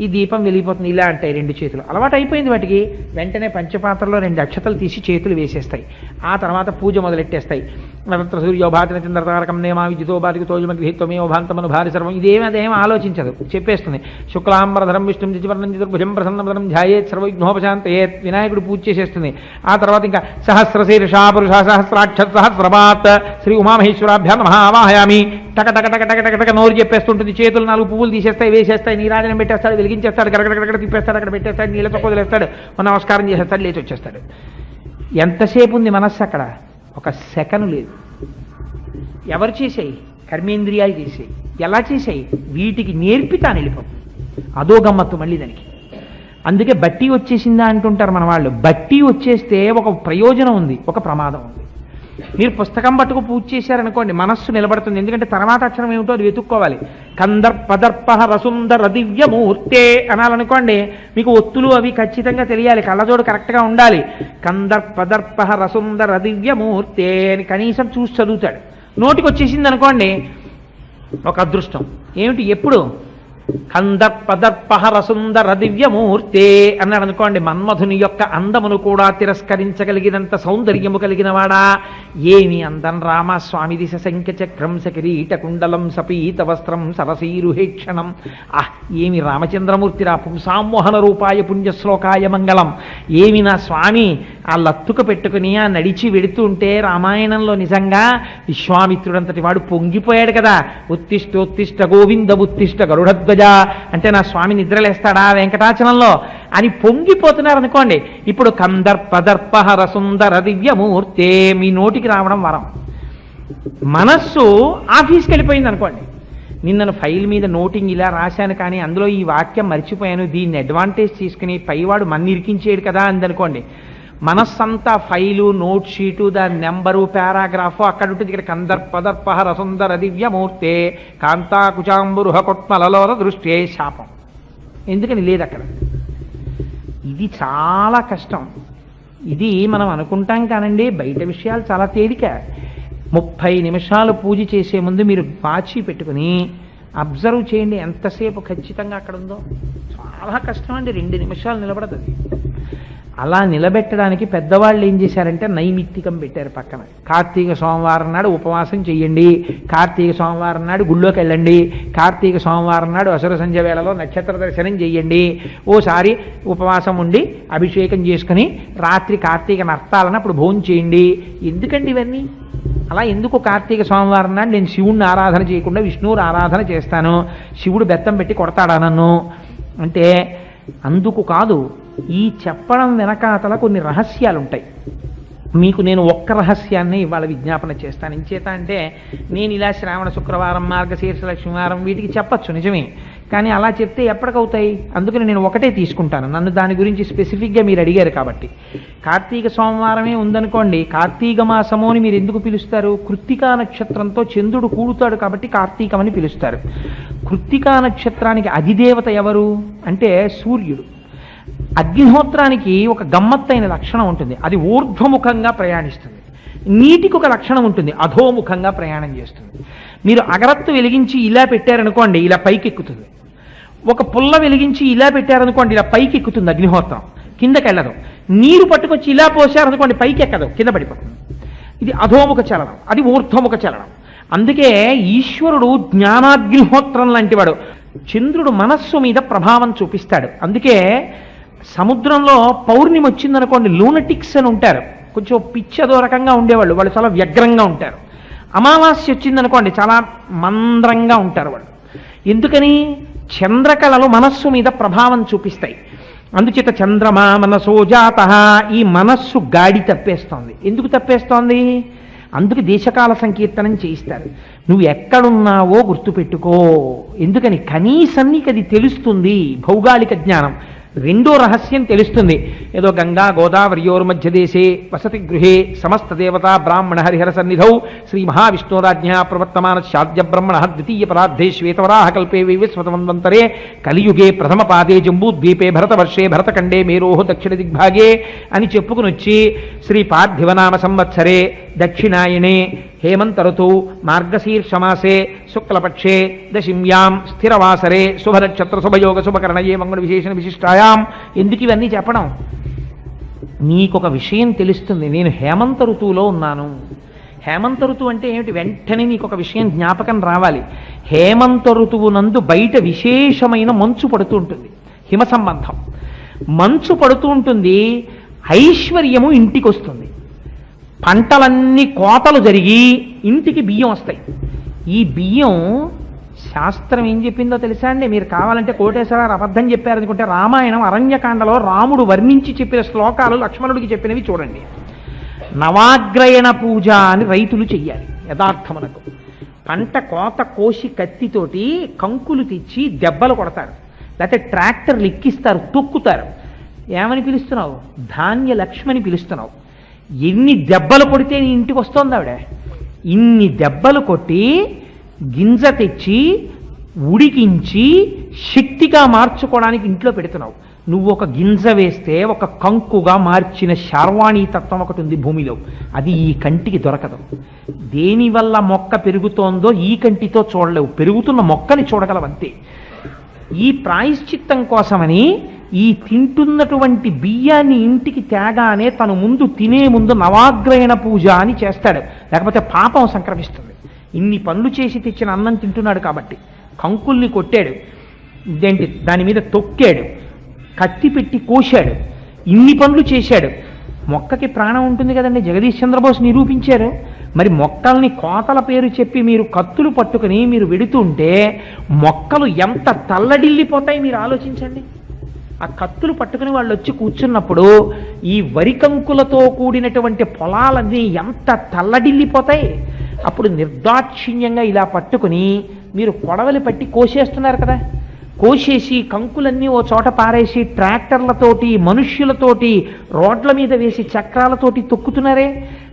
ఈ దీపం వెలిగిపోతుంది, ఇలా అంటాయి 2 చేతులు. అలవాటు అయిపోయింది వాటికి. వెంటనే పంచపాత్రలో 2 అక్షతలు తీసి చేతులు వేసేస్తాయి. ఆ తర్వాత పూజ మొదలెట్టేస్తాయి. నవత్ర సూర్యోభాతిన చంద్రతారకం నేమా విద్యుతో బాధితోజమగ్రహిత్వమేవ భాంతమను భారి సర్వం. అదేం ఆలోచించదు, చెప్పేస్తుంది. శుక్లాంబరధరం విష్ణుం జివర్ణం చతుర్భుజం ప్రసన్నవదనం ధ్యాయేత్ సర్వవిఘ్నోపశాంతయేత్. వినాయకుడు పూజ చేసేస్తుంది. ఆ తర్వాత ఇంకా సహస్రశీర్షా పురుష సహస్రాక్ష సహస్రపాత్ శ్రీ ఉమామహేశ్వరాభ్యాం నమః ఆవాహయామి. టక టక టక టక టక టక నోరు చెప్పేస్తుంటుంది. చేతులు 4 పువ్వులు తీసేస్తాయి, వేసేస్తాయి, నీరాజనం పెట్టేస్తాడు, వెలిగించేస్తాడు, గడగడగడ తిప్పేస్తాడు, అక్కడ పెట్టేస్తాడు, నీళ్ళతో వదిలేస్తాడు, నమస్కారం చేసేస్తాడు, లేచి వచ్చేస్తాడు. ఎంతసేపు ఉంది మనస్సు అక్కడ? ఒక సెకను లేదు. ఎవరు చేసాయి? కర్మేంద్రియాలు చేసాయి. ఎలా చేసాయి? వీటికి నేర్పితాను వెళ్ళిపోతుంది. అదో గమ్మత్తు మళ్ళీ దానికి. అందుకే బట్టి వచ్చేసిందా అంటుంటారు మన వాళ్ళు. బట్టి వచ్చేస్తే ఒక ప్రయోజనం ఉంది, ఒక ప్రమాదం ఉంది. మీరు పుస్తకం పట్టుకు పూజ చేశారనుకోండి, మనస్సు నిలబడుతుంది. ఎందుకంటే తర్వాత అక్షరం ఏమిటో అది వెతుక్కోవాలి. కందర్పదర్ప రసుందర దివ్యమూర్తే అనాలనుకోండి, మీకు ఒత్తులు అవి ఖచ్చితంగా తెలియాలి, కళ్ళజోడు కరెక్ట్గా ఉండాలి. కందర్పదర్ప రసుందర దివ్యమూర్తే అని కనీసం చూసి చదువుతాడు. నోటికి వచ్చేసింది అనుకోండి, ఒక అదృష్టం. ఏమిటి? ఎప్పుడు? కందర్పదర్పహర సుందర దివ్యమూర్తే అన్నాడు అనుకోండి, మన్మధుని యొక్క అందమును కూడా తిరస్కరించగలిగినంత సౌందర్యము కలిగిన వాడా. ఏమి అందం రామస్వామి శంఖ చక్రం సకిరీట కుండలం సపీత వస్త్రం సరసీరుహేక్షణం. ఏమి రామచంద్రమూర్తిరా, పుంసామోహన రూపాయ పుణ్యశ్లోకాయ మంగళం. ఏమి నా స్వామి ఆ లత్తుక పెట్టుకుని ఆ నడిచి వెడుతుంటే రామాయణంలో నిజంగా విశ్వామిత్రుడంతటి వాడు పొంగిపోయాడు కదా. ఉత్తిష్టోత్తిష్ట గోవింద ఉత్తిష్ట గరుడధ్వజ అంటే నా స్వామి నిద్రలేస్తాడా వెంకటాచలంలో అని పొంగిపోతున్నారు అనుకోండి. ఇప్పుడు కందర్పదర్పహర సుందర దివ్యమూర్తే మీ నోటికి రావడం వరం. మనస్సు ఆఫీస్కి వెళ్ళిపోయింది అనుకోండి. నిన్నను ఫైల్ మీద నోటింగ్ ఇలా రాశాను, కానీ అందులో ఈ వాక్యం మర్చిపోయాను, దీన్ని అడ్వాంటేజ్ తీసుకుని పైవాడు మన్ని ఇరికించేయడు కదా అందనుకోండి. మనస్సంతా ఫైలు, నోట్ షీటు, దాని నెంబరు, పారాగ్రాఫు అక్కడ ఉంటుంది. ఇక్కడ కందర్పదర్పహర సుందర దివ్యమూర్తే కాంతాకుచాంబురుహ కొట్మలలోన దృష్టే శాపం. ఎందుకని లేదు అక్కడ. ఇది చాలా కష్టం. ఇది మనం అనుకుంటాం కానండి, బయట విషయాలు చాలా తేలిక. 30 నిమిషాలు పూజ చేసే ముందు మీరు వాచి పెట్టుకుని అబ్జర్వ్ చేయండి ఎంతసేపు ఖచ్చితంగా అక్కడ ఉందో. చాలా కష్టం అండి, 2 నిమిషాలు నిలబడదు. అలా నిలబెట్టడానికి పెద్దవాళ్ళు ఏం చేశారంటే నైమిత్తికం పెట్టారు పక్కన. కార్తీక సోమవారం నాడు ఉపవాసం చెయ్యండి, కార్తీక సోమవారం నాడు గుళ్ళోకి వెళ్ళండి, కార్తీక సోమవారం నాడు అసుర సంధ్య వేళలో నక్షత్ర దర్శనం చెయ్యండి, ఓసారి ఉపవాసం ఉండి అభిషేకం చేసుకుని రాత్రి కార్తీక నర్తాలను అప్పుడు భోజనం చేయండి. ఎందుకండి ఇవన్నీ? అలా ఎందుకు కార్తీక సోమవారం నాడు నేను శివుణ్ణి ఆరాధన చేయకుండా విష్ణువుని ఆరాధన చేస్తాను, శివుడు బెత్తం పెట్టి కొడతాడా నన్ను అంటే అందుకు కాదు. ఈ చెప్పడం వెనకాతల కొన్ని రహస్యాలు ఉంటాయి. మీకు నేను ఒక్క రహస్యాన్ని ఇవాళ విజ్ఞాపన చేస్తాను. ఇంచేత అంటే నేను ఇలా శ్రావణ శుక్రవారం, మార్గశీర్ష లక్ష్మీవారం వీటికి చెప్పచ్చు నిజమే, కానీ అలా చెప్తే ఎప్పటికవుతాయి? అందుకని నేను ఒకటే తీసుకుంటాను, నన్ను దాని గురించి స్పెసిఫిక్గా మీరు అడిగారు కాబట్టి. కార్తీక సోమవారమే ఉందనుకోండి, కార్తీక మాసము అని మీరు ఎందుకు పిలుస్తారు? కృత్తికా నక్షత్రంతో చంద్రుడు కూడుతాడు కాబట్టి కార్తీకం అని పిలుస్తారు. కృత్తికా నక్షత్రానికి అధిదేవత ఎవరు అంటే సూర్యుడు. అగ్నిహోత్రానికి ఒక గమ్మత్తైన లక్షణం ఉంటుంది, అది ఊర్ధ్వముఖంగా ప్రయాణిస్తుంది. నీటికి ఒక లక్షణం ఉంటుంది, అధోముఖంగా ప్రయాణం చేస్తుంది. మీరు అగరత్తు వెలిగించి ఇలా పెట్టారనుకోండి, ఇలా పైకి ఎక్కుతుంది. ఒక పుల్ల వెలిగించి ఇలా పెట్టారనుకోండి, ఇలా పైకి ఎక్కుతుంది అగ్నిహోత్రం, కిందకి వెళ్ళదు. నీరు పట్టుకొచ్చి ఇలా పోసారనుకోండి, పైకి ఎక్కదు, కింద పడిపోతుంది. ఇది అధోముఖ చలనం, అది ఊర్ధ్వముఖ చలనం. అందుకే ఈశ్వరుడు జ్ఞానాగ్నిహోత్రం లాంటివాడు. చంద్రుడు మనస్సు మీద ప్రభావం చూపిస్తాడు. అందుకే సముద్రంలో పౌర్ణమి వచ్చిందనుకోండి, లూనటిక్స్ అని ఉంటారు, కొంచెం పిచ్చదో రకంగా ఉండేవాళ్ళు, వాళ్ళు చాలా వ్యగ్రంగా ఉంటారు. అమావాస్య వచ్చిందనుకోండి, చాలా మంద్రంగా ఉంటారు వాళ్ళు. ఎందుకని? చంద్రకళలు మనస్సు మీద ప్రభావం చూపిస్తాయి. అందుచేత చంద్రమా మనసో జాతః, ఈ మనస్సు గాడి తప్పేస్తోంది. ఎందుకు తప్పేస్తోంది? అందుకు దేశకాల సంకీర్తనం చేయిస్తారు. నువ్వు ఎక్కడున్నావో గుర్తుపెట్టుకో. ఎందుకని? కనీసం నీకు అది తెలుస్తుంది, భౌగోళిక జ్ఞానం. రెండో రహస్యం తెలుస్తుంది. ఏదో గంగా గోదావరియోర్ మధ్యదేశే వసతి గృహే సమస్త దేవతా బ్రాహ్మణ హరిహర సన్నిధౌ శ్రీ మహావిష్ణోరాజ్ఞ ప్రవర్తమాన శాద్య బ్రహ్మణ ద్వితీయ పరార్థే శ్వేతవరాహ కల్పే విశ్వతమంతరే కలియుగే ప్రథమ పాదే జంబూద్వీపే భరతవర్షే భరతఖండే మేరోహ దక్షిణ దిగ్భాగే అని చెప్పుకుని వచ్చి శ్రీ పార్థివనామ సంవత్సరే దక్షిణాయనే హేమంత ఋతు మార్గశీర్షమాసే శుక్లపక్షే దశిమ్యాం స్థిరవాసరే శుభనక్షత్ర శుభయోగ శుభకరణయే మంగళ విశేషణ విశిష్టాయాం. ఎందుకు ఇవన్నీ చెప్పడం? నీకొక విషయం తెలుస్తుంది, నేను హేమంత ఋతువులో ఉన్నాను. హేమంత ఋతువు అంటే ఏమిటి? వెంటనే నీకు ఒక విషయం జ్ఞాపకం రావాలి. హేమంత ఋతువు నందు బయట విశేషమైన మంచు పడుతూ ఉంటుంది, హిమ సంబంధం. మంచు పడుతూ ఉంటుంది, ఐశ్వర్యము ఇంటికి వస్తుంది. పంటలన్నీ కోతలు జరిగి ఇంటికి బియ్యం వస్తాయి. ఈ బియ్యం శాస్త్రం ఏం చెప్పిందో తెలుసా అండి? మీరు కావాలంటే కోటేశ్వరరావు అబద్ధం చెప్పారనుకుంటే రామాయణం అరణ్యకాండలో రాముడు వర్ణించి చెప్పిన శ్లోకాలు లక్ష్మణుడికి చెప్పినవి చూడండి. నవాగ్రయణ పూజ అని రైతులు చెయ్యాలి యథార్థమునకు. పంట కోత కోసి కత్తితోటి కంకులు తెచ్చి దెబ్బలు కొడతారు, లేకపోతే ట్రాక్టర్లు ఎక్కిస్తారు, తొక్కుతారు. ఏమని పిలుస్తున్నావు? ధాన్య లక్ష్మని పిలుస్తున్నావు. ఎన్ని దెబ్బలు కొడితే నీ ఇంటికి వస్తోంది ఆవిడ? ఇన్ని దెబ్బలు కొట్టి గింజ తెచ్చి ఉడికించి శక్తిగా మార్చుకోవడానికి ఇంట్లో పెడుతున్నావు. నువ్వు ఒక గింజ వేస్తే ఒక కంకుగా మార్చిన శార్వాణీ తత్వం ఒకటి ఉంది భూమిలో, అది ఈ కంటికి దొరకదు. దేనివల్ల మొక్క పెరుగుతోందో ఈ కంటితో చూడలేవు, పెరుగుతున్న మొక్కని చూడగలవంతే. ఈ ప్రాయశ్చిత్తం కోసమని ఈ తింటున్నటువంటి బియ్యాన్ని ఇంటికి తేగానే తను ముందు తినే ముందు నవాగ్రయణ పూజ అని చేస్తాడు, లేకపోతే పాపం సంక్రమిస్తుంది. ఇన్ని పనులు చేసి తెచ్చిన అన్నం తింటున్నాడు కాబట్టి కంకుల్ని కొట్టాడు, ఇదేంటి దాని మీద తొక్కాడు, కత్తి పెట్టి కోశాడు, ఇన్ని పనులు చేశాడు. మొక్కకి ప్రాణం ఉంటుంది కదండి, జగదీష్ చంద్రబోస్ నిరూపించారు. మరి మొక్కల్ని కోతల పేరు చెప్పి మీరు కత్తులు పట్టుకుని మీరు వెడుతుంటే మొక్కలు ఎంత తల్లడిల్లిపోతాయి మీరు ఆలోచించండి. ఆ కత్తులు పట్టుకుని వాళ్ళు వచ్చి కూర్చున్నప్పుడు ఈ వరి కంకులతో కూడినటువంటి పొలాలన్నీ ఎంత తల్లడిల్లిపోతాయి. అప్పుడు నిర్దాక్షిణ్యంగా ఇలా పట్టుకుని మీరు కొడవలి పట్టి కోసేస్తున్నారు కదా, కోసేసి కంకులన్నీ ఓ చోట పారేసి ట్రాక్టర్లతోటి మనుష్యులతోటి రోడ్ల మీద వేసి చక్రాలతోటి తొక్కుతున్నారే,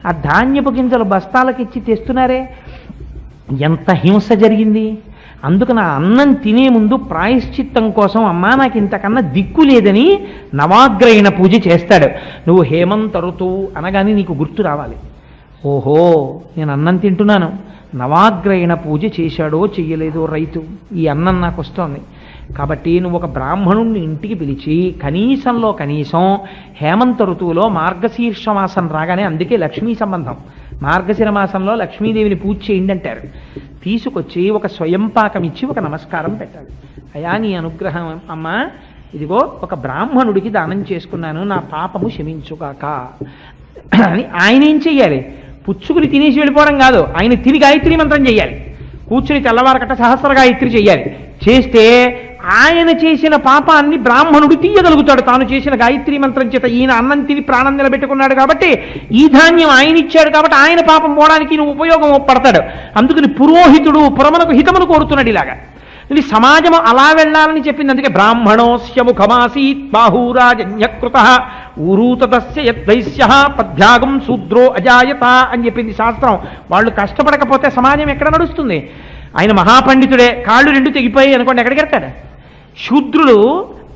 ఆ ధాన్యపు గింజలు బస్తాలకిచ్చి తెస్తున్నారే, ఎంత హింస జరిగింది. అందుకు నా అన్నం తినే ముందు ప్రాయశ్చిత్తం కోసం అమ్మా నాకు ఇంతకన్నా దిక్కు లేదని నవాగ్రయణ పూజ చేస్తాడు. నువ్వు హేమంత ఋతువు అనగానే నీకు గుర్తు రావాలి, ఓహో నేను అన్నం తింటున్నాను, నవాగ్రయణ పూజ చేశాడో చెయ్యలేదో రైతు, ఈ అన్నం నాకు వస్తోంది. కాబట్టి నువ్వు ఒక బ్రాహ్మణుణ్ణి ఇంటికి పిలిచి కనీసంలో కనీసం హేమంత ఋతువులో మార్గశీర్ష మాసం రాగానే, అందుకే లక్ష్మీ సంబంధం, మార్గశిర మాసంలో లక్ష్మీదేవిని పూజ చేయండి అంటారు. తీసుకొచ్చి ఒక స్వయంపాకం ఇచ్చి ఒక నమస్కారం పెట్టాలి. అయా నీ అనుగ్రహం అమ్మా, ఇదిగో ఒక బ్రాహ్మణుడికి దానం చేసుకున్నాను, నా పాపము క్షమించుగాక అని ఆయన ఏం చెయ్యాలి? పుచ్చుకుని తినేసి వెళ్ళిపోవడం కాదు, ఆయన తిని గాయత్రి మంత్రం చెయ్యాలి. కూర్చుని తెల్లవారకట్ట సహస్ర గాయత్రి చెయ్యాలి. చేస్తే ఆయన చేసిన పాపాన్ని బ్రాహ్మణుడు తీయగలుగుతాడు తాను చేసిన గాయత్రి మంత్రం చేత. ఈయన అన్నం తిని ప్రాణం నిలబెట్టుకున్నాడు కాబట్టి, ఈ ధాన్యం ఆయన ఇచ్చాడు కాబట్టి ఆయన పాపం పోవడానికి నువ్వు ఉపయోగం పడతాడు. అందుకని పురోహితుడు పురమునకు హితమును కోరుతున్నాడు ఇలాగా. ఇది సమాజం అలా వెళ్ళాలని చెప్పింది. అందుకే బ్రాహ్మణోస్య ముఖమాసీత్ బాహూరాజన్యకృత ఊరూతదస్య యద్వైశ్య పద్భ్యాగం శూద్రో అజాయత అని చెప్పింది శాస్త్రం. వాళ్ళు కష్టపడకపోతే సమాజం ఎక్కడ నడుస్తుంది? ఆయన మహాపండితుడే, కాళ్ళు రెండు తెగిపోయాయి అనుకోండి, ఎక్కడికి వెళ్తాడు? శూద్రులు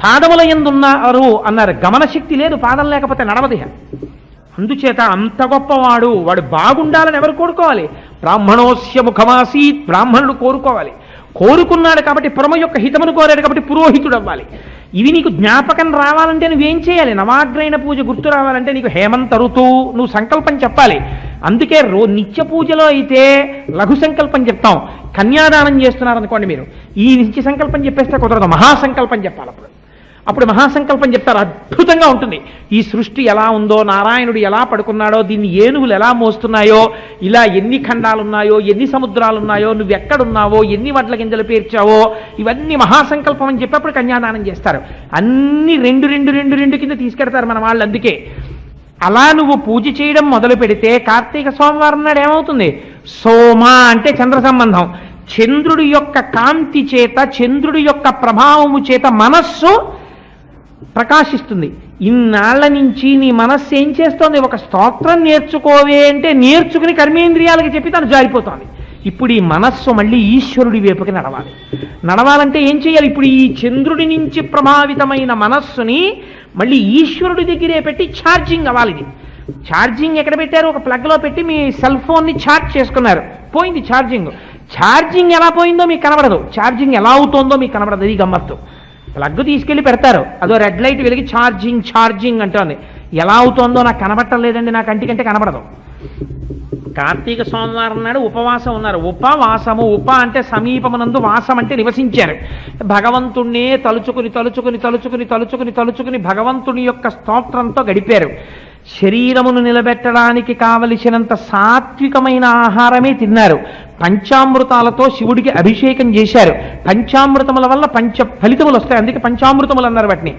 పాదముల యందున్నారు అన్నారు. గమనశక్తి లేదు, పాదం లేకపోతే నడవదిహ. అందుచేత అంత గొప్పవాడు, వాడు బాగుండాలని ఎవరు కోరుకోవాలి? బ్రాహ్మణోస్య ముఖమాసీత్, బ్రాహ్మణుడు కోరుకోవాలి. కోరుకున్నాడు కాబట్టి పురమ యొక్క హితమును కోరాడు కాబట్టి పురోహితుడు అవ్వాలి. ఇవి నీకు జ్ఞాపకం రావాలంటే నువ్వేం చేయాలి? నవాగ్రహణ పూజ గుర్తు రావాలంటే నీకు హేమంత ఋతువు నువ్వు సంకల్పం చెప్పాలి. అందుకే నిత్య పూజలో అయితే లఘు సంకల్పం చెప్తాం. కన్యాదానం చేస్తున్నారనుకోండి, మీరు ఈ నిత్య సంకల్పం చెప్పేస్తే కుదరదు, మహాసంకల్పం చెప్పాలి. అప్పుడు మహాసంకల్పం చెప్తారు, అద్భుతంగా ఉంటుంది. ఈ సృష్టి ఎలా ఉందో, నారాయణుడు ఎలా పడుకున్నాడో, దీన్ని ఏనుగులు ఎలా మోస్తున్నాయో, ఇలా ఎన్ని ఖండాలున్నాయో, ఎన్ని సముద్రాలున్నాయో, నువ్వు ఎక్కడున్నావో, ఎన్ని వడ్ల గింజలు పేర్చావో, ఇవన్నీ మహాసంకల్పం అని చెప్పి అప్పుడు కన్యాదానం చేస్తారు. అన్ని రెండు రెండు రెండు రెండు కింద తీసుకెడతారు మన వాళ్ళు. అందుకే అలా నువ్వు పూజ చేయడం మొదలు పెడితే కార్తీక సోమవారం నాడు ఏమవుతుంది? సోమ అంటే చంద్ర సంబంధం. చంద్రుడి యొక్క కాంతి చేత, చంద్రుడి యొక్క ప్రభావము చేత మనస్సు ప్రకాశిస్తుంది. ఇన్నాళ్ల నుంచి నీ మనస్సు ఏం చేస్తోంది? ఒక స్తోత్రం నేర్చుకోవే అంటే నేర్చుకుని కర్మేంద్రియాలకి చెప్పి తను జారిపోతోంది. ఇప్పుడు ఈ మనస్సు మళ్ళీ ఈశ్వరుడి వైపుకి నడవాలి. నడవాలంటే ఏం చేయాలి? ఇప్పుడు ఈ చంద్రుడి నుంచి ప్రభావితమైన మనస్సుని మళ్ళీ ఈశ్వరుడి దగ్గరే పెట్టి ఛార్జింగ్ అవ్వాలి. ఇది ఛార్జింగ్ ఎక్కడ పెట్టారు? ఒక ప్లగ్లో పెట్టి మీ సెల్ ఫోన్ని ఛార్జ్ చేసుకున్నారు, పోయింది ఛార్జింగ్. ఛార్జింగ్ ఎలా పోయిందో మీకు కనబడదు, ఛార్జింగ్ ఎలా అవుతుందో మీకు కనబడదు. ఇది గమ్మత్తు. ప్లగ్ తీసుకెళ్ళి పెడతారు, అదో రెడ్ లైట్ వెలిగి ఛార్జింగ్ ఛార్జింగ్ అంటోంది. ఎలా అవుతుందో నాకు కనబట్టలేదండి, నా కంటికంటే కనబడదు. కార్తీక సోమవారం నాడు ఉపవాసం ఉన్నారు. ఉపవాసము, ఉప అంటే సమీపమునందు, వాసం అంటే నివసించారు. భగవంతుణ్ణే తలుచుకుని తలుచుకుని తలుచుకుని తలుచుకుని తలుచుకుని భగవంతుని యొక్క స్తోత్రంతో గడిపారు. శరీరమును నిలబెట్టడానికి కావలసినంత సాత్వికమైన ఆహారమే తిన్నారు. పంచామృతాలతో శివుడికి అభిషేకం చేశారు. పంచామృతముల వల్ల పంచ ఫలితములు వస్తాయి, అందుకే పంచామృతములు అన్నారు వాటిని.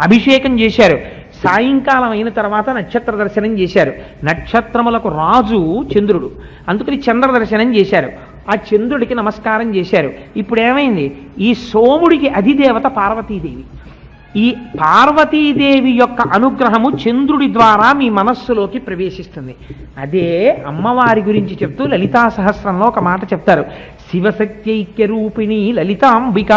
అభిషేకం చేశారు. సాయంకాలం అయిన తర్వాత నక్షత్ర దర్శనం చేశారు. నక్షత్రములకు రాజు చంద్రుడు, అందుకని చంద్ర దర్శనం చేశారు. ఆ చంద్రుడికి నమస్కారం చేశారు. ఇప్పుడు ఏమైంది? ఈ సోముడికి అధిదేవత పార్వతీదేవి. ఈ పార్వతీదేవి యొక్క అనుగ్రహము చంద్రుడి ద్వారా మీ మనస్సులోకి ప్రవేశిస్తుంది. అదే అమ్మవారి గురించి చెప్తూ లలితా సహస్రంలో ఒక మాట చెప్తారు. శివశక్త్యైక్య రూపిణి లలితాంబిక.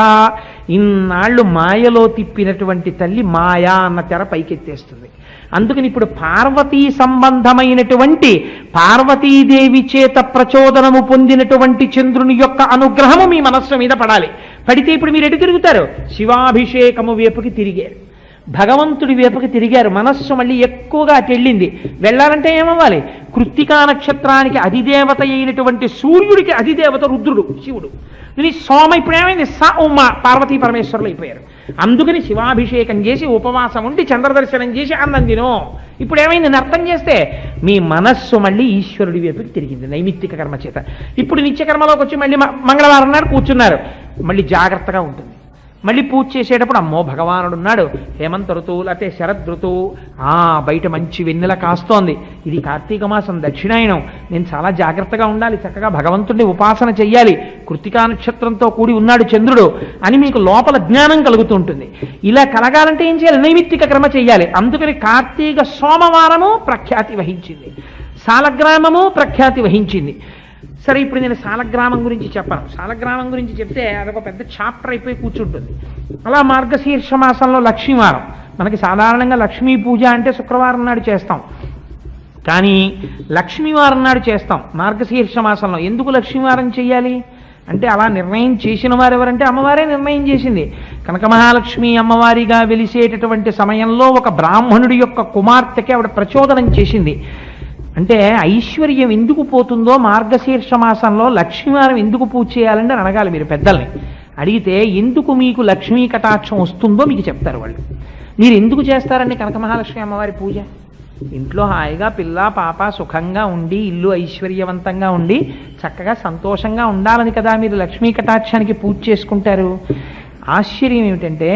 ఇన్నాళ్ళు మాయలో తిప్పినటువంటి తల్లి మాయా అన్న తెర పైకెత్తేస్తుంది. అందుకని ఇప్పుడు పార్వతీ సంబంధమైనటువంటి పార్వతీదేవి చేత ప్రచోదనము పొందినటువంటి చంద్రుని యొక్క అనుగ్రహము మీ మనస్సు మీద పడాలి. పడితే ఇప్పుడు మీరు ఎటు తిరుగుతారు? శివాభిషేకము వైపుకి తిరిగారు, భగవంతుడి వైపుకి తిరిగారు. మనస్సు మళ్ళీ ఎక్కువగా అటెళ్ళింది. వెళ్ళాలంటే ఏమవ్వాలి? కృత్తికా నక్షత్రానికి అధిదేవత అయినటువంటి సూర్యుడికి అధిదేవత రుద్రుడు శివుడు. ఇది సోమ ఇప్పుడు ఏమైంది? స ఉమ పార్వతీ పరమేశ్వరులు అయిపోయారు. అందుకని శివాభిషేకం చేసి ఉపవాసం ఉండి చంద్రదర్శనం చేసి అన్నం తినో. ఇప్పుడు ఏమైంది? అర్థం చేస్తే మీ మనస్సు మళ్ళీ ఈశ్వరుడి వైపుకి తిరిగింది నైమిత్తిక కర్మ చేత. ఇప్పుడు నిత్యకర్మలోకి వచ్చి మళ్ళీ మంగళవారం నాడు కూర్చున్నారు. మళ్ళీ జాగ్రత్తగా ఉంటుంది. మళ్ళీ పూజ చేసేటప్పుడు అమ్మో భగవానుడు ఉన్నాడు, హేమంత ఋతువు లేకపోతే శరద్ ఋతువు, బయట మంచి వెన్నెల కాస్తోంది, ఇది కార్తీక మాసం దక్షిణాయనం, నేను చాలా జాగ్రత్తగా ఉండాలి, చక్కగా భగవంతుడిని ఉపాసన చెయ్యాలి, కృత్తికా నక్షత్రంతో కూడి ఉన్నాడు చంద్రుడు అని మీకు లోపల జ్ఞానం కలుగుతూ ఉంటుంది. ఇలా కలగాలంటే ఏం చేయాలి? నైమిత్తిక కర్మ చెయ్యాలి. అందుకని కార్తీక సోమవారము ప్రఖ్యాతి వహించింది, సాలగ్రామము ప్రఖ్యాతి వహించింది. సరే, ఇప్పుడు నేను సాలగ్రామం గురించి చెప్పను. సాలగ్రామం గురించి చెప్తే అదొక పెద్ద చాప్టర్ అయిపోయి కూర్చుంటుంది. అలా మార్గశీర్ష మాసంలో లక్ష్మీవారం, మనకి సాధారణంగా లక్ష్మీ పూజ అంటే శుక్రవారం నాడు చేస్తాం, కానీ లక్ష్మీవారం నాడు చేస్తాం మార్గశీర్ష మాసంలో. ఎందుకు లక్ష్మీవారం చెయ్యాలి అంటే అలా నిర్ణయం చేసిన వారు ఎవరంటే అమ్మవారే నిర్ణయం చేసింది. కనక మహాలక్ష్మి అమ్మవారిగా వెలిసేటటువంటి సమయంలో ఒక బ్రాహ్మణుడి యొక్క కుమార్తెకి ఆవిడ ప్రచోదనం చేసింది. అంటే ఐశ్వర్యం ఎందుకు పోతుందో మార్గశీర్ష మాసంలో లక్ష్మీవారం ఎందుకు పూజ చేయాలంటే అడగాలి మీరు పెద్దల్ని. అడిగితే ఎందుకు మీకు లక్ష్మీ కటాక్షం వస్తుందో మీకు చెప్తారు వాళ్ళు. మీరు ఎందుకు చేస్తారండి కనక మహాలక్ష్మి అమ్మవారి పూజ? ఇంట్లో హాయిగా పిల్ల పాప సుఖంగా ఉండి, ఇల్లు ఐశ్వర్యవంతంగా ఉండి, చక్కగా సంతోషంగా ఉండాలని కదా మీరు లక్ష్మీ కటాక్షానికి పూజ చేసుకుంటారు. ఆశ్చర్యం ఏమిటంటే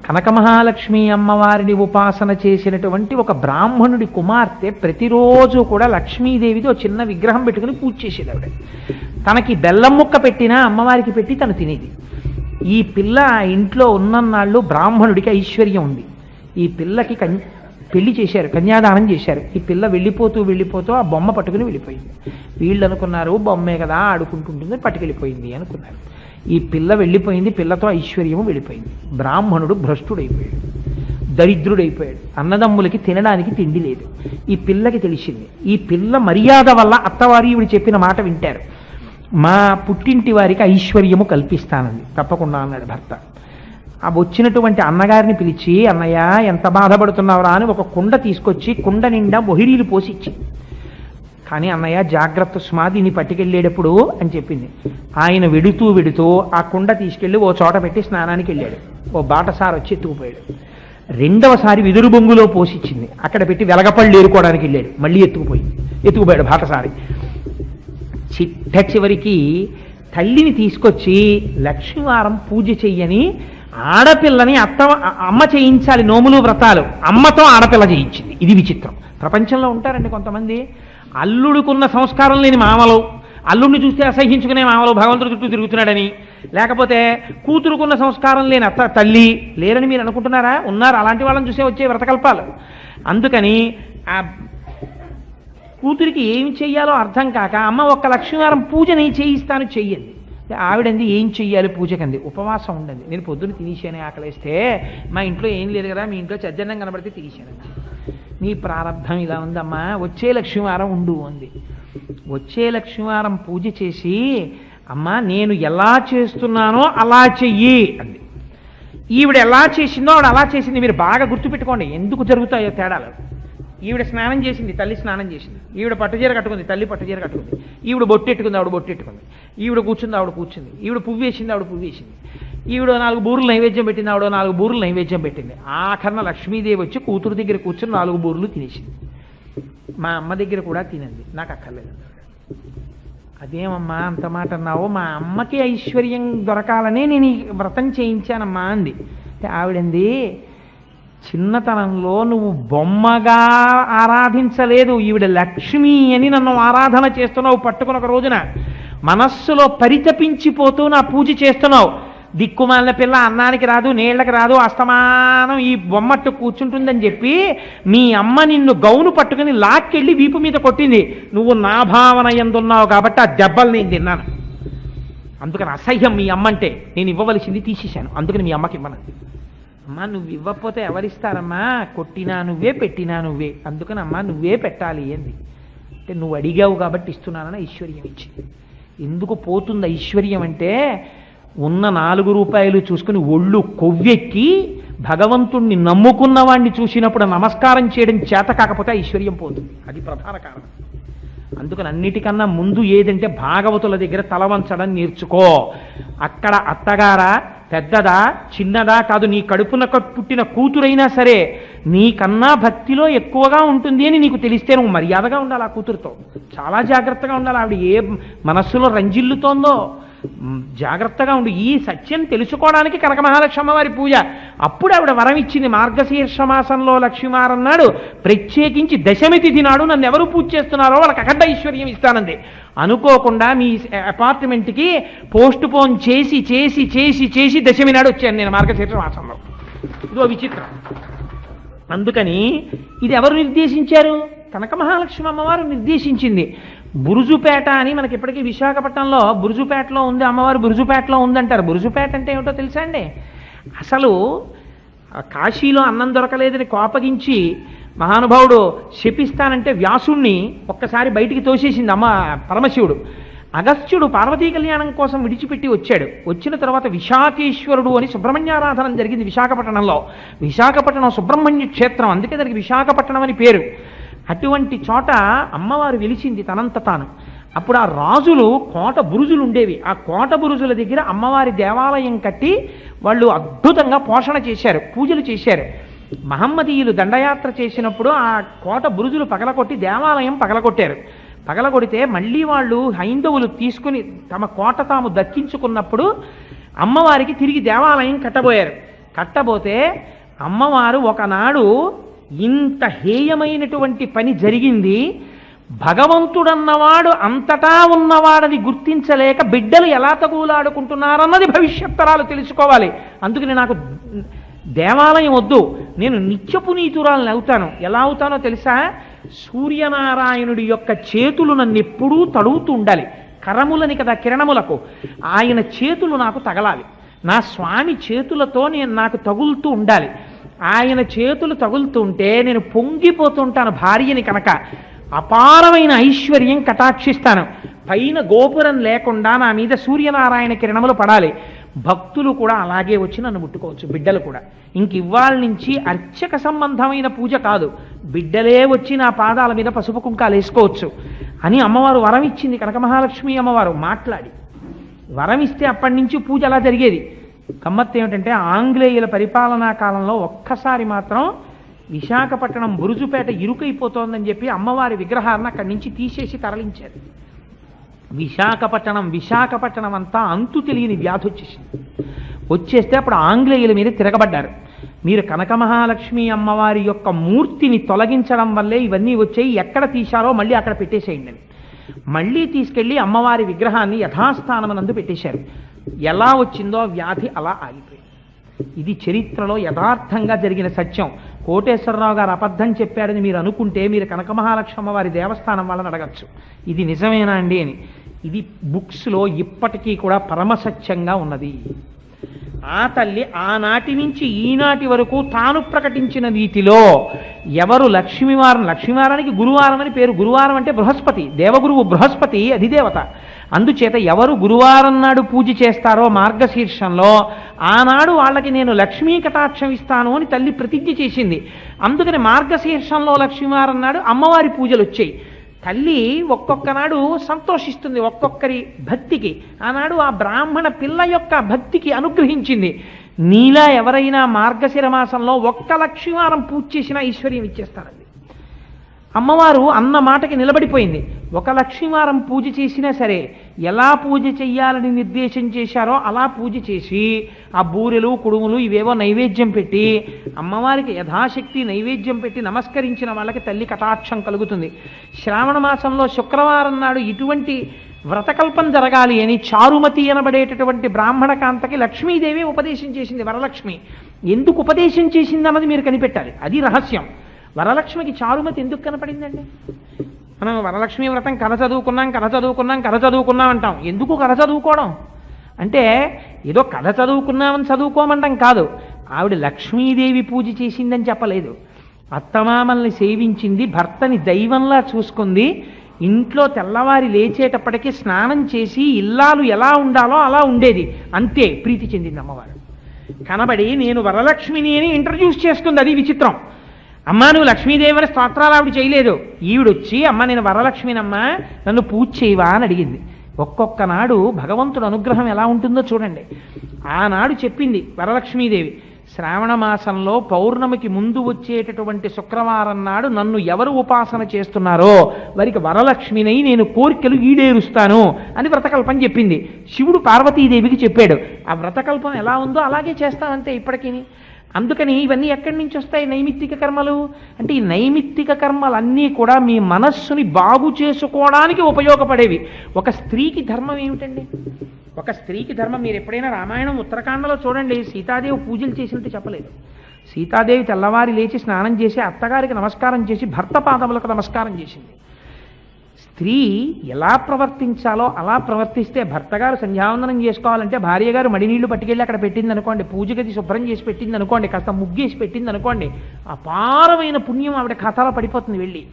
కనక మహాలక్ష్మి అమ్మవారిని ఉపాసన చేసినటువంటి ఒక బ్రాహ్మణుడి కుమార్తె ప్రతిరోజు కూడా లక్ష్మీదేవితో చిన్న విగ్రహం పెట్టుకుని పూజ చేసేది. ఆవిడ తనకి బెల్లం ముక్క పెట్టినా అమ్మవారికి పెట్టి తను తినేది. ఈ పిల్ల ఆ ఇంట్లో ఉన్నన్నాళ్ళు బ్రాహ్మణుడికి ఐశ్వర్యం ఉంది. ఈ పిల్లకి పెళ్లి చేశారు, కన్యాదానం చేశారు. ఈ పిల్ల వెళ్ళిపోతూ ఆ బొమ్మ పట్టుకుని వెళ్ళిపోయింది. వీళ్ళు అనుకున్నారు బొమ్మే కదా ఆడుకుంటుంటుంది, పట్టుకెళ్ళిపోయింది అనుకున్నారు. ఈ పిల్ల వెళ్ళిపోయింది, పిల్లతో ఐశ్వర్యము వెళ్ళిపోయింది. బ్రాహ్మణుడు భ్రష్టుడైపోయాడు, దరిద్రుడైపోయాడు. అన్నదమ్ములకి తినడానికి తిండి లేదు. ఈ పిల్లకి తెలిసింది. ఈ పిల్ల మర్యాద వల్ల అత్తవారి ఈవిడ చెప్పిన మాట వింటారు. మా పుట్టింటి వారికి ఐశ్వర్యము కల్పిస్తానంది. తప్పకుండా అన్నాడు భర్త. ఆ వచ్చినటువంటి అన్నగారిని పిలిచి, అన్నయ్య ఎంత బాధపడుతున్నావురా అని ఒక కుండ తీసుకొచ్చి కుండ నిండా మొహిరీలు పోసి ఇచ్చింది. కానీ అన్నయ్య జాగ్రత్త సుమా, దీన్ని పట్టుకెళ్ళేటప్పుడు అని చెప్పింది. ఆయన వెడుతూ ఆ కుండ తీసుకెళ్ళి ఓ చోట పెట్టి స్నానానికి వెళ్ళాడు. ఓ బాటసారి వచ్చి ఎత్తుకుపోయాడు. రెండవసారి వెదురు బొంగులో పోసిచ్చింది, అక్కడ పెట్టి వెలగపళ్ళు ఏరుకోవడానికి వెళ్ళాడు. మళ్ళీ ఎత్తుకుపోయాడు బాటసారి. చివరికి తల్లిని తీసుకొచ్చి లక్ష్మీవారం పూజ చెయ్యని ఆడపిల్లని అమ్మ చేయించాలి, నోములు వ్రతాలు అమ్మతో ఆడపిల్ల చేయించింది. ఇది విచిత్రం. ప్రపంచంలో ఉంటారండి కొంతమంది అల్లుడుకున్న సంస్కారం లేని మామలు, అల్లుడిని చూస్తే అసహించుకునే మామలు భగవంతుడి చుట్టూ తిరుగుతున్నాడని, లేకపోతే కూతురుకున్న సంస్కారం లేని తల్లి లేరని మీరు అనుకుంటున్నారా? ఉన్నారు. అలాంటి వాళ్ళని చూసే వచ్చే వ్రతకల్పాలు. అందుకని ఆ కూతురికి ఏమి చెయ్యాలో అర్థం కాక అమ్మ ఒక్క లక్ష్మీవారం పూజని చేయిస్తాను చెయ్యండి. ఆవిడంది ఏం చెయ్యాలి పూజకంది? ఉపవాసం ఉండండి. నేను పొద్దున్న తినేసాను, ఆకలిస్తే మా ఇంట్లో ఏం లేదు కదా, మీ ఇంట్లో చద్దన్నం కనబడితే తినేసాను. నీ ప్రారంభం ఇలా ఉందమ్మా, వచ్చే లక్ష్మీవారం ఉండు అంది. వచ్చే లక్ష్మీవారం పూజ చేసి అమ్మా నేను ఎలా చేస్తున్నానో అలా చెయ్యి అంది. ఈవిడ ఎలా చేసిందో ఆవిడ అలా చేసింది. మీరు బాగా గుర్తుపెట్టుకోండి ఎందుకు జరుగుతాయో తేడాలు. ఈవిడ స్నానం చేసింది, తల్లి స్నానం చేసింది. ఈవిడ పట్టుచీర కట్టుకుంది, తల్లి పట్టుచీర కట్టుకుంది. ఈవిడ బొట్టెట్టుకుంది, ఆవిడ బొట్టెట్టుకుంది. ఈవిడ కూర్చుంది, ఆవిడ కూర్చుంది. ఈవిడ పువ్వు వేసింది, ఆవిడ పువ్వు వేసింది. ఈవిడ 4 బూరులు నైవేద్యం పెట్టింది, ఆవిడ 4 బూరులు నైవేద్యం పెట్టింది. ఆఖరణ లక్ష్మీదేవి వచ్చి కూతురు దగ్గర కూర్చొని 4 బూరులు తినేసింది. మా అమ్మ దగ్గర కూడా తినండి, నాకు అక్కర్లేదు. అదేమమ్మా అంత మాట అన్నావు? మా అమ్మకి ఐశ్వర్యం దొరకాలనే నేను ఈ వ్రతం చేయించానమ్మా అంది. ఆవిడంది, చిన్నతనంలో నువ్వు బొమ్మగా ఆరాధించలేదు, ఈవిడ లక్ష్మి అని నన్ను ఆరాధన చేస్తున్నావు. పట్టుకుని ఒక రోజున మనస్సులో పరితపించిపోతూ నా పూజ చేస్తున్నావు. దిక్కుమాలిన పిల్ల అన్నానికి రాదు, నీళ్లకు రాదు, అస్తమానం ఈ బొమ్మట్టు కూర్చుంటుందని చెప్పి మీ అమ్మ నిన్ను గౌను పట్టుకుని లాక్కెళ్ళి వీపు మీద కొట్టింది. నువ్వు నా భావన ఎందున్నావు కాబట్టి ఆ దెబ్బలు నేను తిన్నాను. అందుకని అసహ్యం మీ అమ్మ అంటే. నేను ఇవ్వవలసింది తీసేశాను, అందుకని మీ అమ్మకి ఇవ్వను. అమ్మా నువ్వు ఇవ్వకపోతే ఎవరిస్తారమ్మా? కొట్టినా నువ్వే, పెట్టినా నువ్వే, అందుకని అమ్మా నువ్వే పెట్టాలి అంది. అంటే నువ్వు అడిగావు కాబట్టి ఇస్తున్నానని ఐశ్వర్యం ఇచ్చింది. ఎందుకు పోతుంది ఐశ్వర్యం అంటే, ఉన్న 4 రూపాయలు చూసుకుని ఒళ్ళు కొవ్వెక్కి భగవంతుణ్ణి నమ్ముకున్న వాడిని చూసినప్పుడు నమస్కారం చేయడం చేత కాకపోతే ఐశ్వర్యం పోతుంది. అది ప్రధాన కారణం. అందుకని అన్నిటికన్నా ముందు ఏదంటే భాగవతుల దగ్గర తల వంచడం నేర్చుకో. అక్కడ అత్తగారా, పెద్దదా, చిన్నదా కాదు, నీ కడుపున పుట్టిన కూతురైనా సరే నీకన్నా భక్తిలో ఎక్కువగా ఉంటుంది అని నీకు తెలిస్తే నువ్వు మర్యాదగా ఉండాలి. ఆ కూతురుతో చాలా జాగ్రత్తగా ఉండాలి. ఆవిడ ఏ మనస్సులో రంజిల్లుతోందో జాగ్రత్తగా ఉండి. ఈ సత్యం తెలుసుకోవడానికి కనక మహాలక్ష్మి వారి పూజ. అప్పుడు ఆవిడ వరం ఇచ్చింది. మార్గశీర్ష మాసంలో లక్ష్మీవారన్నాడు ప్రత్యేకించి దశమి తిథి నాడు నన్ను ఎవరు పూజ చేస్తున్నారో వాళ్ళకి అఖండ ఐశ్వర్యం ఇస్తానంది. అనుకోకుండా మీ అపార్ట్మెంట్కి పోస్ట్ పోన్ చేసి చేసి చేసి చేసి దశమి నాడు వచ్చాను నేను మార్గశీర్ష మాసంలో. ఇదో విచిత్రం. అందుకని ఇది ఎవరు నిర్దేశించారు? కనక మహాలక్ష్మి అమ్మవారు నిర్దేశించింది. బురుజుపేట అని మనకి ఇప్పటికీ విశాఖపట్నంలో బురుజుపేటలో ఉంది అమ్మవారు, బురుజుపేటలో ఉందంటారు. బురుజుపేట అంటే ఏమిటో తెలుసా అండి? అసలు కాశీలో అన్నం దొరకలేదని కోపగించి మహానుభావుడు శపిస్తానంటే వ్యాసుణ్ణి ఒక్కసారి బయటికి తోసేసింది అమ్మ పరమశివుడు. అగస్త్యుడు పార్వతీ కళ్యాణం కోసం విడిచిపెట్టి వచ్చాడు. వచ్చిన తర్వాత విశాఖేశ్వరుడు అని సుబ్రహ్మణ్యారాధన జరిగింది విశాఖపట్నంలో. విశాఖపట్నం సుబ్రహ్మణ్య క్షేత్రం, అందుకే దానికి విశాఖపట్నం అని పేరు. అటువంటి చోట అమ్మవారు వెలిసింది తనంత తాను. అప్పుడు ఆ రాజులు కోట బురుజులు ఉండేవి. ఆ కోట బురుజుల దగ్గర అమ్మవారి దేవాలయం కట్టి వాళ్ళు అద్భుతంగా పోషణ చేశారు, పూజలు చేశారు. మహమ్మదీయులు దండయాత్ర చేసినప్పుడు ఆ కోట బురుజులు పగలగొట్టి దేవాలయం పగలగొట్టారు. పగలగొడితే మళ్ళీ వాళ్ళు హైందవులు తీసుకుని తమ కోట తాము దక్కించుకున్నప్పుడు అమ్మవారికి తిరిగి దేవాలయం కట్టబోయారు. కట్టబోతే అమ్మవారు ఒకనాడు ఇంత హేయమైనటువంటి పని జరిగింది, భగవంతుడన్నవాడు అంతటా ఉన్నవాడని గుర్తించలేక బిడ్డలు ఎలా తగులాడుకుంటున్నారన్నది భవిష్యత్తరాలు తెలుసుకోవాలి. అందుకని నాకు దేవాలయం వద్దు, నేను నిత్యపునీతురాలను అవుతాను. ఎలా అవుతానో తెలుసా? సూర్యనారాయణుడి యొక్క చేతులు నన్ను ఎప్పుడూ తడుగుతూ ఉండాలి. కరములని కదా కిరణములకు, ఆయన చేతులు నాకు తగలాలి. నా స్వామి చేతులతో నాకు తగులుతూ ఉండాలి. ఆయన చేతులు తగులుతుంటే నేను పొంగిపోతుంటాను భార్యని కనుక. అపారమైన ఐశ్వర్యం కటాక్షిస్తాను. పైన గోపురం లేకుండా నా మీద సూర్యనారాయణ కిరణములు పడాలి. భక్తులు కూడా అలాగే వచ్చి నన్ను ముట్టుకోవచ్చు, బిడ్డలు కూడా. ఇంక ఇవాళ నుంచి అర్చక సంబంధమైన పూజ కాదు, బిడ్డలే వచ్చి నా పాదాల మీద పసుపు కుంకాలు వేసుకోవచ్చు అని అమ్మవారు వరం ఇచ్చింది. కనక మహాలక్ష్మి అమ్మవారు మాట్లాడి వరం ఇస్తే అప్పటి నుంచి పూజ అలా జరిగేది. గమ్మత్తు ఏమిటంటే ఆంగ్లేయుల పరిపాలనా కాలంలో ఒక్కసారి మాత్రం విశాఖపట్నం బురుజుపేట ఇరుకైపోతోందని చెప్పి అమ్మవారి విగ్రహాలను అక్కడి నుంచి తీసేసి తరలించారు. విశాఖపట్నం అంతా అంతు తెలియని వ్యాధి వచ్చేస్తే అప్పుడు ఆంగ్లేయుల మీద తిరగబడ్డారు. మీరు కనక మహాలక్ష్మి అమ్మవారి యొక్క మూర్తిని తొలగించడం వల్లే ఇవన్నీ వచ్చాయి, ఎక్కడ తీశారో మళ్ళీ అక్కడ పెట్టేసేయండి అని మళ్ళీ తీసుకెళ్లి అమ్మవారి విగ్రహాన్ని యథాస్థానమనందు పెట్టేశారు. ఎలా వచ్చిందో వ్యాధి అలా ఆగిపోయింది. ఇది చరిత్రలో యథార్థంగా జరిగిన సత్యం. కోటేశ్వరరావు గారు అబద్ధం చెప్పారని మీరు అనుకుంటే మీరు కనక మహాలక్ష్మి అమ్మవారి దేవస్థానం వాళ్ళని అడగచ్చు, ఇది నిజమేనా అండి అని. ఇది బుక్స్లో ఇప్పటికీ కూడా పరమసత్యంగా ఉన్నది. ఆ తల్లి ఆనాటి నుంచి ఈనాటి వరకు తాను ప్రకటించిన రీతిలో ఎవరు లక్ష్మీవారానికి గురువారం అని పేరు. గురువారం అంటే బృహస్పతి, దేవగురువు బృహస్పతి అధిదేవత. అందుచేత ఎవరు గురువారం నాడు పూజ చేస్తారో మార్గశీర్షంలో ఆనాడు వాళ్ళకి నేను లక్ష్మీ కటాక్షం ఇస్తాను అని తల్లి ప్రతిజ్ఞ చేసింది. అందుకని మార్గశీర్షంలో లక్ష్మీవారం నాడు అమ్మవారి పూజలు వచ్చాయి. తల్లి ఒక్కొక్క నాడు సంతోషిస్తుంది ఒక్కొక్కరి భక్తికి. ఆనాడు ఆ బ్రాహ్మణ పిల్ల యొక్క భక్తికి అనుగ్రహించింది. నీలా ఎవరైనా మార్గశిర మాసంలో ఒక్క లక్ష్మీవారం పూజ చేసినా ఐశ్వర్యం ఇచ్చేస్తారండి. అమ్మవారు అన్న మాటకి నిలబడిపోయింది. ఒక లక్ష్మీవారం పూజ చేసినా సరే ఎలా పూజ చెయ్యాలని నిర్దేశం చేశారో అలా పూజ చేసి ఆ బూరెలు కుడుములు ఇవేవో నైవేద్యం పెట్టి అమ్మవారికి యథాశక్తి నైవేద్యం పెట్టి నమస్కరించిన వాళ్ళకి తల్లి కటాక్షం కలుగుతుంది. శ్రావణ మాసంలో శుక్రవారం నాడు ఇటువంటి వ్రతకల్పం జరగాలి అని చారుమతి అనబడేటటువంటి బ్రాహ్మణ కాంతకి లక్ష్మీదేవి ఉపదేశం చేసింది. వరలక్ష్మి ఎందుకు ఉపదేశం చేసింది అన్నది మీరు కనిపెట్టాలి, అది రహస్యం. వరలక్ష్మికి చారుమతి ఎందుకు కనపడిందండి? మనం వరలక్ష్మి వ్రతం కథ చదువుకున్నాం అంటాం. ఎందుకు కథ చదువుకోవడం అంటే ఏదో కథ చదువుకున్నామని చదువుకోమంటాం కాదు. ఆవిడ లక్ష్మీదేవి పూజ చేసిందని చెప్పలేదు. అత్తమామల్ని సేవించింది, భర్తని దైవంలా చూసుకుంది. ఇంట్లో తెల్లవారి లేచేటప్పటికీ స్నానం చేసి ఇల్లాలు ఎలా ఉండాలో అలా ఉండేది. అంతే ప్రీతి చెందింది అమ్మవారు. కనబడి నేను వరలక్ష్మిని అని ఇంట్రడ్యూస్ చేస్తుంది. అది విచిత్రం. అమ్మ నువ్వు లక్ష్మీదేవిని స్తోత్రాలు ఆవిడ చేయలేదు. ఈవిడొచ్చి అమ్మ నేను వరలక్ష్మినమ్మా నన్ను పూజ చేయవా అని అడిగింది. ఒక్కొక్క నాడు భగవంతుడు అనుగ్రహం ఎలా ఉంటుందో చూడండి. ఆనాడు చెప్పింది వరలక్ష్మీదేవి, శ్రావణ మాసంలో పౌర్ణమికి ముందు వచ్చేటటువంటి శుక్రవారం నాడు నన్ను ఎవరు ఉపాసన చేస్తున్నారో వారికి వరలక్ష్మినై నేను కోరికలు ఈడేరుస్తాను అని వ్రతకల్పం చెప్పింది. శివుడు పార్వతీదేవికి చెప్పాడు. ఆ వ్రతకల్పం ఎలా ఉందో అలాగే చేస్తామంతే ఇప్పటికీ. అందుకని ఇవన్నీ ఎక్కడి నుంచి వస్తాయి? నైమిత్తిక కర్మలు. అంటే ఈ నైమిత్తిక కర్మలన్నీ కూడా మీ మనస్సుని బాగు చేసుకోవడానికి ఉపయోగపడేవి. ఒక స్త్రీకి ధర్మం ఏమిటండి? ఒక స్త్రీకి ధర్మం మీరు ఎప్పుడైనా రామాయణం ఉత్తరాఖండలో చూడండి, సీతాదేవి పూజలు చేసినట్టు చెప్పలేదు. సీతాదేవి తెల్లవారి లేచి స్నానం చేసి అత్తగారికి నమస్కారం చేసి భర్త పాదములకు నమస్కారం చేసింది. స్త్రీ ఎలా ప్రవర్తించాలో అలా ప్రవర్తిస్తే, భర్తగారు సంధ్యావందనం చేసుకోవాలంటే భార్య గారు మడినీళ్లు పట్టుకెళ్ళి అక్కడ పెట్టింది అనుకోండి, పూజ గది శుభ్రం చేసి పెట్టింది అనుకోండి, కాస్త ముగ్గేసి పెట్టింది అనుకోండి, అపారమైన పుణ్యం ఆవిడ ఖాతాలో పడిపోతుంది. వెళ్ళి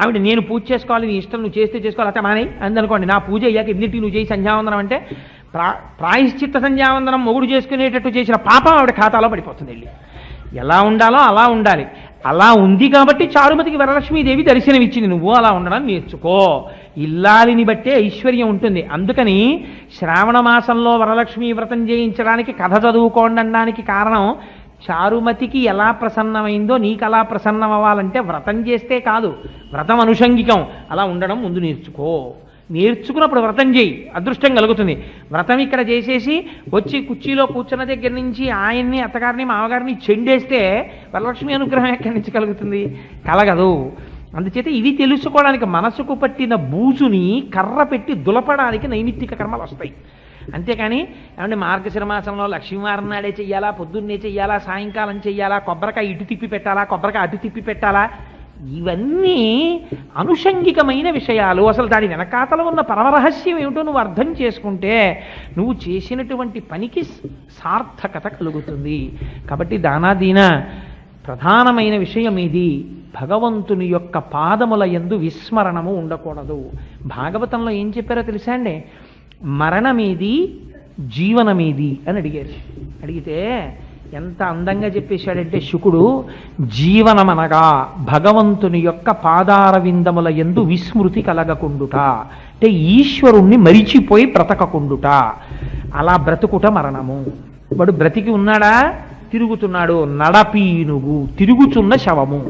ఆవిడ నేను పూజ చేసుకోవాలి, నీ ఇష్టం నువ్వు చేస్తే చేసుకోవాలి, అట్లా మానే అందనుకోండి. నా పూజ అయ్యాక ఇన్నింటికి నువ్వు చేసి సంధ్యావందనం అంటే ప్రాయశ్చిత్త సంధ్యావందనం మొగుడు చేసుకునేటట్టు చేసిన పాపం ఆవిడ ఖాతాలో పడిపోతుంది. వెళ్ళి ఎలా ఉండాలో అలా ఉండాలి. అలా ఉంది కాబట్టి చారుమతికి వరలక్ష్మీదేవి దర్శనమిచ్చింది. నువ్వు అలా ఉండడం నేర్చుకో, ఇల్లాలిని బట్టే ఐశ్వర్యం ఉంటుంది. అందుకని శ్రావణ మాసంలో వరలక్ష్మీ వ్రతం చేయించడానికి కథ చదువుకోండి అనడానికి కారణం, చారుమతికి ఎలా ప్రసన్నమైందో నీకు అలా ప్రసన్నం అవ్వాలంటే వ్రతం చేస్తే కాదు, వ్రతం అనుషంగికం. అలా ఉండడం ముందు నేర్చుకో. నేర్చుకున్నప్పుడు వ్రతం చేయి, అదృష్టం కలుగుతుంది. వ్రతం ఇక్కడ చేసేసి వచ్చి కుర్చీలో కూర్చున్న దగ్గర నుంచి ఆయన్ని అత్తగారిని మామగారిని చెండేస్తే వరలక్ష్మి అనుగ్రహం ఎక్కడి నుంచి కలుగుతుంది? కలగదు. అందుచేత ఇవి తెలుసుకోవడానికి మనసుకు పట్టిన బూజుని కర్ర పెట్టి దులపడానికి నైమిత్తిక కర్మలు వస్తాయి. అంతేకాని ఏమంటే మార్గశిర మాసంలో లక్ష్మీవారం నాడే చెయ్యాలా, పొద్దున్నే చెయ్యాలా, సాయంకాలం చెయ్యాలా, కొబ్బరికాయ ఇటు తిప్పి పెట్టాలా, కొబ్బరికాయ అటు తిప్పి పెట్టాలా, ఇవన్నీ అనుషంగికమైన విషయాలు. అసలు దాని వెనకాతల ఉన్న పరమరహస్యం ఏమిటో నువ్వు అర్థం చేసుకుంటే నువ్వు చేసినటువంటి పనికి సార్థకత కలుగుతుంది. కాబట్టి దానాదీన ప్రధానమైన విషయం ఇది. భగవంతుని యొక్క పాదముల యందు విస్మరణము ఉండకూడదు. భాగవతంలో ఏం చెప్పారో తెలుసా అండి? మరణమేది జీవనమేది అని అడిగారు. అడిగితే ఎంత అందంగా చెప్పేశాడంటే శుకుడు, జీవనమనగా భగవంతుని యొక్క పాదార విందముల యందు విస్మృతి కలగకుండుట, అంటే ఈశ్వరుణ్ణి మరిచిపోయి బ్రతకకుండుట, అలా బ్రతుకుట మరణము. వాడు బ్రతికి ఉన్నాడా? తిరుగుతున్నాడు. నడపీనుగు, తిరుగుచున్న శవము.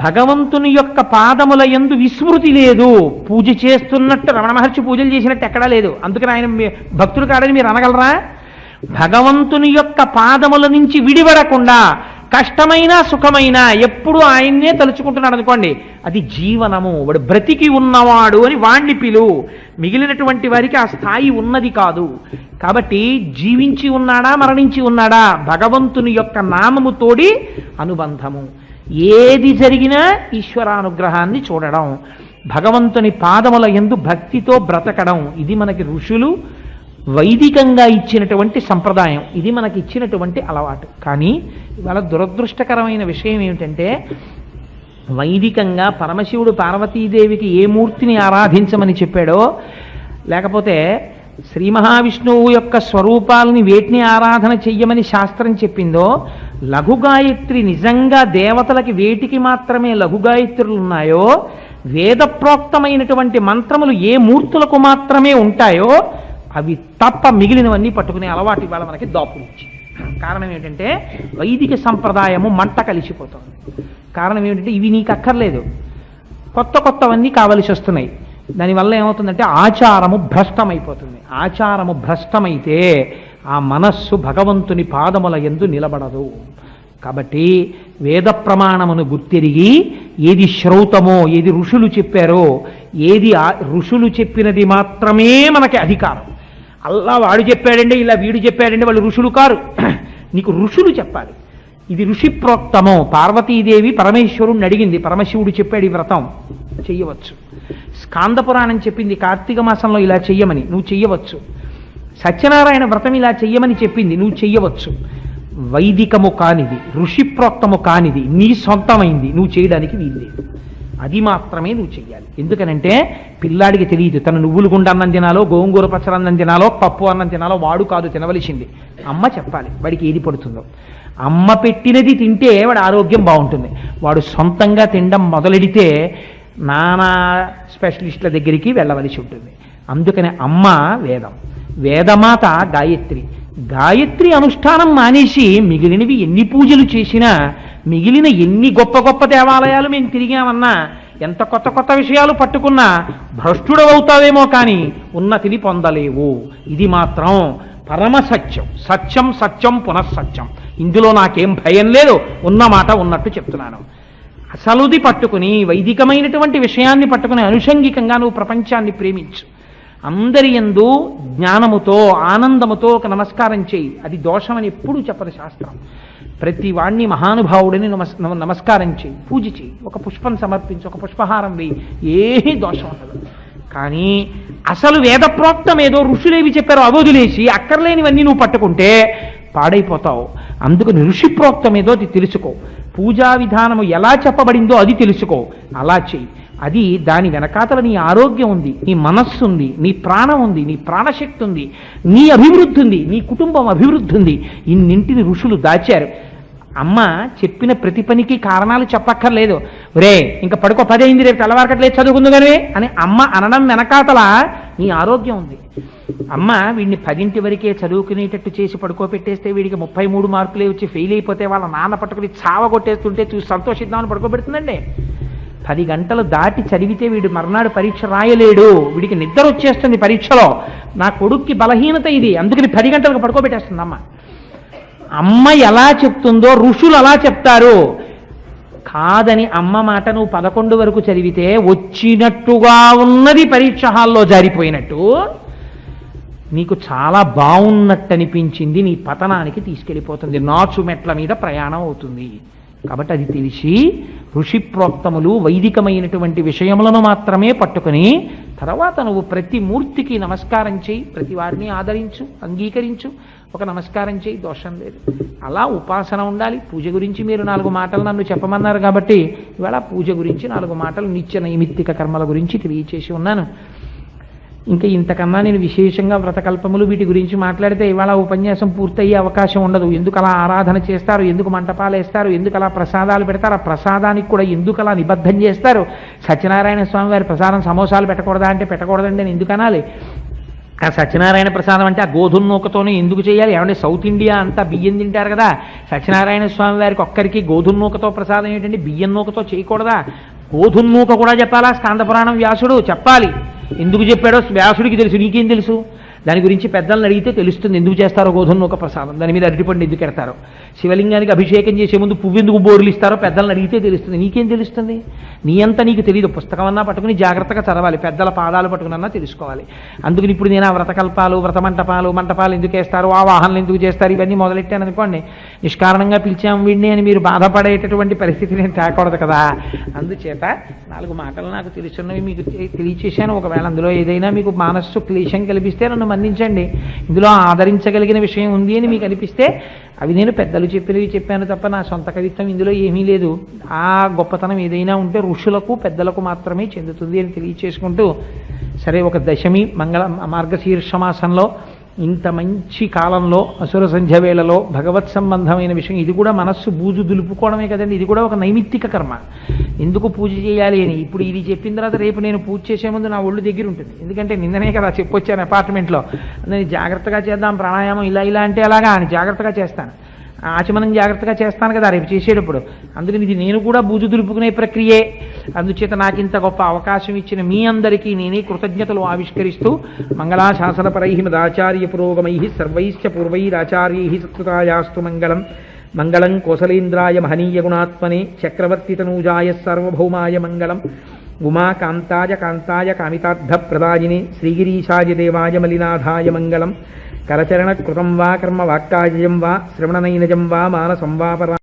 భగవంతుని యొక్క పాదముల యందు విస్మృతి లేదు. పూజ చేస్తున్నట్టు రమణ మహర్షి పూజలు చేసినట్టు ఎక్కడా లేదు. అందుకని ఆయన భక్తుడు కాడని మీరు అనగలరా? భగవంతుని యొక్క పాదముల నుంచి విడిపడకుండా కష్టమైనా సుఖమైనా ఎప్పుడు ఆయన్నే తలుచుకుంటున్నాడు అనుకోండి, అది జీవనము. వాడు బ్రతికి ఉన్నవాడు అని వాణ్ణి పిలు. మిగిలినటువంటి వారికి ఆ స్థాయి ఉన్నది కాదు. కాబట్టి జీవించి ఉన్నాడా మరణించి ఉన్నాడా, భగవంతుని యొక్క నామముతోడి అనుబంధము. ఏది జరిగినా ఈశ్వరానుగ్రహాన్ని చూడడం, భగవంతుని పాదముల యందు భక్తితో బ్రతకడం, ఇది మనకి ఋషులు వైదికంగా ఇచ్చినటువంటి సంప్రదాయం. ఇది మనకి ఇచ్చినటువంటి అలవాటు. కానీ ఇవాళ దురదృష్టకరమైన విషయం ఏమిటంటే, వైదికంగా పరమశివుడు పార్వతీదేవికి ఏ మూర్తిని ఆరాధించమని చెప్పాడో, లేకపోతే శ్రీ మహావిష్ణువు యొక్క స్వరూపాలని వేటిని ఆరాధన చెయ్యమని శాస్త్రం చెప్పిందో, లఘుగాయత్రి నిజంగా దేవతలకి వేటికి మాత్రమే లఘుగాయత్రులు ఉన్నాయో, వేదప్రోక్తమైనటువంటి మంత్రములు ఏ మూర్తులకు మాత్రమే ఉంటాయో అవి తప్ప మిగిలినవన్నీ పట్టుకునే అలవాటు ఇవాళ మనకి దాపురించి. కారణం ఏంటంటే వైదిక సంప్రదాయము మంట కలిసిపోతుంది. కారణం ఏమిటంటే ఇవి నీకు అక్కర్లేదు, కొత్త కొత్తవన్నీ కావలసి వస్తున్నాయి. దానివల్ల ఏమవుతుందంటే ఆచారము భ్రష్టమైపోతుంది. ఆచారము భ్రష్టమైతే ఆ మనస్సు భగవంతుని పాదముల యందు నిలబడదు. కాబట్టి వేద ప్రమాణమును గుర్తిరిగి ఏది శ్రౌతమో, ఏది ఋషులు చెప్పారో, ఏది ఋషులు చెప్పినది మాత్రమే మనకి అధికారం. అల్లా వాడు చెప్పాడండి, ఇలా వీడు చెప్పాడండి, వాళ్ళు ఋషులు కారు. నీకు ఋషులు చెప్పాలి. ఇది ఋషి ప్రోక్తమో. పార్వతీదేవి పరమేశ్వరుణ్ణి అడిగింది, పరమశివుడు చెప్పాడు ఈ వ్రతం చెయ్యవచ్చు. స్కాంద పురాణం చెప్పింది కార్తీక మాసంలో ఇలా చెయ్యమని, నువ్వు చెయ్యవచ్చు. సత్యనారాయణ వ్రతం ఇలా చెయ్యమని చెప్పింది, నువ్వు చెయ్యవచ్చు. వైదికము కానిది, ఋషిప్రోక్తము కానిది, నీ సొంతమైంది నువ్వు చేయడానికి వీల్లేదు. అది మాత్రమే నువ్వు చెయ్యాలి. ఎందుకనంటే పిల్లాడికి తెలియదు తను నువ్వులు గుండ అన్నం తినాలో, గోంగూర పచ్చడి అన్నం తినాలో, పప్పు అన్నం తినాలో వాడు కాదు తినవలసింది. అమ్మ చెప్పాలి వాడికి ఏది పడుతుందో. అమ్మ పెట్టినది తింటే వాడి ఆరోగ్యం బాగుంటుంది. వాడు సొంతంగా తినడం మొదలెడితే నానా స్పెషలిస్టుల దగ్గరికి వెళ్ళవలసి ఉంటుంది. అందుకనే అమ్మ వేదం, వేదమాత గాయత్రి. గాయత్రి అనుష్ఠానం మానేసి మిగిలినవి ఎన్ని పూజలు చేసినా, మిగిలిన ఎన్ని గొప్ప గొప్ప దేవాలయాలు మేము తిరిగామన్నా, ఎంత కొత్త కొత్త విషయాలు పట్టుకున్నా భ్రష్టుడవుతావేమో కానీ ఉన్నతిని పొందలేవు. ఇది మాత్రం పరమ సత్యం. సత్యం సత్యం పునఃసత్యం. ఇందులో నాకేం భయం లేదు, ఉన్నమాట ఉన్నట్టు చెప్తున్నాను. అసలుది పట్టుకుని వైదికమైనటువంటి విషయాన్ని పట్టుకుని అనుషంగికంగా నువ్వు ప్రపంచాన్ని ప్రేమించు. అందరి యందు జ్ఞానముతో ఆనందముతో ఒక నమస్కారం చేయి. అది దోషమని ఎప్పుడూ చెప్పదు శాస్త్రం. ప్రతి వాణ్ణి మహానుభావుడిని నమస్కారం చేయి, పూజ చేయి, ఒక పుష్పం సమర్పించి ఒక పుష్పహారం వేయి, ఏమీ దోషం ఉండదు. కానీ అసలు వేదప్రోక్తం ఏదో ఋషులేవి చెప్పారో అవధులేసి అక్కర్లేనివన్నీ నువ్వు పట్టుకుంటే పాడైపోతావు. అందుకని ఋషి ప్రోక్తం ఏదో అది తెలుసుకో. పూజా విధానము ఎలా చెప్పబడిందో అది తెలుసుకో, అలా చెయ్యి. అది దాని వెనకాతల నీ ఆరోగ్యం ఉంది, నీ మనస్సు ఉంది, నీ ప్రాణం ఉంది, నీ ప్రాణశక్తి ఉంది, నీ అభివృద్ధి ఉంది, నీ కుటుంబం అభివృద్ధి ఉంది. ఇన్నింటిని ఋషులు దాచారు. అమ్మ చెప్పిన ప్రతి పనికి కారణాలు చెప్పక్కర్లేదు. రే ఇంకా పడుకో, 10 అయింది, రేపు తెల్లవారకట్లేదు చదువుకుందు కానీ అని అమ్మ అనడం వెనకాతల నీ ఆరోగ్యం ఉంది. అమ్మ వీడిని 10 వరకే చదువుకునేటట్టు చేసి పడుకోబెట్టేస్తే వీడికి 33 మార్కులే వచ్చి ఫెయిల్ అయిపోతే వాళ్ళ నాన్న పట్టుకుని చావగొట్టేస్తుంటే చూసి సంతోషిద్దామని పడుకోబెడుతుందండి. 10 గంటలు దాటి చదివితే వీడు మర్నాడు పరీక్ష రాయలేడు, వీడికి నిద్ర వచ్చేస్తుంది పరీక్షలో. నా కొడుక్కి బలహీనత ఇది, అందుకని 10 గంటలకు పడుకోబెట్టేస్తుంది అమ్మ. అమ్మ ఎలా చెప్తుందో ఋషులు అలా చెప్తారు. కాదని అమ్మ మాట నువ్వు 11 వరకు చదివితే వచ్చినట్టుగా ఉన్నది పరీక్ష హాల్లో జారిపోయినట్టు నీకు చాలా బాగున్నట్టు అనిపించింది, నీ పతనానికి తీసుకెళ్ళిపోతుంది, నాచు మెట్ల మీద ప్రయాణం అవుతుంది. కాబట్టి అది తెలిసి ఋషిప్రోక్తములు వైదికమైనటువంటి విషయములను మాత్రమే పట్టుకుని తర్వాత నువ్వు ప్రతి మూర్తికి నమస్కారం చేయి, ప్రతి వారిని ఆదరించు, అంగీకరించు, ఒక నమస్కారం చేయి, దోషం లేదు. అలా ఉపాసన ఉండాలి. పూజ గురించి మీరు 4 మాటలు నన్ను చెప్పమన్నారు కాబట్టి ఇవాళ పూజ గురించి 4 మాటలు నిత్య నైమిత్తిక కర్మల గురించి తెలియచేసి ఉన్నాను. ఇంకా ఇంతకన్నా నేను విశేషంగా వ్రతకల్పములు వీటి గురించి మాట్లాడితే ఇవాళ ఉపన్యాసం పూర్తయ్యే అవకాశం ఉండదు. ఎందుకు అలా ఆరాధన చేస్తారు, ఎందుకు మంటపాలు వేస్తారు, ఎందుకు అలా ప్రసాదాలు పెడతారు, ఆ ప్రసాదానికి కూడా ఎందుకు అలా నిబద్ధం చేస్తారు, సత్యనారాయణ స్వామి వారి ప్రసాదం సమోసాలు పెట్టకూడదా అంటే పెట్టకూడదండి అని ఎందుకు అనాలి, ఆ సత్యనారాయణ ప్రసాదం అంటే ఆ గోధుమ నూకతోనే ఎందుకు చేయాలి, ఏమంటే సౌత్ ఇండియా అంతా బియ్యం తింటారు కదా, సత్యనారాయణ స్వామి వారికి ఒక్కరికి గోధుమ నూకతో ప్రసాదం ఏంటంటే బియ్యం నూకతో చేయకూడదా, గోధుమ నూక కూడా చెప్పాలా, స్కాందపురాణం వ్యాసుడు చెప్పాలి, ఎందుకు చెప్పాడో వ్యాసుడికి తెలుసు, నీకేం తెలుసు, దాని గురించి పెద్దలను అడిగితే తెలుస్తుంది ఎందుకు చేస్తారో గోధుమ నూక ప్రసాదం, దాని మీద అరటిపండు ఎందుకు ఎడతారో, శివలింగానికి అభిషేకం చేసే ముందు పువ్వు ఎందుకు బోర్లు ఇస్తారో పెద్దలను అడిగితే తెలుస్తుంది, నీకేం తెలుస్తుంది, నీ అంతా నీకు తెలియదు, పుస్తకం అన్నా పట్టుకుని జాగ్రత్తగా చదవాలి, పెద్దల పాదాలు పట్టుకున్నా తెలుసుకోవాలి. అందుకని ఇప్పుడు నేను ఆ వ్రతకల్పాలు, మంటపాలు ఎందుకు వేస్తారు, ఆ వాహనాలు ఎందుకు చేస్తారు, ఇవన్నీ మొదలెట్టాను అనుకోండి, నిష్కారణంగా పిలిచాం వీడిని అని మీరు బాధపడేటటువంటి పరిస్థితి నేను తేకూడదు కదా. అందుచేత 4 మాటలు నాకు తెలుసున్నవి మీకు తెలియచేశాను. ఒకవేళ అందులో ఏదైనా మీకు మనస్సు క్లేశం కల్పిస్తే నన్ను మన్నించండి, ఇందులో ఆదరించగలిగిన విషయం ఉంది అని మీకు అనిపిస్తే అవి నేను పెద్దలు చెప్పినవి చెప్పాను తప్ప నా సొంత కవిత్వం ఇందులో ఏమీ లేదు. ఆ గొప్పతనం ఏదైనా ఉంటే ఋషులకు పెద్దలకు మాత్రమే చెందుతుంది అని తెలియచేసుకుంటూ, సరే ఒక దశమి మార్గశీర్ష మాసంలో ఇంత మంచి కాలంలో అసుర సంధ్య వేళలో భగవత్ సంబంధమైన విషయం, ఇది కూడా మనస్సు బూజు దులుపుకోవడమే కదండి, ఇది కూడా ఒక నైమిత్తిక కర్మ. ఎందుకు పూజ చేయాలి అని ఇప్పుడు ఇది చెప్పిన తర్వాత రేపు నేను పూజ చేసే ముందు నా ఒళ్ళు దగ్గర ఉంటుంది, ఎందుకంటే నిన్ననే కదా చెప్పొచ్చాను అపార్ట్మెంట్లో, నేను జాగ్రత్తగా చేద్దాం ప్రాణాయామం ఇలా అంటే అలాగా అని జాగ్రత్తగా చేస్తాను, ఆచమనం జాగ్రత్తగా చేస్తాను కదా రేపు చేసేటప్పుడు. అందుకని ఇది నేను కూడా బూజు దులుపుకునే ప్రక్రియే. అందుచేత నాకు ఇంత గొప్ప అవకాశం ఇచ్చిన మీ అందరికీ నేనే కృతజ్ఞతలు ఆవిష్కరిస్తూ, మంగళాశాసనపరై మదాచార్య పురోగమై సర్వైశ్చ పూర్వైరాచార్యై సత్కృతాయాస్తు మంగళం. మంగళం కోసలేంద్రాయ మహనీయ గుణాత్మనే చక్రవర్తి తనూజాయ సార్వభౌమాయ మంగళం. ఉమాకాంతాయ కాంతాయ కామితార్థప్రదాయినే శ్రీగిరీశాయ దేవాయ మలినాథాయ మంగళం. కరచరణ కృతం వా కర్మ వాక్కాయం వా శ్రవణనైనజం వా మానసం వా పరా